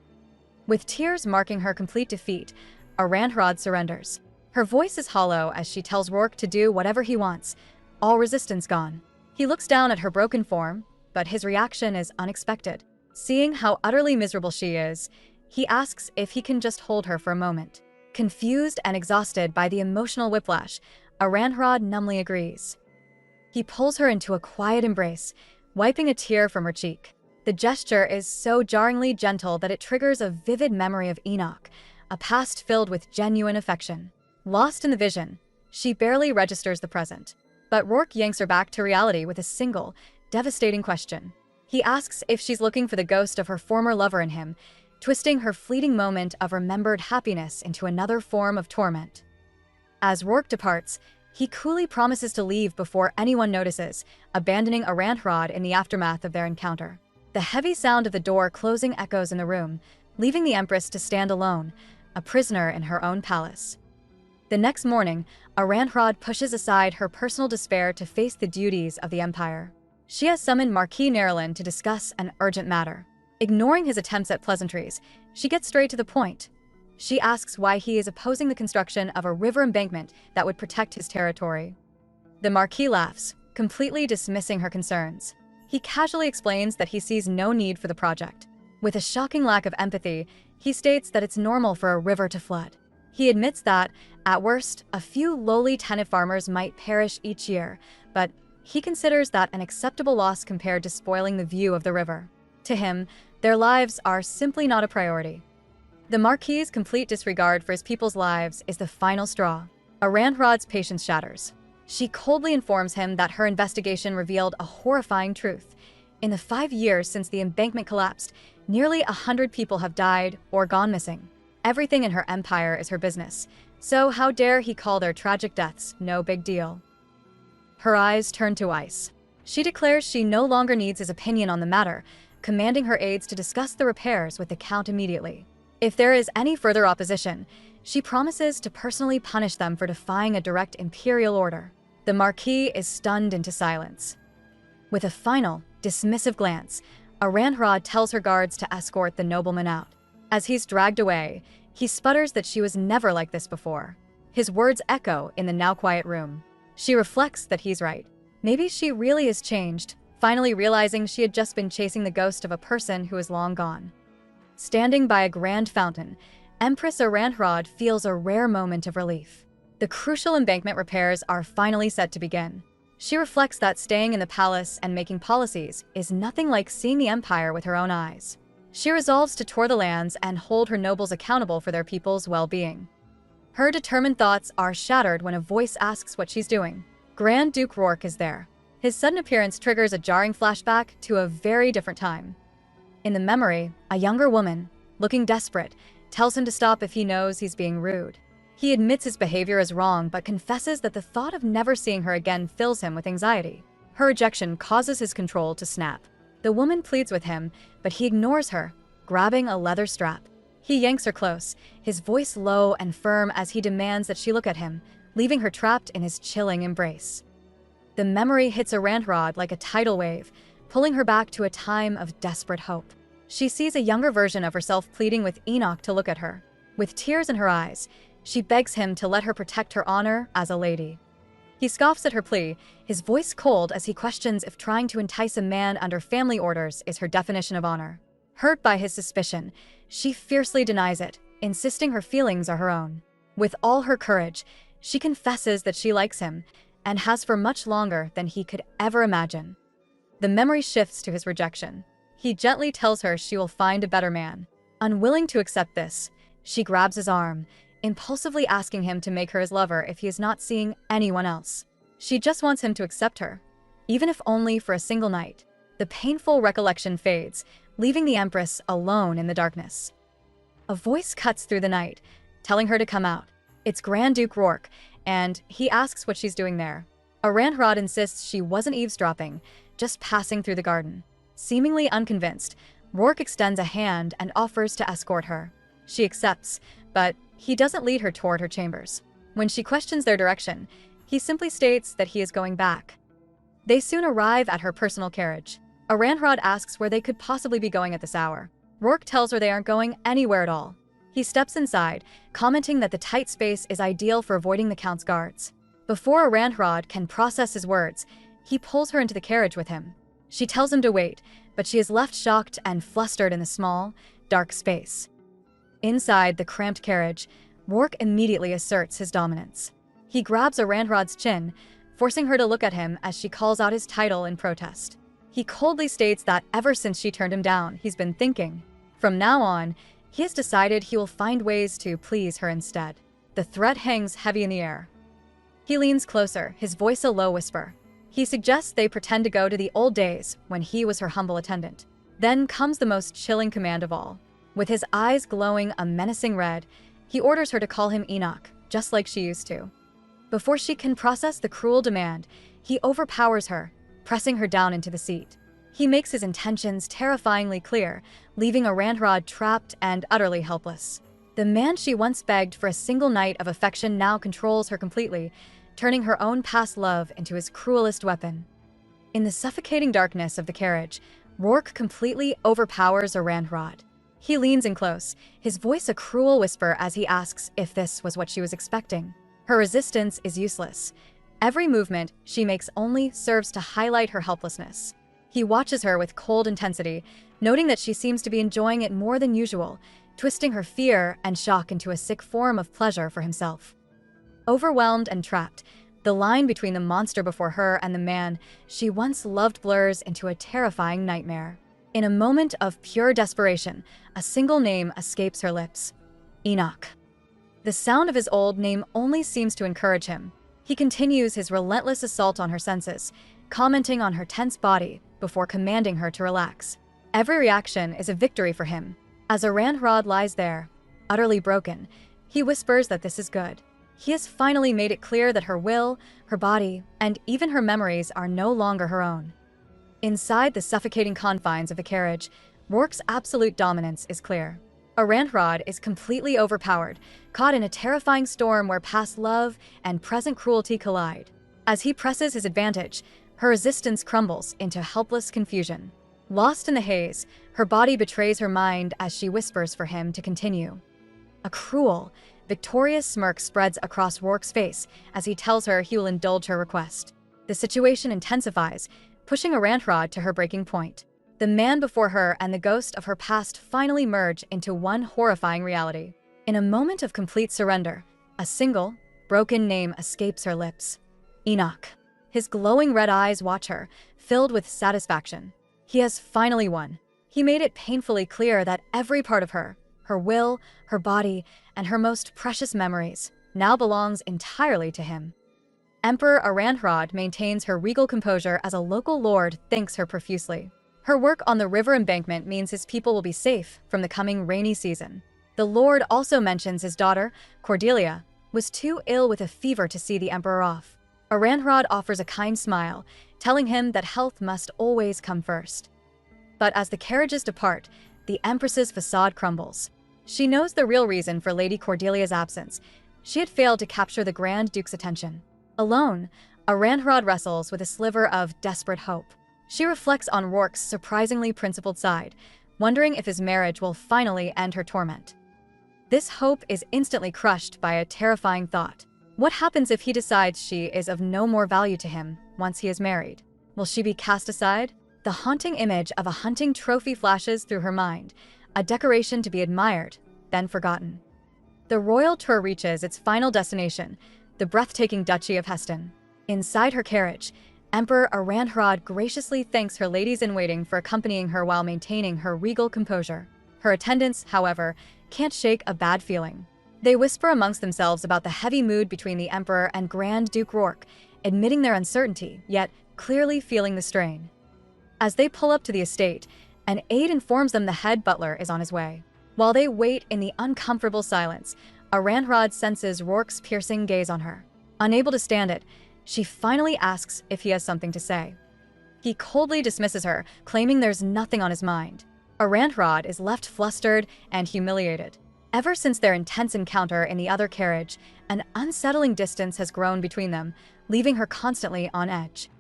With tears marking her complete defeat, Aranhrod surrenders. Her voice is hollow as she tells Rourke to do whatever he wants, all resistance gone. He looks down at her broken form, but his reaction is unexpected. Seeing how utterly miserable she is, he asks if he can just hold her for a moment. Confused and exhausted by the emotional whiplash, Aranhrod numbly agrees. He pulls her into a quiet embrace, wiping a tear from her cheek. The gesture is so jarringly gentle that it triggers a vivid memory of Enoch, a past filled with genuine affection. Lost in the vision, she barely registers the present. But Rourke yanks her back to reality with a single, devastating question. He asks if she's looking for the ghost of her former lover in him, twisting her fleeting moment of remembered happiness into another form of torment. As Rourke departs, he coolly promises to leave before anyone notices, abandoning Aranhrod in the aftermath of their encounter. The heavy sound of the door closing echoes in the room, leaving the Empress to stand alone, a prisoner in her own palace. The next morning, Aranhrod pushes aside her personal despair to face the duties of the Empire. She has summoned Marquis Nerlin to discuss an urgent matter. Ignoring his attempts at pleasantries, she gets straight to the point. She asks why he is opposing the construction of a river embankment that would protect his territory. The Marquis laughs, completely dismissing her concerns. He casually explains that he sees no need for the project. With a shocking lack of empathy, he states that it's normal for a river to flood. He admits that, at worst, a few lowly tenant farmers might perish each year, but he considers that an acceptable loss compared to spoiling the view of the river. To him, their lives are simply not a priority. The Marquis's complete disregard for his people's lives is the final straw. Aranhrod's patience shatters. She coldly informs him that her investigation revealed a horrifying truth. In the 5 years since the embankment collapsed, nearly 100 people have died or gone missing. Everything in her empire is her business, so how dare he call their tragic deaths no big deal? Her eyes turn to ice. She declares she no longer needs his opinion on the matter, commanding her aides to discuss the repairs with the Count immediately. If there is any further opposition, she promises to personally punish them for defying a direct imperial order. The Marquis is stunned into silence. With a final, dismissive glance, Aranhrod tells her guards to escort the nobleman out. As he's dragged away, he sputters that she was never like this before. His words echo in the now quiet room. She reflects that he's right. Maybe she really is changed, finally realizing she had just been chasing the ghost of a person who is long gone. Standing by a grand fountain, Empress Aranhrod feels a rare moment of relief. The crucial embankment repairs are finally set to begin. She reflects that staying in the palace and making policies is nothing like seeing the empire with her own eyes. She resolves to tour the lands and hold her nobles accountable for their people's well-being. Her determined thoughts are shattered when a voice asks what she's doing. Grand Duke Rourke is there. His sudden appearance triggers a jarring flashback to a very different time. In the memory, a younger woman, looking desperate, tells him to stop if he knows he's being rude. He admits his behavior is wrong but confesses that the thought of never seeing her again fills him with anxiety. Her rejection causes his control to snap. The woman pleads with him, but he ignores her, grabbing a leather strap. He yanks her close, his voice low and firm as he demands that she look at him, leaving her trapped in his chilling embrace. The memory hits Aranhrod like a tidal wave, pulling her back to a time of desperate hope. She sees a younger version of herself pleading with Enoch to look at her. With tears in her eyes, she begs him to let her protect her honor as a lady. He scoffs at her plea, his voice cold as he questions if trying to entice a man under family orders is her definition of honor. Hurt by his suspicion, she fiercely denies it, insisting her feelings are her own. With all her courage, she confesses that she likes him, and has for much longer than he could ever imagine. The memory shifts to his rejection. He gently tells her she will find a better man. Unwilling to accept this, she grabs his arm, impulsively asking him to make her his lover if he is not seeing anyone else. She just wants him to accept her, even if only for a single night. The painful recollection fades, leaving the Empress alone in the darkness. A voice cuts through the night, telling her to come out. It's Grand Duke Rourke, and he asks what she's doing there. Aranhrod insists she wasn't eavesdropping, just passing through the garden. Seemingly unconvinced, Rourke extends a hand and offers to escort her. She accepts, but he doesn't lead her toward her chambers. When she questions their direction, he simply states that he is going back. They soon arrive at her personal carriage. Aranhrod asks where they could possibly be going at this hour. Rourke tells her they aren't going anywhere at all. He steps inside, commenting that the tight space is ideal for avoiding the Count's guards. Before Aranhrod can process his words, he pulls her into the carriage with him. She tells him to wait, but she is left shocked and flustered in the small, dark space. Inside the cramped carriage, Rourke immediately asserts his dominance. He grabs Aranhrod's chin, forcing her to look at him as she calls out his title in protest. He coldly states that ever since she turned him down, he's been thinking. From now on, he has decided he will find ways to please her instead. The threat hangs heavy in the air. He leans closer, his voice a low whisper. He suggests they pretend to go to the old days when he was her humble attendant. Then comes the most chilling command of all. With his eyes glowing a menacing red, he orders her to call him Enoch, just like she used to. Before she can process the cruel demand, he overpowers her, pressing her down into the seat. He makes his intentions terrifyingly clear, leaving Aranrod trapped and utterly helpless. The man she once begged for a single night of affection now controls her completely, turning her own past love into his cruelest weapon. In the suffocating darkness of the carriage, Rourke completely overpowers Aranrod. He leans in close, his voice a cruel whisper as he asks if this was what she was expecting. Her resistance is useless. Every movement she makes only serves to highlight her helplessness. He watches her with cold intensity, noting that she seems to be enjoying it more than usual, twisting her fear and shock into a sick form of pleasure for himself. Overwhelmed and trapped, the line between the monster before her and the man she once loved blurs into a terrifying nightmare. In a moment of pure desperation, a single name escapes her lips: Enoch. The sound of his old name only seems to encourage him. He continues his relentless assault on her senses, commenting on her tense body before commanding her to relax. Every reaction is a victory for him. As Aranrod lies there, utterly broken, he whispers that this is good. He has finally made it clear that her will, her body, and even her memories are no longer her own. Inside the suffocating confines of the carriage, Rourke's absolute dominance is clear. Aranrod is completely overpowered, caught in a terrifying storm where past love and present cruelty collide. As he presses his advantage, her resistance crumbles into helpless confusion. Lost in the haze, her body betrays her mind as she whispers for him to continue. A cruel, victorious smirk spreads across Rourke's face as he tells her he will indulge her request. The situation intensifies, pushing Aranrod to her breaking point. The man before her and the ghost of her past finally merge into one horrifying reality. In a moment of complete surrender, a single, broken name escapes her lips: Enoch. His glowing red eyes watch her, filled with satisfaction. He has finally won. He made it painfully clear that every part of her, her will, her body, and her most precious memories, now belongs entirely to him. Emperor Aranrod maintains her regal composure as a local lord thanks her profusely. Her work on the river embankment means his people will be safe from the coming rainy season. The lord also mentions his daughter, Cordelia, was too ill with a fever to see the emperor off. Aranrod offers a kind smile, telling him that health must always come first. But as the carriages depart, the empress's facade crumbles. She knows the real reason for Lady Cordelia's absence. She had failed to capture the Grand Duke's attention. Alone, Aranrod wrestles with a sliver of desperate hope. She reflects on Rourke's surprisingly principled side, wondering if his marriage will finally end her torment. This hope is instantly crushed by a terrifying thought. What happens if he decides she is of no more value to him once he is married? Will she be cast aside? The haunting image of a hunting trophy flashes through her mind, a decoration to be admired, then forgotten. The royal tour reaches its final destination, the breathtaking Duchy of Heston. Inside her carriage, Emperor Aranrod graciously thanks her ladies-in-waiting for accompanying her while maintaining her regal composure. Her attendants, however, can't shake a bad feeling. They whisper amongst themselves about the heavy mood between the Emperor and Grand Duke Rourke, admitting their uncertainty, yet clearly feeling the strain. As they pull up to the estate, an aide informs them the head butler is on his way. While they wait in the uncomfortable silence, Aranrod senses Rourke's piercing gaze on her. Unable to stand it, she finally asks if he has something to say. He coldly dismisses her, claiming there's nothing on his mind. Aranrod is left flustered and humiliated. Ever since their intense encounter in the other carriage, an unsettling distance has grown between them, leaving her constantly on edge.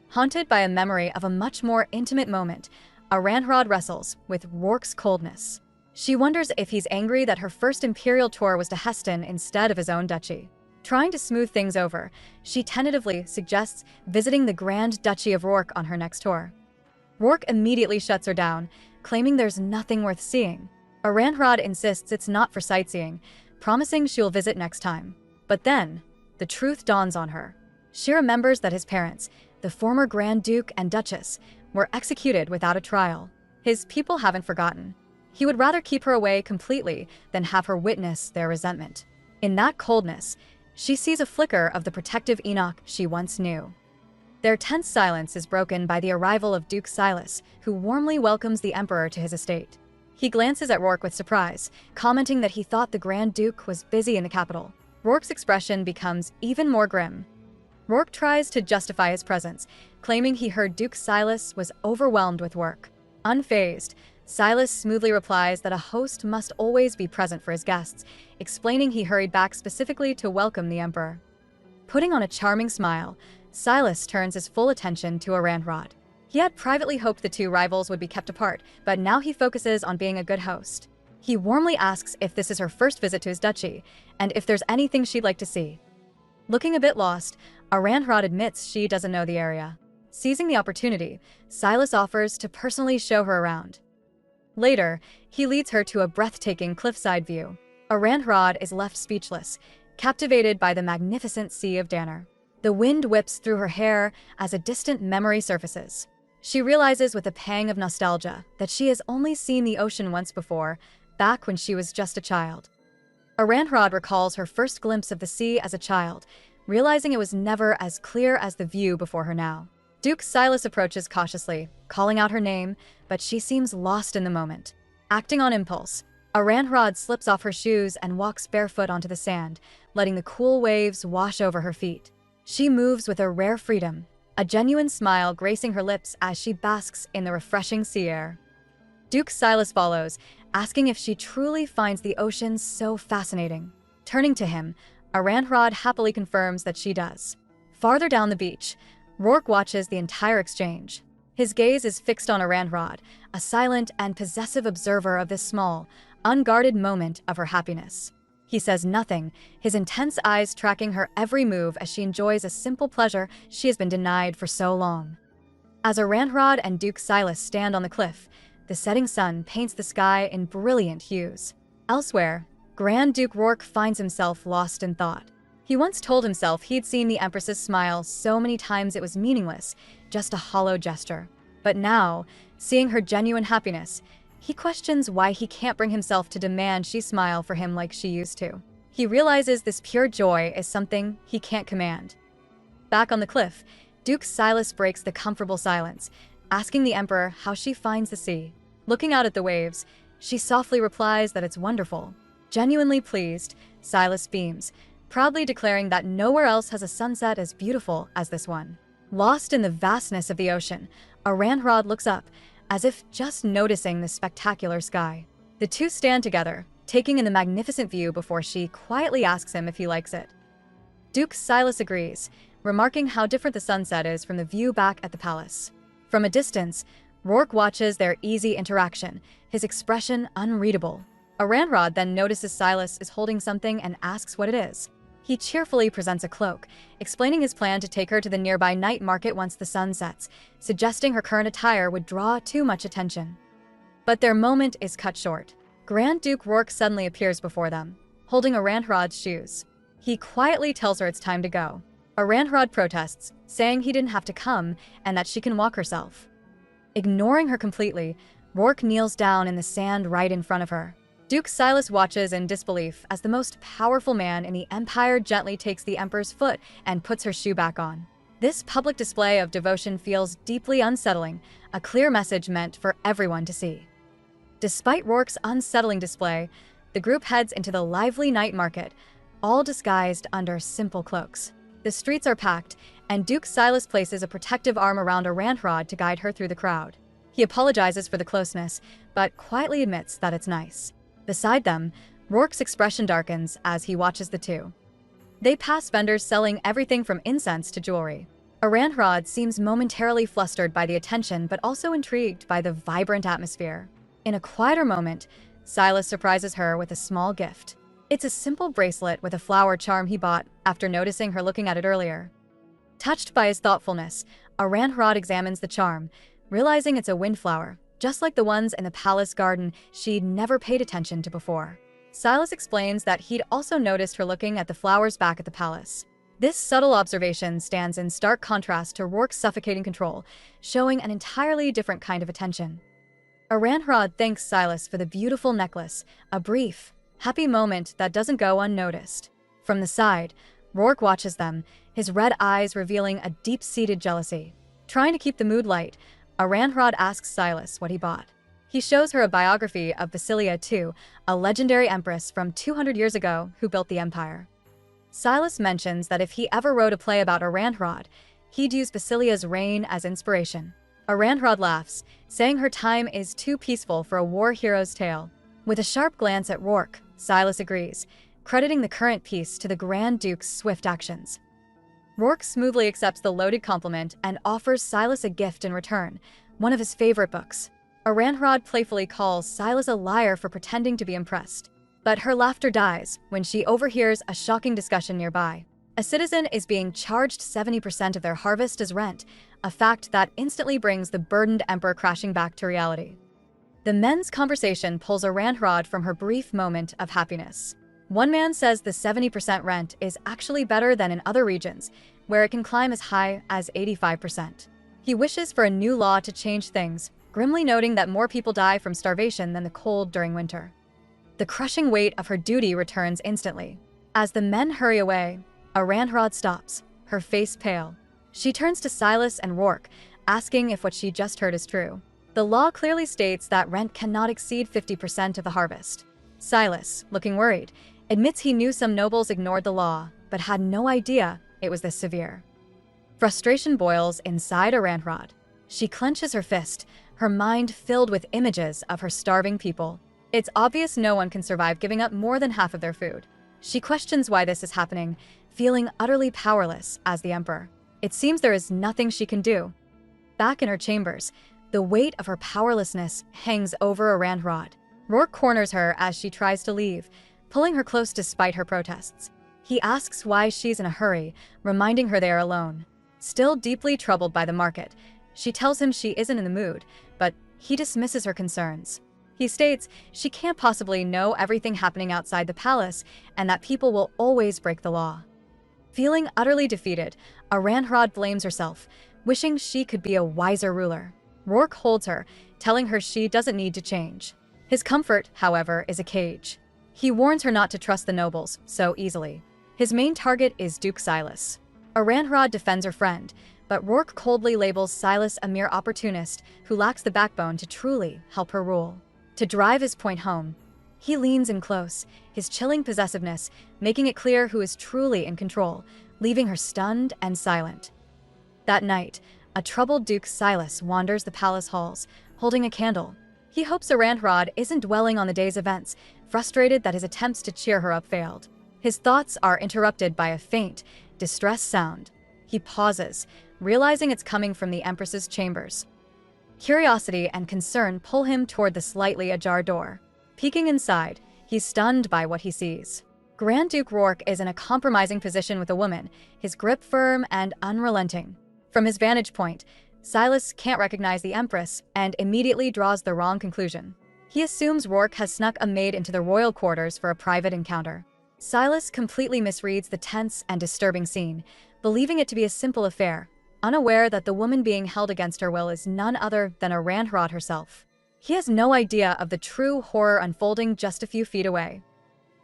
Haunted by a memory of a much more intimate moment, Aranrod wrestles with Rourke's coldness. She wonders if he's angry that her first imperial tour was to Heston instead of his own duchy. Trying to smooth things over, she tentatively suggests visiting the Grand Duchy of Rourke on her next tour. Rourke immediately shuts her down, claiming there's nothing worth seeing. Aranrod insists it's not for sightseeing, promising she'll visit next time. But then, the truth dawns on her. She remembers that his parents, the former Grand Duke and Duchess, were executed without a trial. His people haven't forgotten. He would rather keep her away completely than have her witness their resentment. In that coldness, she sees a flicker of the protective Enoch she once knew. Their tense silence is broken by the arrival of Duke Silas, who warmly welcomes the Emperor to his estate. He glances at Rourke with surprise, commenting that he thought the Grand Duke was busy in the capital. Rourke's expression becomes even more grim. Rourke tries to justify his presence, claiming he heard Duke Silas was overwhelmed with work. Unfazed, Silas smoothly replies that a host must always be present for his guests, explaining he hurried back specifically to welcome the Emperor. Putting on a charming smile, Silas turns his full attention to Aranrod. He had privately hoped the two rivals would be kept apart, but now he focuses on being a good host. He warmly asks if this is her first visit to his duchy, and if there's anything she'd like to see. Looking a bit lost, Aranrod admits she doesn't know the area. Seizing the opportunity, Silas offers to personally show her around. Later, he leads her to a breathtaking cliffside view. Aranrod is left speechless, captivated by the magnificent Sea of Danner. The wind whips through her hair as a distant memory surfaces. She realizes with a pang of nostalgia that she has only seen the ocean once before, back when she was just a child. Aranrod recalls her first glimpse of the sea as a child, realizing it was never as clear as the view before her now. Duke Silas approaches cautiously, calling out her name, but she seems lost in the moment. Acting on impulse, Aranrod slips off her shoes and walks barefoot onto the sand, letting the cool waves wash over her feet. She moves with a rare freedom, a genuine smile gracing her lips as she basks in the refreshing sea air. Duke Silas follows, asking if she truly finds the ocean so fascinating. Turning to him, Aranrod happily confirms that she does. Farther down the beach, Rourke watches the entire exchange. His gaze is fixed on Aranrod, a silent and possessive observer of this small, unguarded moment of her happiness. He says nothing, his intense eyes tracking her every move as she enjoys a simple pleasure she has been denied for so long. As Aranrod and Duke Silas stand on the cliff, the setting sun paints the sky in brilliant hues. Elsewhere, Grand Duke Rourke finds himself lost in thought. He once told himself he'd seen the Empress's smile so many times it was meaningless, just a hollow gesture. But now, seeing her genuine happiness, he questions why he can't bring himself to demand she smile for him like she used to. He realizes this pure joy is something he can't command. Back on the cliff, Duke Silas breaks the comfortable silence, asking the Emperor how she finds the sea. Looking out at the waves, she softly replies that it's wonderful. Genuinely pleased, Silas beams, proudly declaring that nowhere else has a sunset as beautiful as this one. Lost in the vastness of the ocean, Aranrod looks up, as if just noticing the spectacular sky. The two stand together, taking in the magnificent view before she quietly asks him if he likes it. Duke Silas agrees, remarking how different the sunset is from the view back at the palace. From a distance, Rourke watches their easy interaction, his expression unreadable. Aranrod then notices Silas is holding something and asks what it is. He cheerfully presents a cloak, explaining his plan to take her to the nearby night market once the sun sets, suggesting her current attire would draw too much attention. But their moment is cut short. Grand Duke Rourke suddenly appears before them, holding Aranrod's shoes. He quietly tells her it's time to go. Aranrod protests, saying he didn't have to come and that she can walk herself. Ignoring her completely, Rourke kneels down in the sand right in front of her. Duke Silas watches in disbelief as the most powerful man in the Empire gently takes the Emperor's foot and puts her shoe back on. This public display of devotion feels deeply unsettling, a clear message meant for everyone to see. Despite Rourke's unsettling display, the group heads into the lively night market, all disguised under simple cloaks. The streets are packed, and Duke Silas places a protective arm around Aranrod to guide her through the crowd. He apologizes for the closeness, but quietly admits that it's nice. Beside them, Rourke's expression darkens as he watches the two. They pass vendors selling everything from incense to jewelry. Aranrod seems momentarily flustered by the attention but also intrigued by the vibrant atmosphere. In a quieter moment, Silas surprises her with a small gift. It's a simple bracelet with a flower charm he bought after noticing her looking at it earlier. Touched by his thoughtfulness, Aranrod examines the charm, realizing it's a windflower, just like the ones in the palace garden she'd never paid attention to before. Silas explains that he'd also noticed her looking at the flowers back at the palace. This subtle observation stands in stark contrast to Rourke's suffocating control, showing an entirely different kind of attention. Aranrod thanks Silas for the beautiful necklace, a brief, happy moment that doesn't go unnoticed. From the side, Rourke watches them, his red eyes revealing a deep-seated jealousy. Trying to keep the mood light, Aranhrod asks Silas what he bought. He shows her a biography of Basilia II, a legendary empress from 200 years ago who built the empire. Silas mentions that if he ever wrote a play about Aranhrod, he'd use Basilia's reign as inspiration. Aranhrod laughs, saying her time is too peaceful for a war hero's tale. With a sharp glance at Rourke, Silas agrees, crediting the current peace to the Grand Duke's swift actions. Rourke smoothly accepts the loaded compliment and offers Silas a gift in return, one of his favorite books. Aranhrod playfully calls Silas a liar for pretending to be impressed. But her laughter dies when she overhears a shocking discussion nearby. A citizen is being charged 70% of their harvest as rent, a fact that instantly brings the burdened emperor crashing back to reality. The men's conversation pulls Aranhrod from her brief moment of happiness. One man says the 70% rent is actually better than in other regions, where it can climb as high as 85%. He wishes for a new law to change things, grimly noting that more people die from starvation than the cold during winter. The crushing weight of her duty returns instantly. As the men hurry away, Aranhrod stops, her face pale. She turns to Silas and Rourke, asking if what she just heard is true. The law clearly states that rent cannot exceed 50% of the harvest. Silas, looking worried, admits he knew some nobles ignored the law, but had no idea it was this severe. Frustration boils inside Aranhrod. She clenches her fist, her mind filled with images of her starving people. It's obvious no one can survive giving up more than half of their food. She questions why this is happening, feeling utterly powerless as the emperor. It seems there is nothing she can do. Back in her chambers, the weight of her powerlessness hangs over Aranhrod. Rourke corners her as she tries to leave, pulling her close despite her protests. He asks why she's in a hurry, reminding her they are alone. Still deeply troubled by the market, she tells him she isn't in the mood, but he dismisses her concerns. He states she can't possibly know everything happening outside the palace and that people will always break the law. Feeling utterly defeated, Aranhrod blames herself, wishing she could be a wiser ruler. Rourke holds her, telling her she doesn't need to change. His comfort, however, is a cage. He warns her not to trust the nobles so easily. His main target is Duke Silas. Aranhrod defends her friend, but Rourke coldly labels Silas a mere opportunist who lacks the backbone to truly help her rule. To drive his point home, he leans in close, his chilling possessiveness making it clear who is truly in control, leaving her stunned and silent. That night, a troubled Duke Silas wanders the palace halls, holding a candle. He hopes Aranhrod isn't dwelling on the day's events, frustrated that his attempts to cheer her up failed. His thoughts are interrupted by a faint, distressed sound. He pauses, realizing it's coming from the Empress's chambers. Curiosity and concern pull him toward the slightly ajar door. Peeking inside, he's stunned by what he sees. Grand Duke Rourke is in a compromising position with a woman, his grip firm and unrelenting. From his vantage point, Silas can't recognize the Empress and immediately draws the wrong conclusion. He assumes Rourke has snuck a maid into the royal quarters for a private encounter. Silas completely misreads the tense and disturbing scene, believing it to be a simple affair, unaware that the woman being held against her will is none other than Aranhrod herself. He has no idea of the true horror unfolding just a few feet away.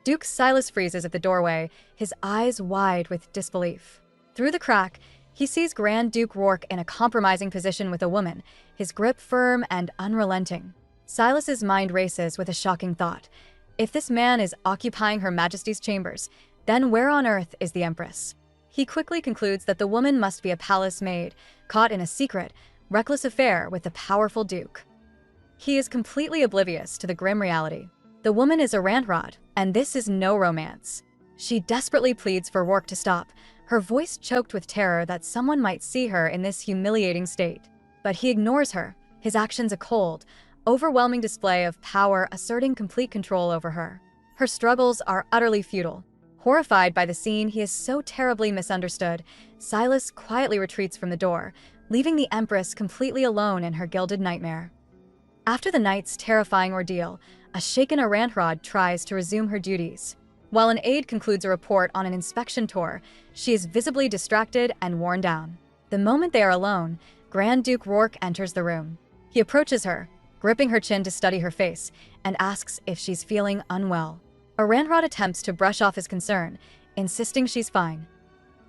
Duke Silas freezes at the doorway, his eyes wide with disbelief. Through the crack, he sees Grand Duke Rourke in a compromising position with a woman, his grip firm and unrelenting. Silas's mind races with a shocking thought. If this man is occupying Her Majesty's chambers, then where on earth is the Empress? He quickly concludes that the woman must be a palace maid, caught in a secret, reckless affair with the powerful Duke. He is completely oblivious to the grim reality. The woman is Aranhrod, and this is no romance. She desperately pleads for Rourke to stop, her voice choked with terror that someone might see her in this humiliating state. But he ignores her, his actions a cold, overwhelming display of power asserting complete control over her. Her struggles are utterly futile. Horrified by the scene he is so terribly misunderstood, Silas quietly retreats from the door, leaving the Empress completely alone in her gilded nightmare. After the night's terrifying ordeal, a shaken Aranhrod tries to resume her duties. While an aide concludes a report on an inspection tour, she is visibly distracted and worn down. The moment they are alone, Grand Duke Rourke enters the room. He approaches her, gripping her chin to study her face, and asks if she's feeling unwell. Aranhrod attempts to brush off his concern, insisting she's fine.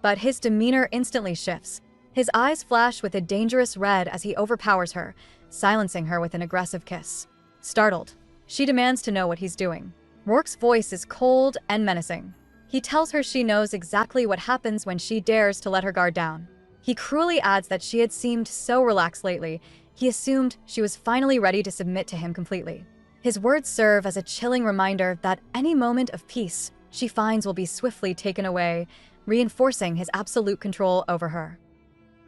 but his demeanor instantly shifts. His eyes flash with a dangerous red as he overpowers her, silencing her with an aggressive kiss. Startled, she demands to know what he's doing. Rourke's voice is cold and menacing. He tells her she knows exactly what happens when she dares to let her guard down. He cruelly adds that she had seemed so relaxed lately, he assumed she was finally ready to submit to him completely. His words serve as a chilling reminder that any moment of peace she finds will be swiftly taken away, reinforcing his absolute control over her.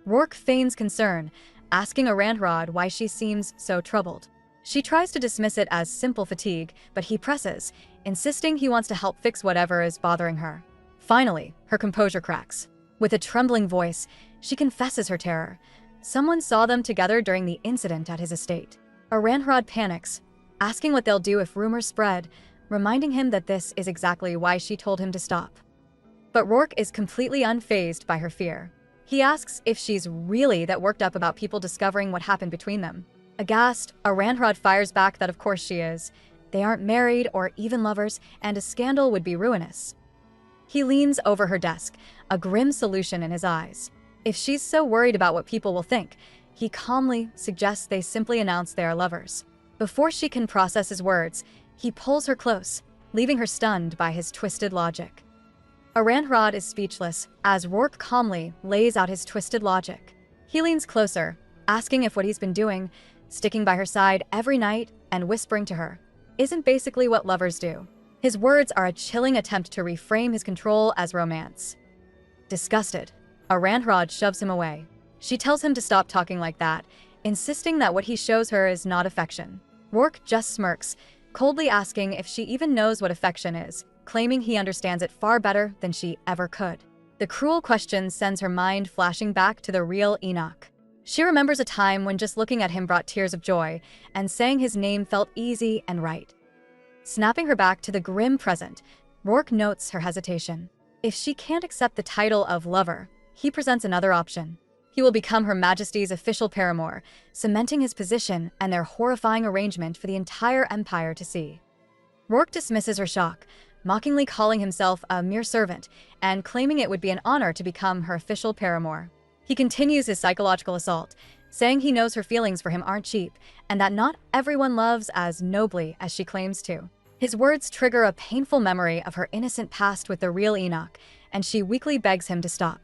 Rourke feigns concern, asking Aranhrod why she seems so troubled. She tries to dismiss it as simple fatigue, but he presses, insisting he wants to help fix whatever is bothering her. Finally, her composure cracks. With a trembling voice, she confesses her terror. Someone saw them together during the incident at his estate. Aranhrod panics, asking what they'll do if rumors spread, reminding him that this is exactly why she told him to stop. But Rourke is completely unfazed by her fear. He asks if she's really that worked up about people discovering what happened between them. Aghast, Aranhrod fires back that of course she is. They aren't married or even lovers, and a scandal would be ruinous. He leans over her desk, a grim solution in his eyes. If she's so worried about what people will think, he calmly suggests they simply announce they are lovers. Before she can process his words, he pulls her close, leaving her stunned by his twisted logic. Aranhrod is speechless as Rourke calmly lays out his twisted logic. He leans closer, asking if what he's been doing, sticking by her side every night and whispering to her, isn't basically what lovers do. His words are a chilling attempt to reframe his control as romance. Disgusted, Aranhrod shoves him away. She tells him to stop talking like that, insisting that what he shows her is not affection. Rourke just smirks, coldly asking if she even knows what affection is, claiming he understands it far better than she ever could. The cruel question sends her mind flashing back to the real Enoch. She remembers a time when just looking at him brought tears of joy, and saying his name felt easy and right. Snapping her back to the grim present, Rourke notes her hesitation. If she can't accept the title of lover, he presents another option. He will become Her Majesty's official paramour, cementing his position and their horrifying arrangement for the entire empire to see. Rourke dismisses her shock, mockingly calling himself a mere servant and claiming it would be an honor to become her official paramour. He continues his psychological assault, saying he knows her feelings for him aren't cheap and that not everyone loves as nobly as she claims to. His words trigger a painful memory of her innocent past with the real Enoch, and she weakly begs him to stop.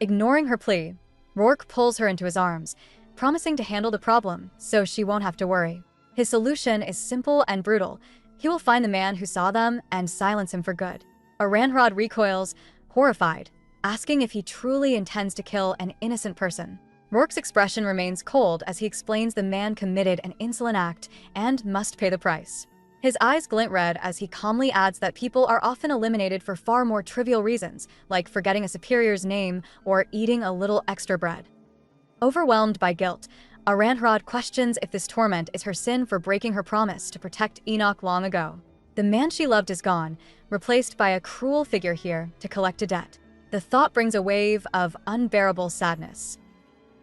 Ignoring her plea, Rourke pulls her into his arms, promising to handle the problem so she won't have to worry. His solution is simple and brutal. He will find the man who saw them and silence him for good. Aranhrod recoils, horrified, asking if he truly intends to kill an innocent person. Rourke's expression remains cold as he explains the man committed an insolent act and must pay the price. His eyes glint red as he calmly adds that people are often eliminated for far more trivial reasons, like forgetting a superior's name or eating a little extra bread. Overwhelmed by guilt, Aranhrod questions if this torment is her sin for breaking her promise to protect Enoch long ago. The man she loved is gone, replaced by a cruel figure here to collect a debt. The thought brings a wave of unbearable sadness.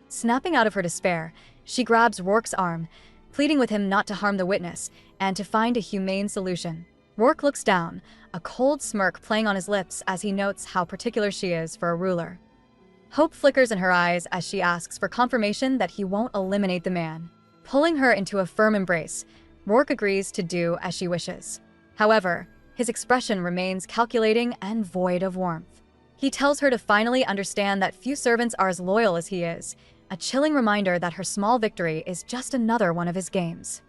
Snapping out of her despair, she grabs Rourke's arm, pleading with him not to harm the witness and to find a humane solution. Rourke looks down, a cold smirk playing on his lips as he notes how particular she is for a ruler. Hope flickers in her eyes as she asks for confirmation that he won't eliminate the man. Pulling her into a firm embrace, Rourke agrees to do as she wishes. However, his expression remains calculating and void of warmth. He tells her to finally understand that few servants are as loyal as he is, a chilling reminder that her small victory is just another one of his games.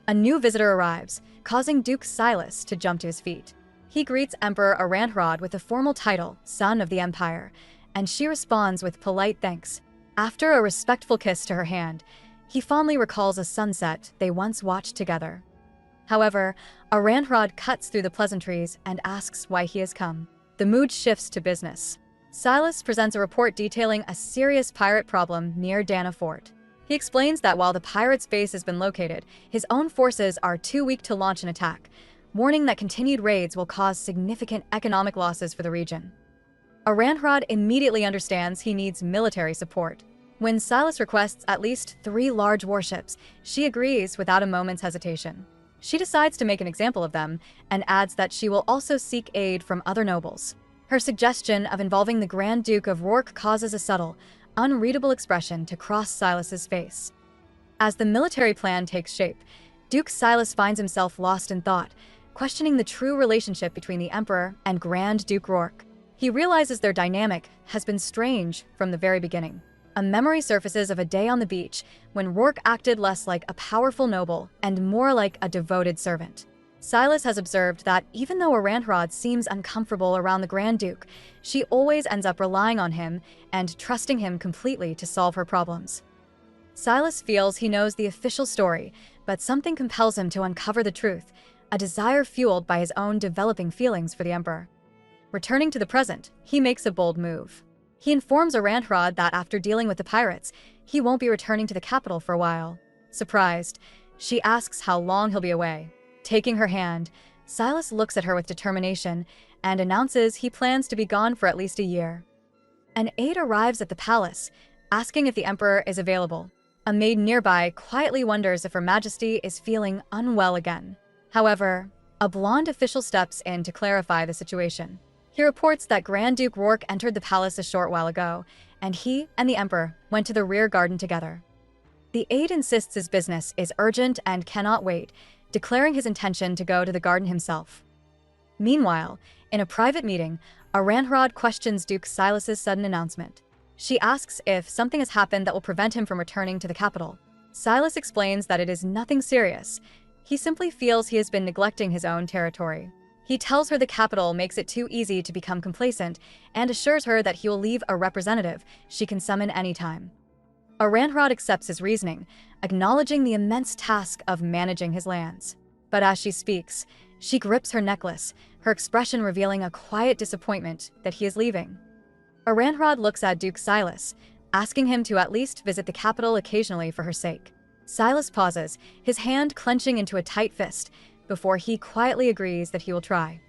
A new visitor arrives, causing Duke Silas to jump to his feet. He greets Emperor Aranhrod with the formal title, Son of the Empire, and she responds with polite thanks. After a respectful kiss to her hand, he fondly recalls a sunset they once watched together. However, Aranhrod cuts through the pleasantries and asks why he has come. The mood shifts to business. Silas presents a report detailing a serious pirate problem near Dana Fort. He explains that while the pirates' base has been located, his own forces are too weak to launch an attack, warning that continued raids will cause significant economic losses for the region. Aranhrod immediately understands he needs military support. When Silas requests at least 3 large warships, she agrees without a moment's hesitation. She decides to make an example of them and adds that she will also seek aid from other nobles. Her suggestion of involving the Grand Duke of Rourke causes a subtle, unreadable expression to cross Silas's face. As the military plan takes shape, Duke Silas finds himself lost in thought, questioning the true relationship between the Emperor and Grand Duke Rourke. He realizes their dynamic has been strange from the very beginning. A memory surfaces of a day on the beach when Rourke acted less like a powerful noble and more like a devoted servant. Silas has observed that even though Aranhrod seems uncomfortable around the Grand Duke, she always ends up relying on him and trusting him completely to solve her problems. Silas feels he knows the official story, but something compels him to uncover the truth, a desire fueled by his own developing feelings for the Emperor. Returning to the present, he makes a bold move. He informs Aranhrod that after dealing with the pirates, he won't be returning to the capital for a while. Surprised, she asks how long he'll be away. Taking her hand, Silas looks at her with determination and announces he plans to be gone for at least a year. An aide arrives at the palace, asking if the Emperor is available. A maid nearby quietly wonders if Her Majesty is feeling unwell again. However, a blonde official steps in to clarify the situation. He reports that Grand Duke Rourke entered the palace a short while ago, and he and the Emperor went to the rear garden together. The aide insists his business is urgent and cannot wait, declaring his intention to go to the garden himself. Meanwhile, in a private meeting, Aranhrod questions Duke Silas's sudden announcement. She asks if something has happened that will prevent him from returning to the capital. Silas explains that it is nothing serious. He simply feels he has been neglecting his own territory. He tells her the capital makes it too easy to become complacent and assures her that he will leave a representative she can summon anytime. Aranhrod accepts his reasoning, acknowledging the immense task of managing his lands. But as she speaks, she grips her necklace, her expression revealing a quiet disappointment that he is leaving. Aranhrod looks at Duke Silas, asking him to at least visit the capital occasionally for her sake. Silas pauses, his hand clenching into a tight fist, before he quietly agrees that he will try.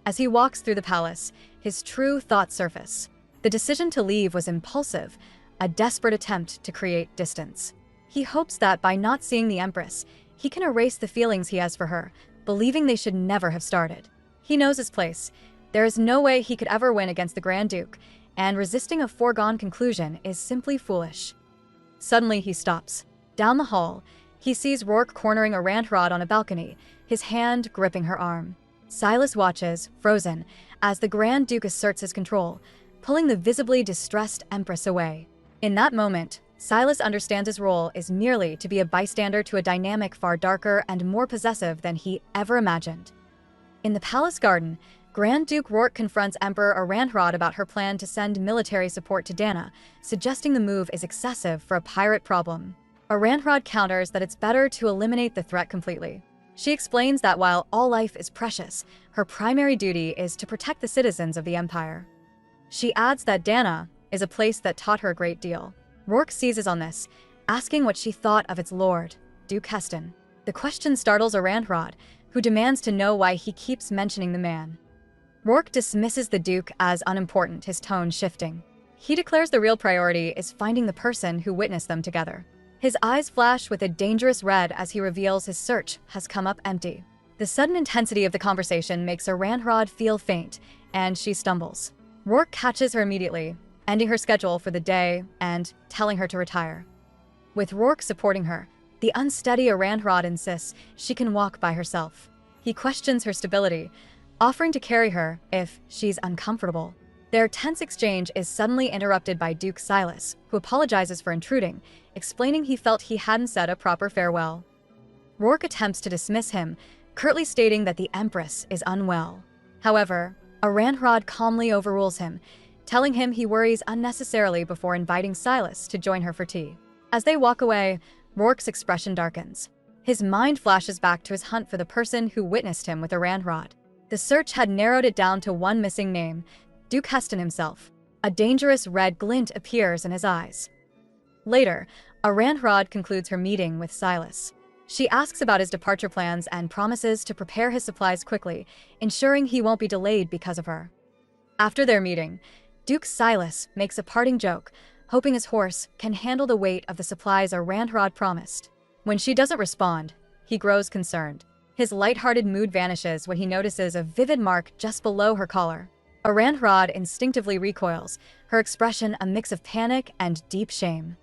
As he walks through the palace, his true thoughts surface. The decision to leave was impulsive, a desperate attempt to create distance. He hopes that by not seeing the Empress, he can erase the feelings he has for her, believing they should never have started. He knows his place. There is no way he could ever win against the Grand Duke, and resisting a foregone conclusion is simply foolish. Suddenly he stops. Down the hall, he sees Rourke cornering Aranhrod on a balcony, his hand gripping her arm. Silas watches, frozen, as the Grand Duke asserts his control, pulling the visibly distressed Empress away. In that moment, Silas understands his role is merely to be a bystander to a dynamic far darker and more possessive than he ever imagined. In the palace garden, Grand Duke Rourke confronts Emperor Aranhrod about her plan to send military support to Dana, suggesting the move is excessive for a pirate problem. Aranhrod counters that it's better to eliminate the threat completely. She explains that while all life is precious, her primary duty is to protect the citizens of the Empire. She adds that Dana is a place that taught her a great deal. Rourke seizes on this, asking what she thought of its lord, Duke Heston. The question startles Aranhrod, who demands to know why he keeps mentioning the man. Rourke dismisses the Duke as unimportant, his tone shifting. He declares the real priority is finding the person who witnessed them together. His eyes flash with a dangerous red as he reveals his search has come up empty. The sudden intensity of the conversation makes Aranhrod feel faint, and she stumbles. Rourke catches her immediately, ending her schedule for the day and telling her to retire. With Rourke supporting her, the unsteady Aranhrod insists she can walk by herself. He questions her stability, offering to carry her if she's uncomfortable. Their tense exchange is suddenly interrupted by Duke Silas, who apologizes for intruding, explaining he felt he hadn't said a proper farewell. Rourke attempts to dismiss him, curtly stating that the Empress is unwell. However, Aranhrod calmly overrules him, telling him he worries unnecessarily before inviting Silas to join her for tea. As they walk away, Rourke's expression darkens. His mind flashes back to his hunt for the person who witnessed him with Aranhrod. The search had narrowed it down to one missing name, Duke Heston himself. A dangerous red glint appears in his eyes. Later, Aranhrod concludes her meeting with Silas. She asks about his departure plans and promises to prepare his supplies quickly, ensuring he won't be delayed because of her. After their meeting, Duke Silas makes a parting joke, hoping his horse can handle the weight of the supplies Aranhrod promised. When she doesn't respond, he grows concerned. His lighthearted mood vanishes when he notices a vivid mark just below her collar. Aranhrod instinctively recoils, her expression a mix of panic and deep shame.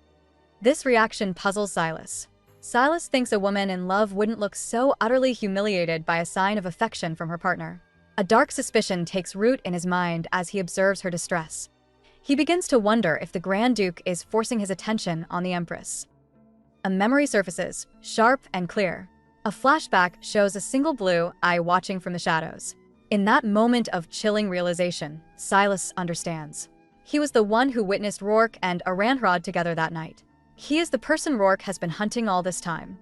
This reaction puzzles Silas. Silas thinks a woman in love wouldn't look so utterly humiliated by a sign of affection from her partner. A dark suspicion takes root in his mind as he observes her distress. He begins to wonder if the Grand Duke is forcing his attention on the Empress. A memory surfaces, sharp and clear. A flashback shows a single blue eye watching from the shadows. In that moment of chilling realization, Silas understands. He was the one who witnessed Rourke and Aranhrod together that night. He is the person Rourke has been hunting all this time.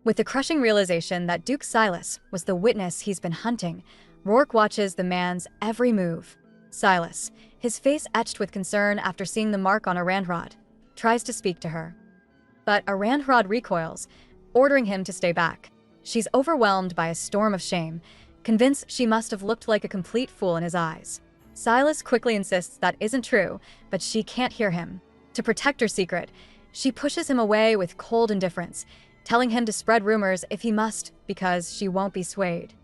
With the crushing realization that Duke Silas was the witness he's been hunting, Rourke watches the man's every move. Silas, his face etched with concern after seeing the mark on Aranhrod, tries to speak to her. But Aranhrod recoils, ordering him to stay back. She's overwhelmed by a storm of shame, convinced she must have looked like a complete fool in his eyes. Silas quickly insists that isn't true, but she can't hear him. To protect her secret, she pushes him away with cold indifference, telling him to spread rumors if he must because she won't be swayed.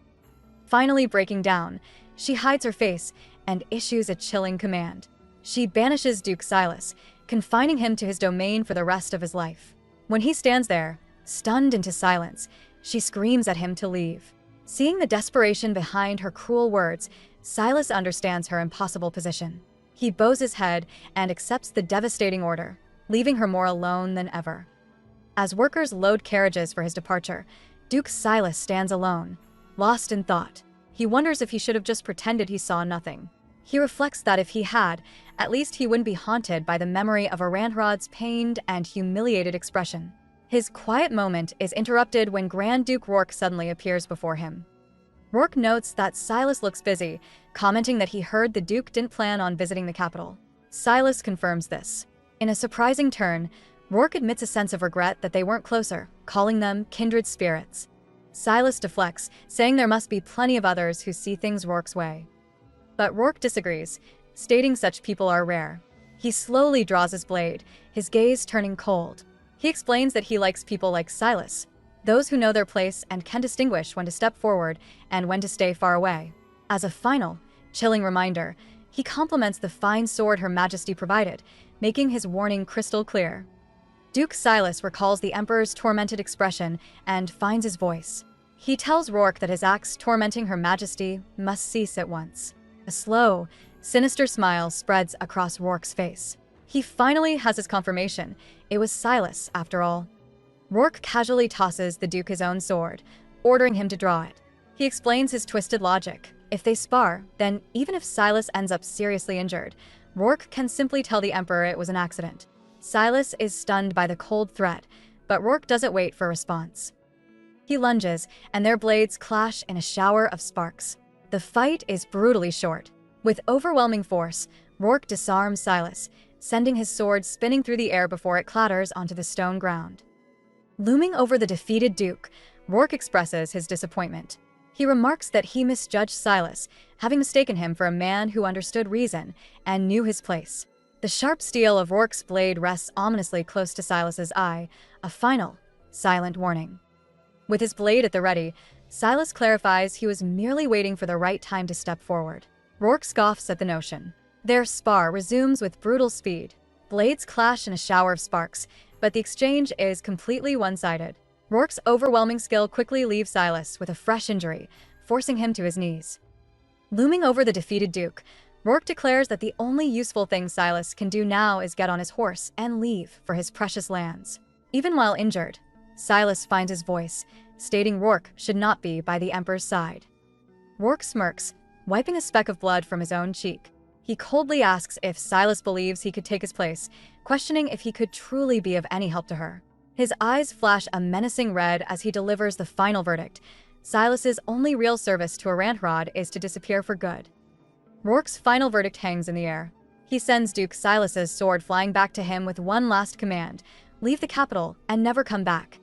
Finally breaking down, she hides her face and issues a chilling command. She banishes Duke Silas, confining him to his domain for the rest of his life. When he stands there, stunned into silence, she screams at him to leave. Seeing the desperation behind her cruel words, Silas understands her impossible position. He bows his head and accepts the devastating order, leaving her more alone than ever. As workers load carriages for his departure, Duke Silas stands alone, lost in thought. He wonders if he should have just pretended he saw nothing. He reflects that if he had, at least he wouldn't be haunted by the memory of Aranhrod's pained and humiliated expression. His quiet moment is interrupted when Grand Duke Rourke suddenly appears before him. Rourke notes that Silas looks busy, commenting that he heard the Duke didn't plan on visiting the capital. Silas confirms this. In a surprising turn, Rourke admits a sense of regret that they weren't closer, calling them kindred spirits. Silas deflects, saying there must be plenty of others who see things Rourke's way. But Rourke disagrees, stating such people are rare. He slowly draws his blade, his gaze turning cold. He explains that he likes people like Silas, those who know their place and can distinguish when to step forward and when to stay far away. As a final, chilling reminder, he compliments the fine sword Her Majesty provided, making his warning crystal clear. Duke Silas recalls the Emperor's tormented expression and finds his voice. He tells Rourke that his acts tormenting Her Majesty must cease at once. A slow, sinister smile spreads across Rourke's face. He finally has his confirmation. It was Silas, after all. Rourke casually tosses the Duke his own sword, ordering him to draw it. He explains his twisted logic. If they spar, then even if Silas ends up seriously injured, Rourke can simply tell the Emperor it was an accident. Silas is stunned by the cold threat, but Rourke doesn't wait for a response. He lunges, and their blades clash in a shower of sparks. The fight is brutally short. With overwhelming force, Rourke disarms Silas, sending his sword spinning through the air before it clatters onto the stone ground. Looming over the defeated Duke, Rourke expresses his disappointment. He remarks that he misjudged Silas, having mistaken him for a man who understood reason and knew his place. The sharp steel of Rourke's blade rests ominously close to Silas's eye, a final, silent warning. With his blade at the ready, Silas clarifies he was merely waiting for the right time to step forward. Rourke scoffs at the notion. Their spar resumes with brutal speed. Blades clash in a shower of sparks, but the exchange is completely one-sided. Rourke's overwhelming skill quickly leaves Silas with a fresh injury, forcing him to his knees. Looming over the defeated Duke, Rourke declares that the only useful thing Silas can do now is get on his horse and leave for his precious lands. Even while injured, Silas finds his voice, stating Rourke should not be by the Emperor's side. Rourke smirks, wiping a speck of blood from his own cheek. He coldly asks if Silas believes he could take his place, questioning if he could truly be of any help to her. His eyes flash a menacing red as he delivers the final verdict. Silas's only real service to Aranhrod is to disappear for good. Rourke's final verdict hangs in the air. He sends Duke Silas's sword flying back to him with one last command: leave the capital and never come back.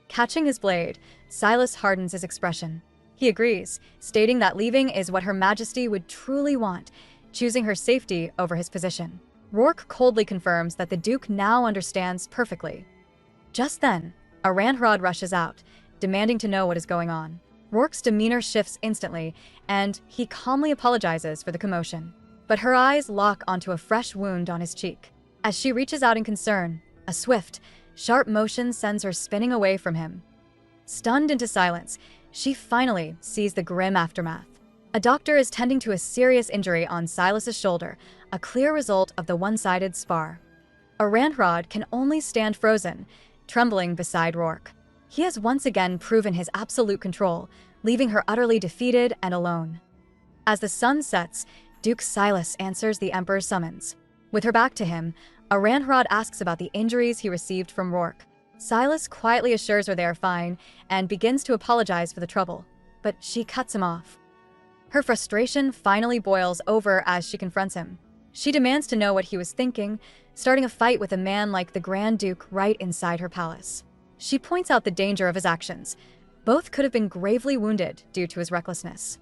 Catching his blade, Silas hardens his expression. He agrees, stating that leaving is what Her Majesty would truly want, choosing her safety over his position. Rourke coldly confirms that the Duke now understands perfectly. Just then, Aranhrod rushes out, demanding to know what is going on. Rourke's demeanor shifts instantly, and he calmly apologizes for the commotion. But her eyes lock onto a fresh wound on his cheek. As she reaches out in concern, a swift, sharp motion sends her spinning away from him. Stunned into silence, she finally sees the grim aftermath. A doctor is tending to a serious injury on Silas's shoulder, a clear result of the one-sided spar. Aranhrod can only stand frozen, trembling beside Rourke. He has once again proven his absolute control, leaving her utterly defeated and alone. As the sun sets, Duke Silas answers the Emperor's summons. With her back to him, Aranhrod asks about the injuries he received from Rourke. Silas quietly assures her they are fine and begins to apologize for the trouble, but she cuts him off. Her frustration finally boils over as she confronts him. She demands to know what he was thinking, starting a fight with a man like the Grand Duke right inside her palace. She points out the danger of his actions. Both could have been gravely wounded due to his recklessness.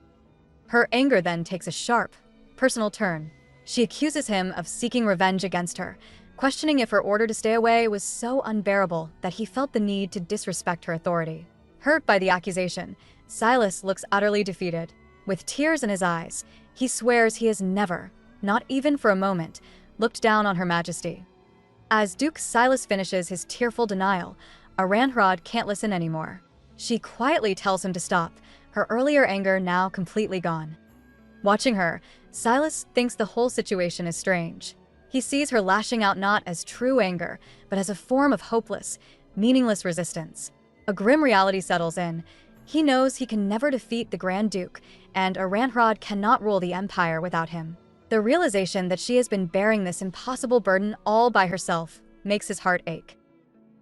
Her anger then takes a sharp, personal turn. She accuses him of seeking revenge against her, questioning if her order to stay away was so unbearable that he felt the need to disrespect her authority. Hurt by the accusation, Silas looks utterly defeated. With tears in his eyes, he swears he has never, not even for a moment, looked down on Her Majesty. As Duke Silas finishes his tearful denial, Aranhrod can't listen anymore. She quietly tells him to stop, her earlier anger now completely gone. Watching her, Silas thinks the whole situation is strange. He sees her lashing out not as true anger, but as a form of hopeless, meaningless resistance. A grim reality settles in. He knows he can never defeat the Grand Duke, and Aranhrod cannot rule the Empire without him. The realization that she has been bearing this impossible burden all by herself makes his heart ache.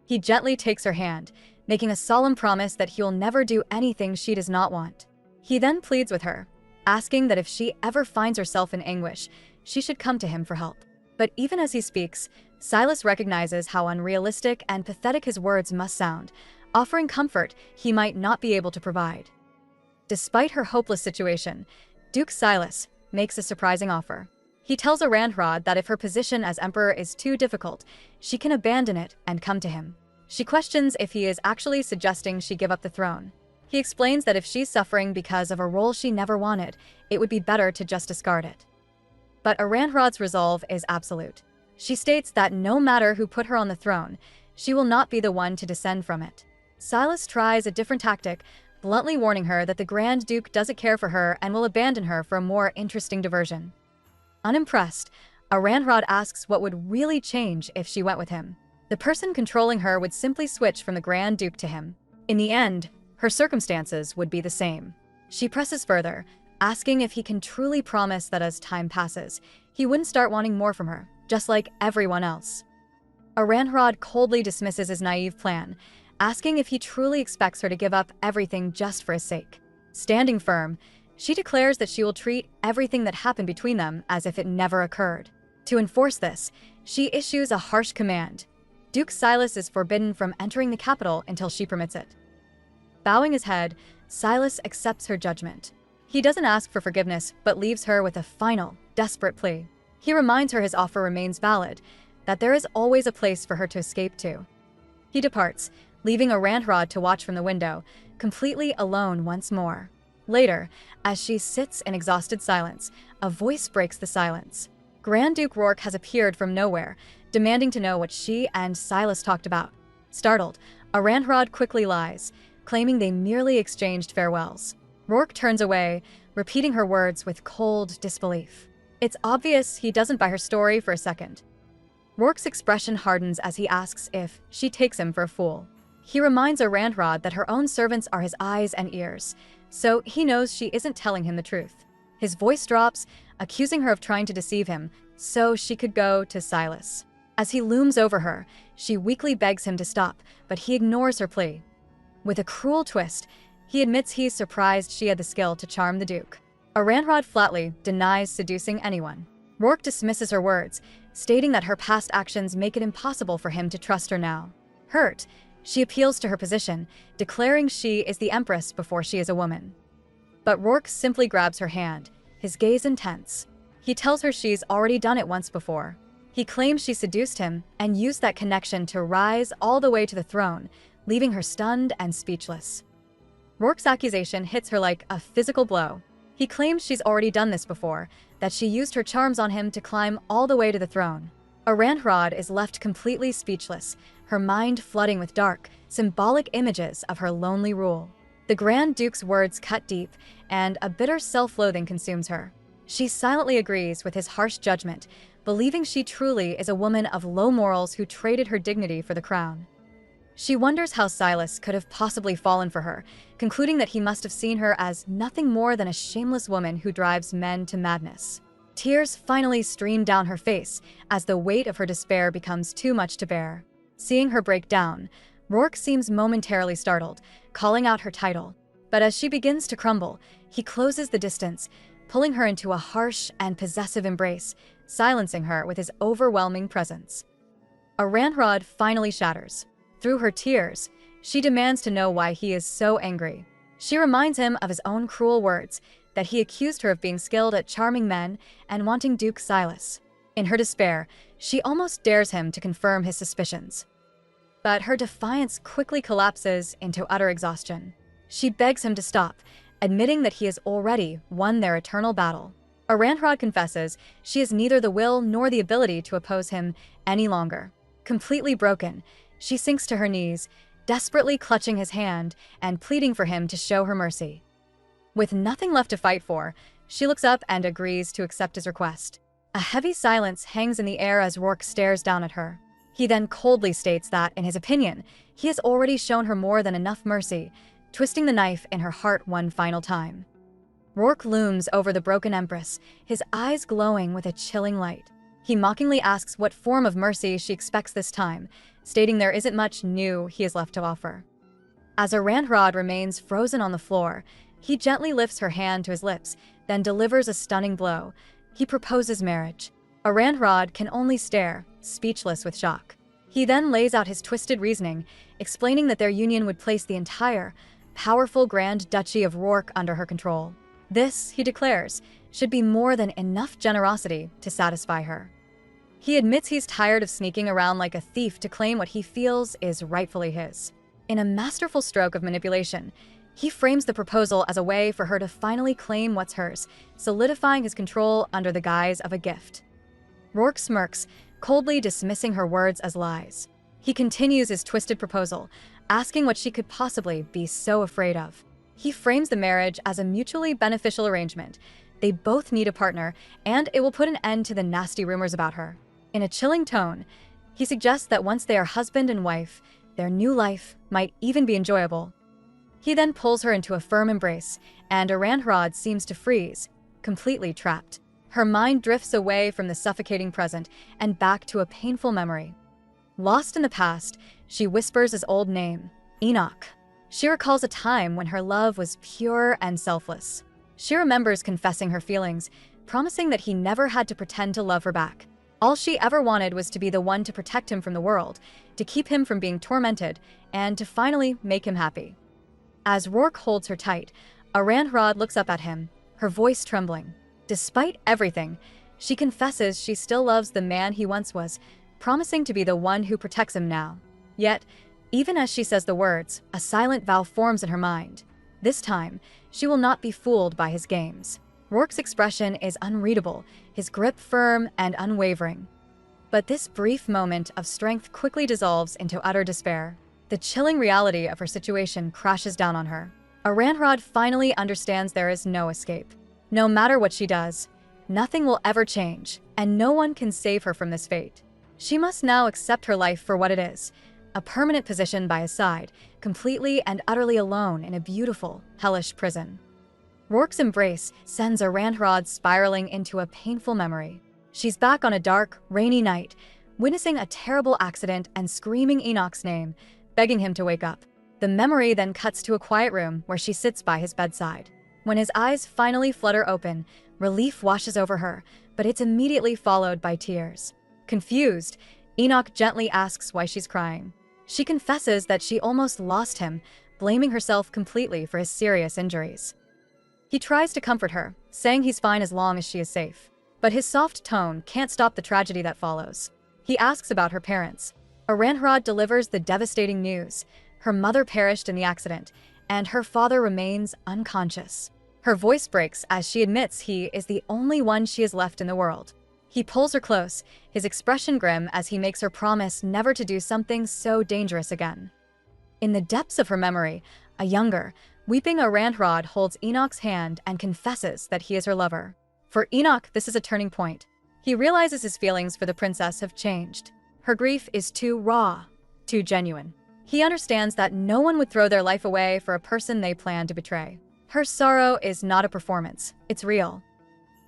He gently takes her hand, making a solemn promise that he will never do anything she does not want. He then pleads with her, asking that if she ever finds herself in anguish, she should come to him for help. But even as he speaks, Silas recognizes how unrealistic and pathetic his words must sound, offering comfort he might not be able to provide. Despite her hopeless situation, Duke Silas makes a surprising offer. He tells Aranhrod that if her position as emperor is too difficult, she can abandon it and come to him. She questions if he is actually suggesting she give up the throne. He explains that if she's suffering because of a role she never wanted, it would be better to just discard it. But Aranhrod's resolve is absolute. She states that no matter who put her on the throne, she will not be the one to descend from it. Silas tries a different tactic, bluntly warning her that the Grand Duke doesn't care for her and will abandon her for a more interesting diversion. Unimpressed, Aranhrod asks what would really change if she went with him. The person controlling her would simply switch from the Grand Duke to him. In the end, her circumstances would be the same. She presses further, asking if he can truly promise that as time passes, he wouldn't start wanting more from her, just like everyone else. Aranhrod coldly dismisses his naive plan, asking if he truly expects her to give up everything just for his sake. Standing firm, she declares that she will treat everything that happened between them as if it never occurred. To enforce this, she issues a harsh command. Duke Silas is forbidden from entering the capital until she permits it. Bowing his head, Silas accepts her judgment. He doesn't ask for forgiveness, but leaves her with a final, desperate plea. He reminds her his offer remains valid, that there is always a place for her to escape to. He departs, leaving Aranhrod to watch from the window, completely alone once more. Later, as she sits in exhausted silence, a voice breaks the silence. Grand Duke Rourke has appeared from nowhere, demanding to know what she and Silas talked about. Startled, Aranhrod quickly lies, claiming they merely exchanged farewells. Rourke turns away, repeating her words with cold disbelief. It's obvious he doesn't buy her story for a second. Rourke's expression hardens as he asks if she takes him for a fool. He reminds Aranhrod that her own servants are his eyes and ears, so he knows she isn't telling him the truth. His voice drops, accusing her of trying to deceive him so she could go to Silas. As he looms over her, she weakly begs him to stop, but he ignores her plea. With a cruel twist, he admits he's surprised she had the skill to charm the Duke. Aranhrod flatly denies seducing anyone. Rourke dismisses her words, stating that her past actions make it impossible for him to trust her now. Hurt, she appeals to her position, declaring she is the Empress before she is a woman. But Rourke simply grabs her hand, his gaze intense. He tells her she's already done it once before. He claims she seduced him and used that connection to rise all the way to the throne, leaving her stunned and speechless. Rourke's accusation hits her like a physical blow. He claims she's already done this before, that she used her charms on him to climb all the way to the throne. Aranhrod is left completely speechless, her mind flooding with dark, symbolic images of her lonely rule. The Grand Duke's words cut deep, and a bitter self-loathing consumes her. She silently agrees with his harsh judgment, believing she truly is a woman of low morals who traded her dignity for the crown. She wonders how Silas could have possibly fallen for her, concluding that he must have seen her as nothing more than a shameless woman who drives men to madness. Tears finally stream down her face as the weight of her despair becomes too much to bear. Seeing her break down, Rourke seems momentarily startled, calling out her title. But as she begins to crumble, he closes the distance, pulling her into a harsh and possessive embrace, silencing her with his overwhelming presence. Aranhrod finally shatters. Through her tears, she demands to know why he is so angry. She reminds him of his own cruel words, that he accused her of being skilled at charming men and wanting Duke Silas. In her despair, she almost dares him to confirm his suspicions. But her defiance quickly collapses into utter exhaustion. She begs him to stop, admitting that he has already won their eternal battle. Aranhrod confesses she has neither the will nor the ability to oppose him any longer. Completely broken, she sinks to her knees, desperately clutching his hand and pleading for him to show her mercy. With nothing left to fight for, she looks up and agrees to accept his request. A heavy silence hangs in the air as Rourke stares down at her. He then coldly states that, in his opinion, he has already shown her more than enough mercy, twisting the knife in her heart one final time. Rourke looms over the broken empress, his eyes glowing with a chilling light. He mockingly asks what form of mercy she expects this time, stating there isn't much new he has left to offer. As Aranhrod remains frozen on the floor, he gently lifts her hand to his lips, then delivers a stunning blow. He proposes marriage. Aranhrod can only stare, speechless with shock. He then lays out his twisted reasoning, explaining that their union would place the entire, powerful Grand Duchy of Rourke under her control. This, he declares, should be more than enough generosity to satisfy her. He admits he's tired of sneaking around like a thief to claim what he feels is rightfully his. In a masterful stroke of manipulation, he frames the proposal as a way for her to finally claim what's hers, solidifying his control under the guise of a gift. Rourke smirks, coldly dismissing her words as lies. He continues his twisted proposal, asking what she could possibly be so afraid of. He frames the marriage as a mutually beneficial arrangement. They both need a partner, and it will put an end to the nasty rumors about her. In a chilling tone, he suggests that once they are husband and wife, their new life might even be enjoyable. He then pulls her into a firm embrace, and Aranhrod seems to freeze, completely trapped. Her mind drifts away from the suffocating present and back to a painful memory. Lost in the past, she whispers his old name, Enoch. She recalls a time when her love was pure and selfless. She remembers confessing her feelings, promising that he never had to pretend to love her back. All she ever wanted was to be the one to protect him from the world, to keep him from being tormented, and to finally make him happy. As Rourke holds her tight, Aranhrod looks up at him, her voice trembling. Despite everything, she confesses she still loves the man he once was, promising to be the one who protects him now. Yet, even as she says the words, a silent vow forms in her mind. This time, she will not be fooled by his games. Rourke's expression is unreadable, his grip firm and unwavering. But this brief moment of strength quickly dissolves into utter despair. The chilling reality of her situation crashes down on her. Aranhrod finally understands there is no escape. No matter what she does, nothing will ever change, and no one can save her from this fate. She must now accept her life for what it is, a permanent position by his side, completely and utterly alone in a beautiful, hellish prison. Rourke's embrace sends Aranhrod spiraling into a painful memory. She's back on a dark, rainy night, witnessing a terrible accident and screaming Enoch's name, begging him to wake up. The memory then cuts to a quiet room where she sits by his bedside. When his eyes finally flutter open, relief washes over her, but it's immediately followed by tears. Confused, Enoch gently asks why she's crying. She confesses that she almost lost him, blaming herself completely for his serious injuries. He tries to comfort her, saying he's fine as long as she is safe. But his soft tone can't stop the tragedy that follows. He asks about her parents. Aranhrod delivers the devastating news. Her mother perished in the accident, and her father remains unconscious. Her voice breaks as she admits he is the only one she has left in the world. He pulls her close, his expression grim as he makes her promise never to do something so dangerous again. In the depths of her memory, a younger, weeping Aranhrod holds Enoch's hand and confesses that he is her lover. For Enoch, this is a turning point. He realizes his feelings for the princess have changed. Her grief is too raw, too genuine. He understands that no one would throw their life away for a person they plan to betray. Her sorrow is not a performance, it's real.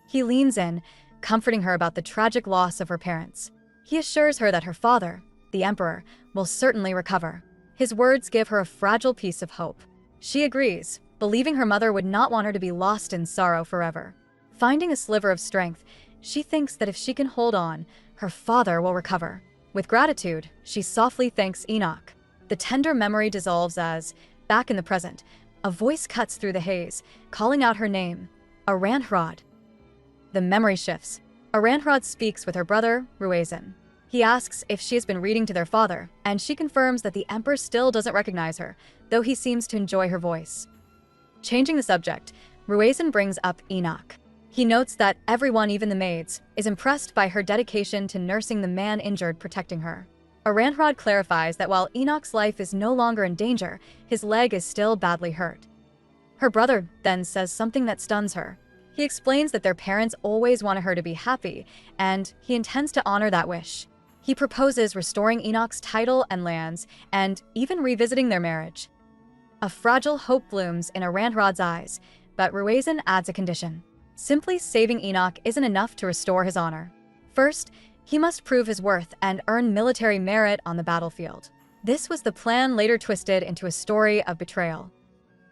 He leans in, comforting her about the tragic loss of her parents. He assures her that her father, the Emperor, will certainly recover. His words give her a fragile piece of hope. She agrees, believing her mother would not want her to be lost in sorrow forever. Finding a sliver of strength, she thinks that if she can hold on, her father will recover. With gratitude, she softly thanks Enoch. The tender memory dissolves as, back in the present, a voice cuts through the haze, calling out her name, Aranhrod. The memory shifts. Aranhrod speaks with her brother, Ruazen. He asks if she has been reading to their father, and she confirms that the Emperor still doesn't recognize her, though he seems to enjoy her voice. Changing the subject, Ruazen brings up Enoch. He notes that everyone, even the maids, is impressed by her dedication to nursing the man injured protecting her. Aranhrod clarifies that while Enoch's life is no longer in danger, his leg is still badly hurt. Her brother then says something that stuns her. He explains that their parents always wanted her to be happy, and he intends to honor that wish. He proposes restoring Enoch's title and lands, and even revisiting their marriage. A fragile hope blooms in Aranhrod's eyes, but Ruazen adds a condition. Simply saving Enoch isn't enough to restore his honor. First, he must prove his worth and earn military merit on the battlefield. This was the plan later twisted into a story of betrayal.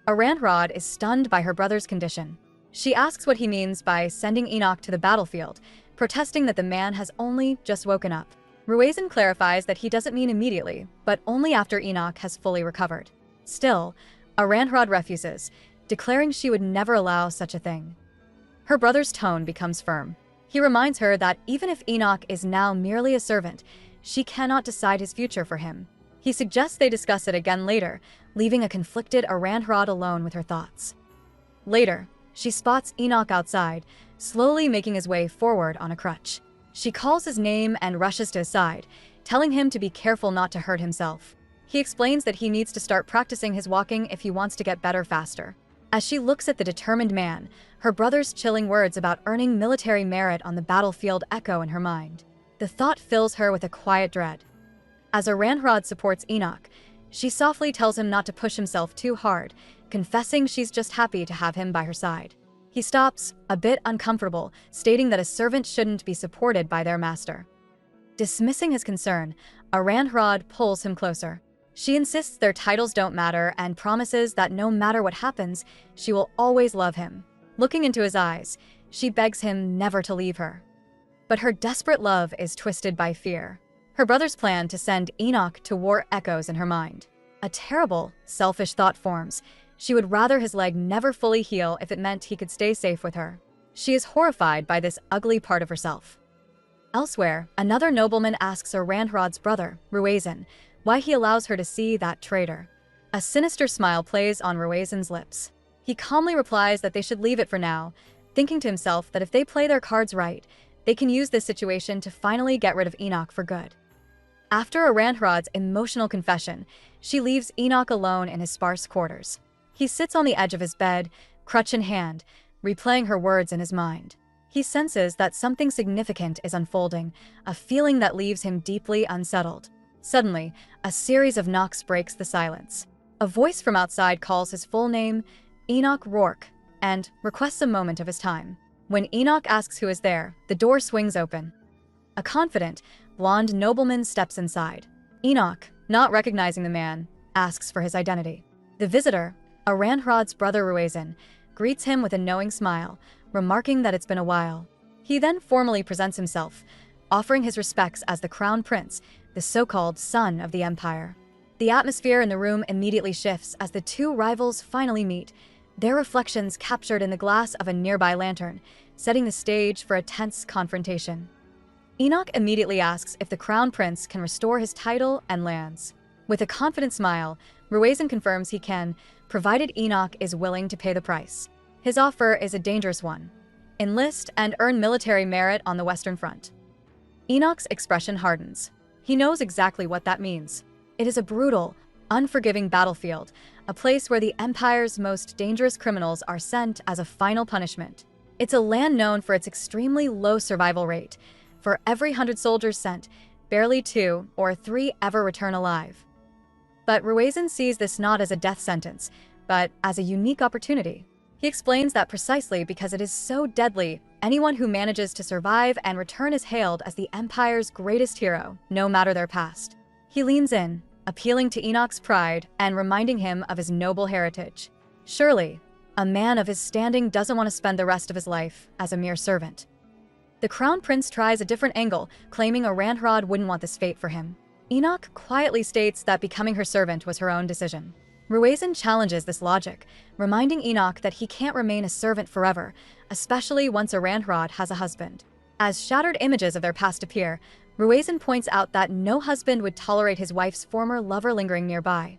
Aranhrod is stunned by her brother's condition. She asks what he means by sending Enoch to the battlefield, protesting that the man has only just woken up. Ruazen clarifies that he doesn't mean immediately, but only after Enoch has fully recovered. Still, Aranhrod refuses, declaring she would never allow such a thing. Her brother's tone becomes firm. He reminds her that even if Enoch is now merely a servant, she cannot decide his future for him. He suggests they discuss it again later, leaving a conflicted Aranhrod alone with her thoughts. Later, she spots Enoch outside, slowly making his way forward on a crutch. She calls his name and rushes to his side, telling him to be careful not to hurt himself. He explains that he needs to start practicing his walking if he wants to get better faster. As she looks at the determined man, her brother's chilling words about earning military merit on the battlefield echo in her mind. The thought fills her with a quiet dread. As Aranhrod supports Enoch, she softly tells him not to push himself too hard, confessing she's just happy to have him by her side. He stops, a bit uncomfortable, stating that a servant shouldn't be supported by their master. Dismissing his concern, Aranhrod pulls him closer. She insists their titles don't matter and promises that no matter what happens, she will always love him. Looking into his eyes, she begs him never to leave her. But her desperate love is twisted by fear. Her brother's plan to send Enoch to war echoes in her mind. A terrible, selfish thought forms. She would rather his leg never fully heal if it meant he could stay safe with her. She is horrified by this ugly part of herself. Elsewhere, another nobleman asks Aranhrod's brother, Ruazen, why he allows her to see that traitor. A sinister smile plays on Ruazen's lips. He calmly replies that they should leave it for now, thinking to himself that if they play their cards right, they can use this situation to finally get rid of Enoch for good. After Aranhrod's emotional confession, she leaves Enoch alone in his sparse quarters. He sits on the edge of his bed, crutch in hand, replaying her words in his mind. He senses that something significant is unfolding, a feeling that leaves him deeply unsettled. Suddenly, a series of knocks breaks the silence. A voice from outside calls his full name, Enoch Rourke, and requests a moment of his time. When Enoch asks who is there, the door swings open. A confident, blonde nobleman steps inside. Enoch, not recognizing the man, asks for his identity. The visitor, Aranhrod's brother Ruazen, greets him with a knowing smile, remarking that it's been a while. He then formally presents himself, offering his respects as the crown prince, the so-called son of the empire. The atmosphere in the room immediately shifts as the two rivals finally meet, their reflections captured in the glass of a nearby lantern, setting the stage for a tense confrontation. Enoch immediately asks if the crown prince can restore his title and lands. With a confident smile, Ruizen confirms he can, provided Enoch is willing to pay the price. His offer is a dangerous one. Enlist and earn military merit on the Western Front. Enoch's expression hardens. He knows exactly what that means. It is a brutal, unforgiving battlefield, a place where the Empire's most dangerous criminals are sent as a final punishment. It's a land known for its extremely low survival rate. For every 100 soldiers sent, barely 2 or 3 ever return alive. But Ruizen sees this not as a death sentence, but as a unique opportunity. He explains that precisely because it is so deadly, anyone who manages to survive and return is hailed as the Empire's greatest hero, no matter their past. He leans in, appealing to Enoch's pride and reminding him of his noble heritage. Surely, a man of his standing doesn't want to spend the rest of his life as a mere servant. The Crown Prince tries a different angle, claiming Aranhrod wouldn't want this fate for him. Enoch quietly states that becoming her servant was her own decision. Ruizen challenges this logic, reminding Enoch that he can't remain a servant forever, especially once Aranhrod has a husband. As shattered images of their past appear, Ruizen points out that no husband would tolerate his wife's former lover lingering nearby.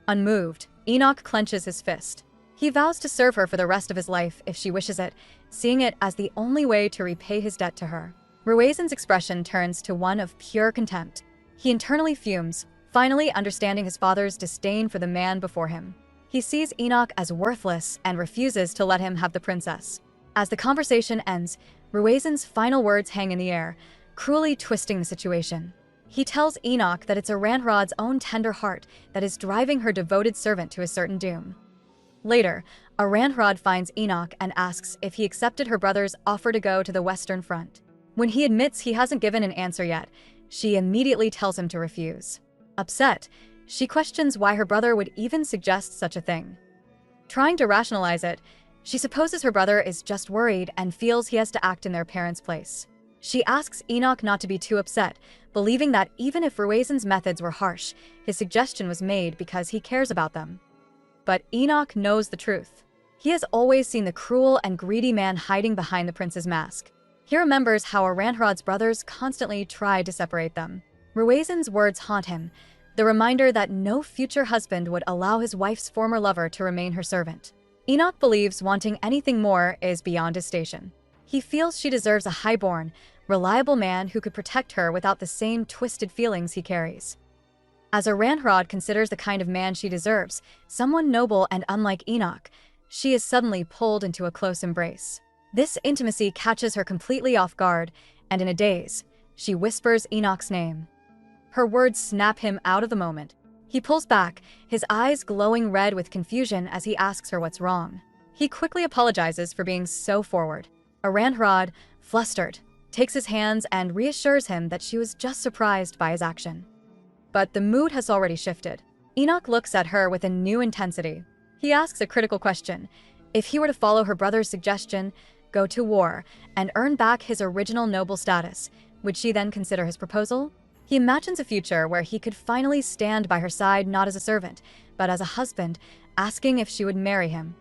Unmoved, Enoch clenches his fist. He vows to serve her for the rest of his life if she wishes it, seeing it as the only way to repay his debt to her. Ruizen's expression turns to one of pure contempt. He internally fumes, finally understanding his father's disdain for the man before him. He sees Enoch as worthless and refuses to let him have the princess. As the conversation ends, Ruizen's final words hang in the air, cruelly twisting the situation. He tells Enoch that it's Aranhrod's own tender heart that is driving her devoted servant to a certain doom. Later, Aranhrod finds Enoch and asks if he accepted her brother's offer to go to the Western Front. When he admits he hasn't given an answer yet, she immediately tells him to refuse. Upset, she questions why her brother would even suggest such a thing. Trying to rationalize it, she supposes her brother is just worried and feels he has to act in their parents' place. She asks Enoch not to be too upset, believing that even if Ruizen's methods were harsh, his suggestion was made because he cares about them. But Enoch knows the truth. He has always seen the cruel and greedy man hiding behind the prince's mask. He remembers how Aranhrod's brothers constantly tried to separate them. Ruizen's words haunt him, the reminder that no future husband would allow his wife's former lover to remain her servant. Enoch believes wanting anything more is beyond his station. He feels she deserves a highborn, reliable man who could protect her without the same twisted feelings he carries. As Aranhrod considers the kind of man she deserves, someone noble and unlike Enoch, she is suddenly pulled into a close embrace. This intimacy catches her completely off guard, and in a daze, she whispers Enoch's name. Her words snap him out of the moment. He pulls back, his eyes glowing red with confusion as he asks her what's wrong. He quickly apologizes for being so forward. Aranhrod, flustered, takes his hands and reassures him that she was just surprised by his action. But the mood has already shifted. Enoch looks at her with a new intensity. He asks a critical question. If he were to follow her brother's suggestion, go to war, and earn back his original noble status, would she then consider his proposal? He imagines a future where he could finally stand by her side not as a servant, but as a husband, asking if she would marry him.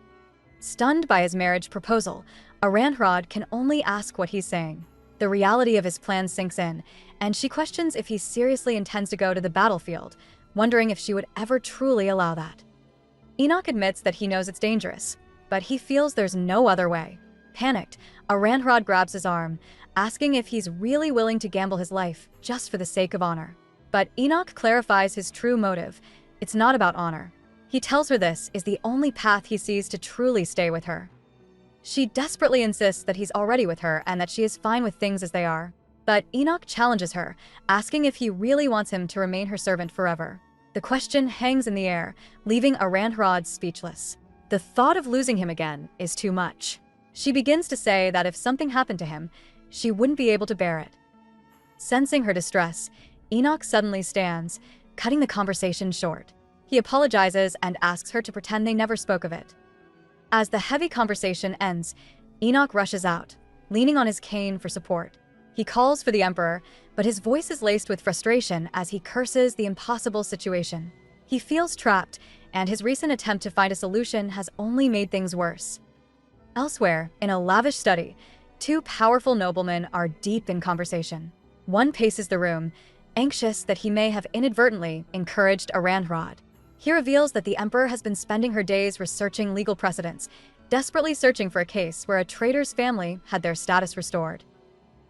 Stunned by his marriage proposal, Aranhrod can only ask what he's saying. The reality of his plan sinks in, and she questions if he seriously intends to go to the battlefield, wondering if she would ever truly allow that. Enoch admits that he knows it's dangerous, but he feels there's no other way. Panicked, Aranhrod grabs his arm, asking if he's really willing to gamble his life just for the sake of honor. But Enoch clarifies his true motive. It's not about honor. He tells her this is the only path he sees to truly stay with her. She desperately insists that he's already with her and that she is fine with things as they are. But Enoch challenges her, asking if he really wants him to remain her servant forever. The question hangs in the air, leaving Aranhrod speechless. The thought of losing him again is too much. She begins to say that if something happened to him, she wouldn't be able to bear it. Sensing her distress, Enoch suddenly stands, cutting the conversation short. He apologizes and asks her to pretend they never spoke of it. As the heavy conversation ends, Enoch rushes out, leaning on his cane for support. He calls for the Emperor, but his voice is laced with frustration as he curses the impossible situation. He feels trapped, and his recent attempt to find a solution has only made things worse. Elsewhere, in a lavish study, two powerful noblemen are deep in conversation. One paces the room, anxious that he may have inadvertently encouraged Aranhrod. He reveals that the Emperor has been spending her days researching legal precedents, desperately searching for a case where a traitor's family had their status restored.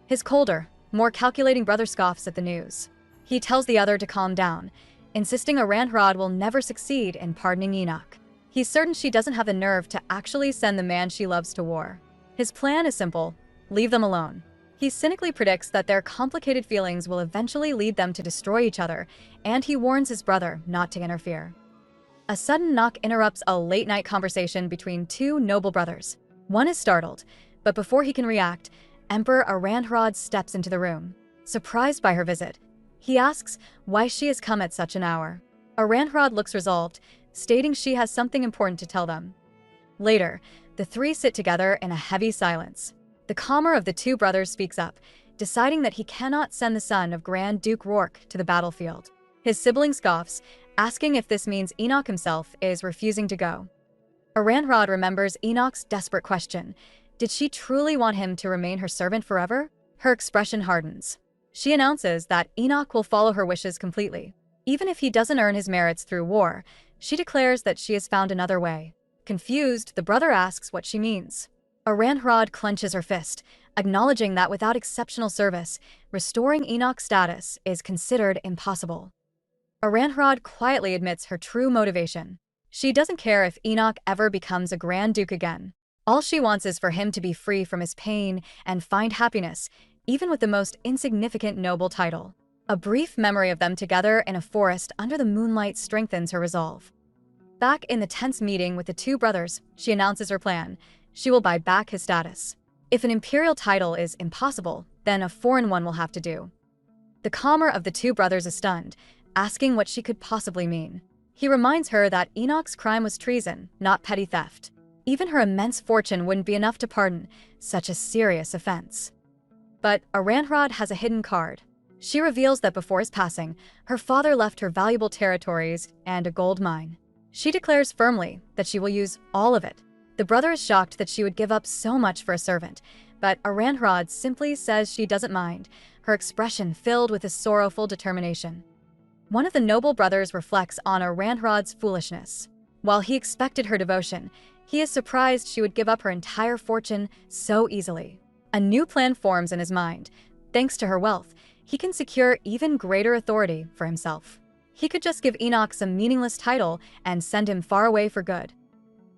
His colder, more calculating brother scoffs at the news. He tells the other to calm down, insisting Aranhrod will never succeed in pardoning Enoch. He's certain she doesn't have the nerve to actually send the man she loves to war. His plan is simple: leave them alone. He cynically predicts that their complicated feelings will eventually lead them to destroy each other, and he warns his brother not to interfere. A sudden knock interrupts a late-night conversation between two noble brothers. One is startled, but before he can react, Emperor Aranhrod steps into the room. Surprised by her visit, he asks why she has come at such an hour. Aranhrod looks resolved, stating she has something important to tell them. Later, the three sit together in a heavy silence. The calmer of the two brothers speaks up, deciding that he cannot send the son of Grand Duke Rourke to the battlefield. His sibling scoffs, asking if this means Enoch himself is refusing to go. Aranhrod remembers Enoch's desperate question. Did she truly want him to remain her servant forever? Her expression hardens. She announces that Enoch will follow her wishes completely. Even if he doesn't earn his merits through war, she declares that she has found another way. Confused, the brother asks what she means. Aranhrod clenches her fist, acknowledging that without exceptional service, restoring Enoch's status is considered impossible. Aranhrod quietly admits her true motivation. She doesn't care if Enoch ever becomes a Grand Duke again. All she wants is for him to be free from his pain and find happiness, even with the most insignificant noble title. A brief memory of them together in a forest under the moonlight strengthens her resolve. Back in the tense meeting with the two brothers, she announces her plan. She will buy back his status. If an imperial title is impossible, then a foreign one will have to do. The calmer of the two brothers is stunned, asking what she could possibly mean. He reminds her that Enoch's crime was treason, not petty theft. Even her immense fortune wouldn't be enough to pardon such a serious offense. But Aranhrod has a hidden card. She reveals that before his passing, her father left her valuable territories and a gold mine. She declares firmly that she will use all of it. The brother is shocked that she would give up so much for a servant, but Aranhrod simply says she doesn't mind, her expression filled with a sorrowful determination. One of the noble brothers reflects on Aranhrod's foolishness. While he expected her devotion, he is surprised she would give up her entire fortune so easily. A new plan forms in his mind. Thanks to her wealth, he can secure even greater authority for himself. He could just give Enoch some meaningless title and send him far away for good.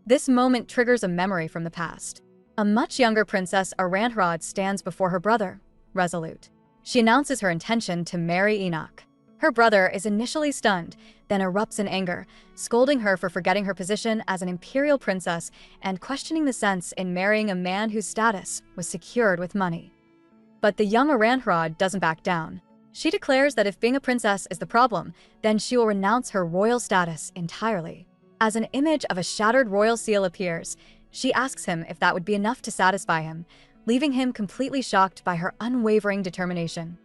This moment triggers a memory from the past. A much younger Princess Aranhrod stands before her brother, resolute. She announces her intention to marry Enoch. Her brother is initially stunned, then erupts in anger, scolding her for forgetting her position as an imperial princess and questioning the sense in marrying a man whose status was secured with money. But the young Aranhrod doesn't back down. She declares that if being a princess is the problem, then she will renounce her royal status entirely. As an image of a shattered royal seal appears, she asks him if that would be enough to satisfy him, leaving him completely shocked by her unwavering determination.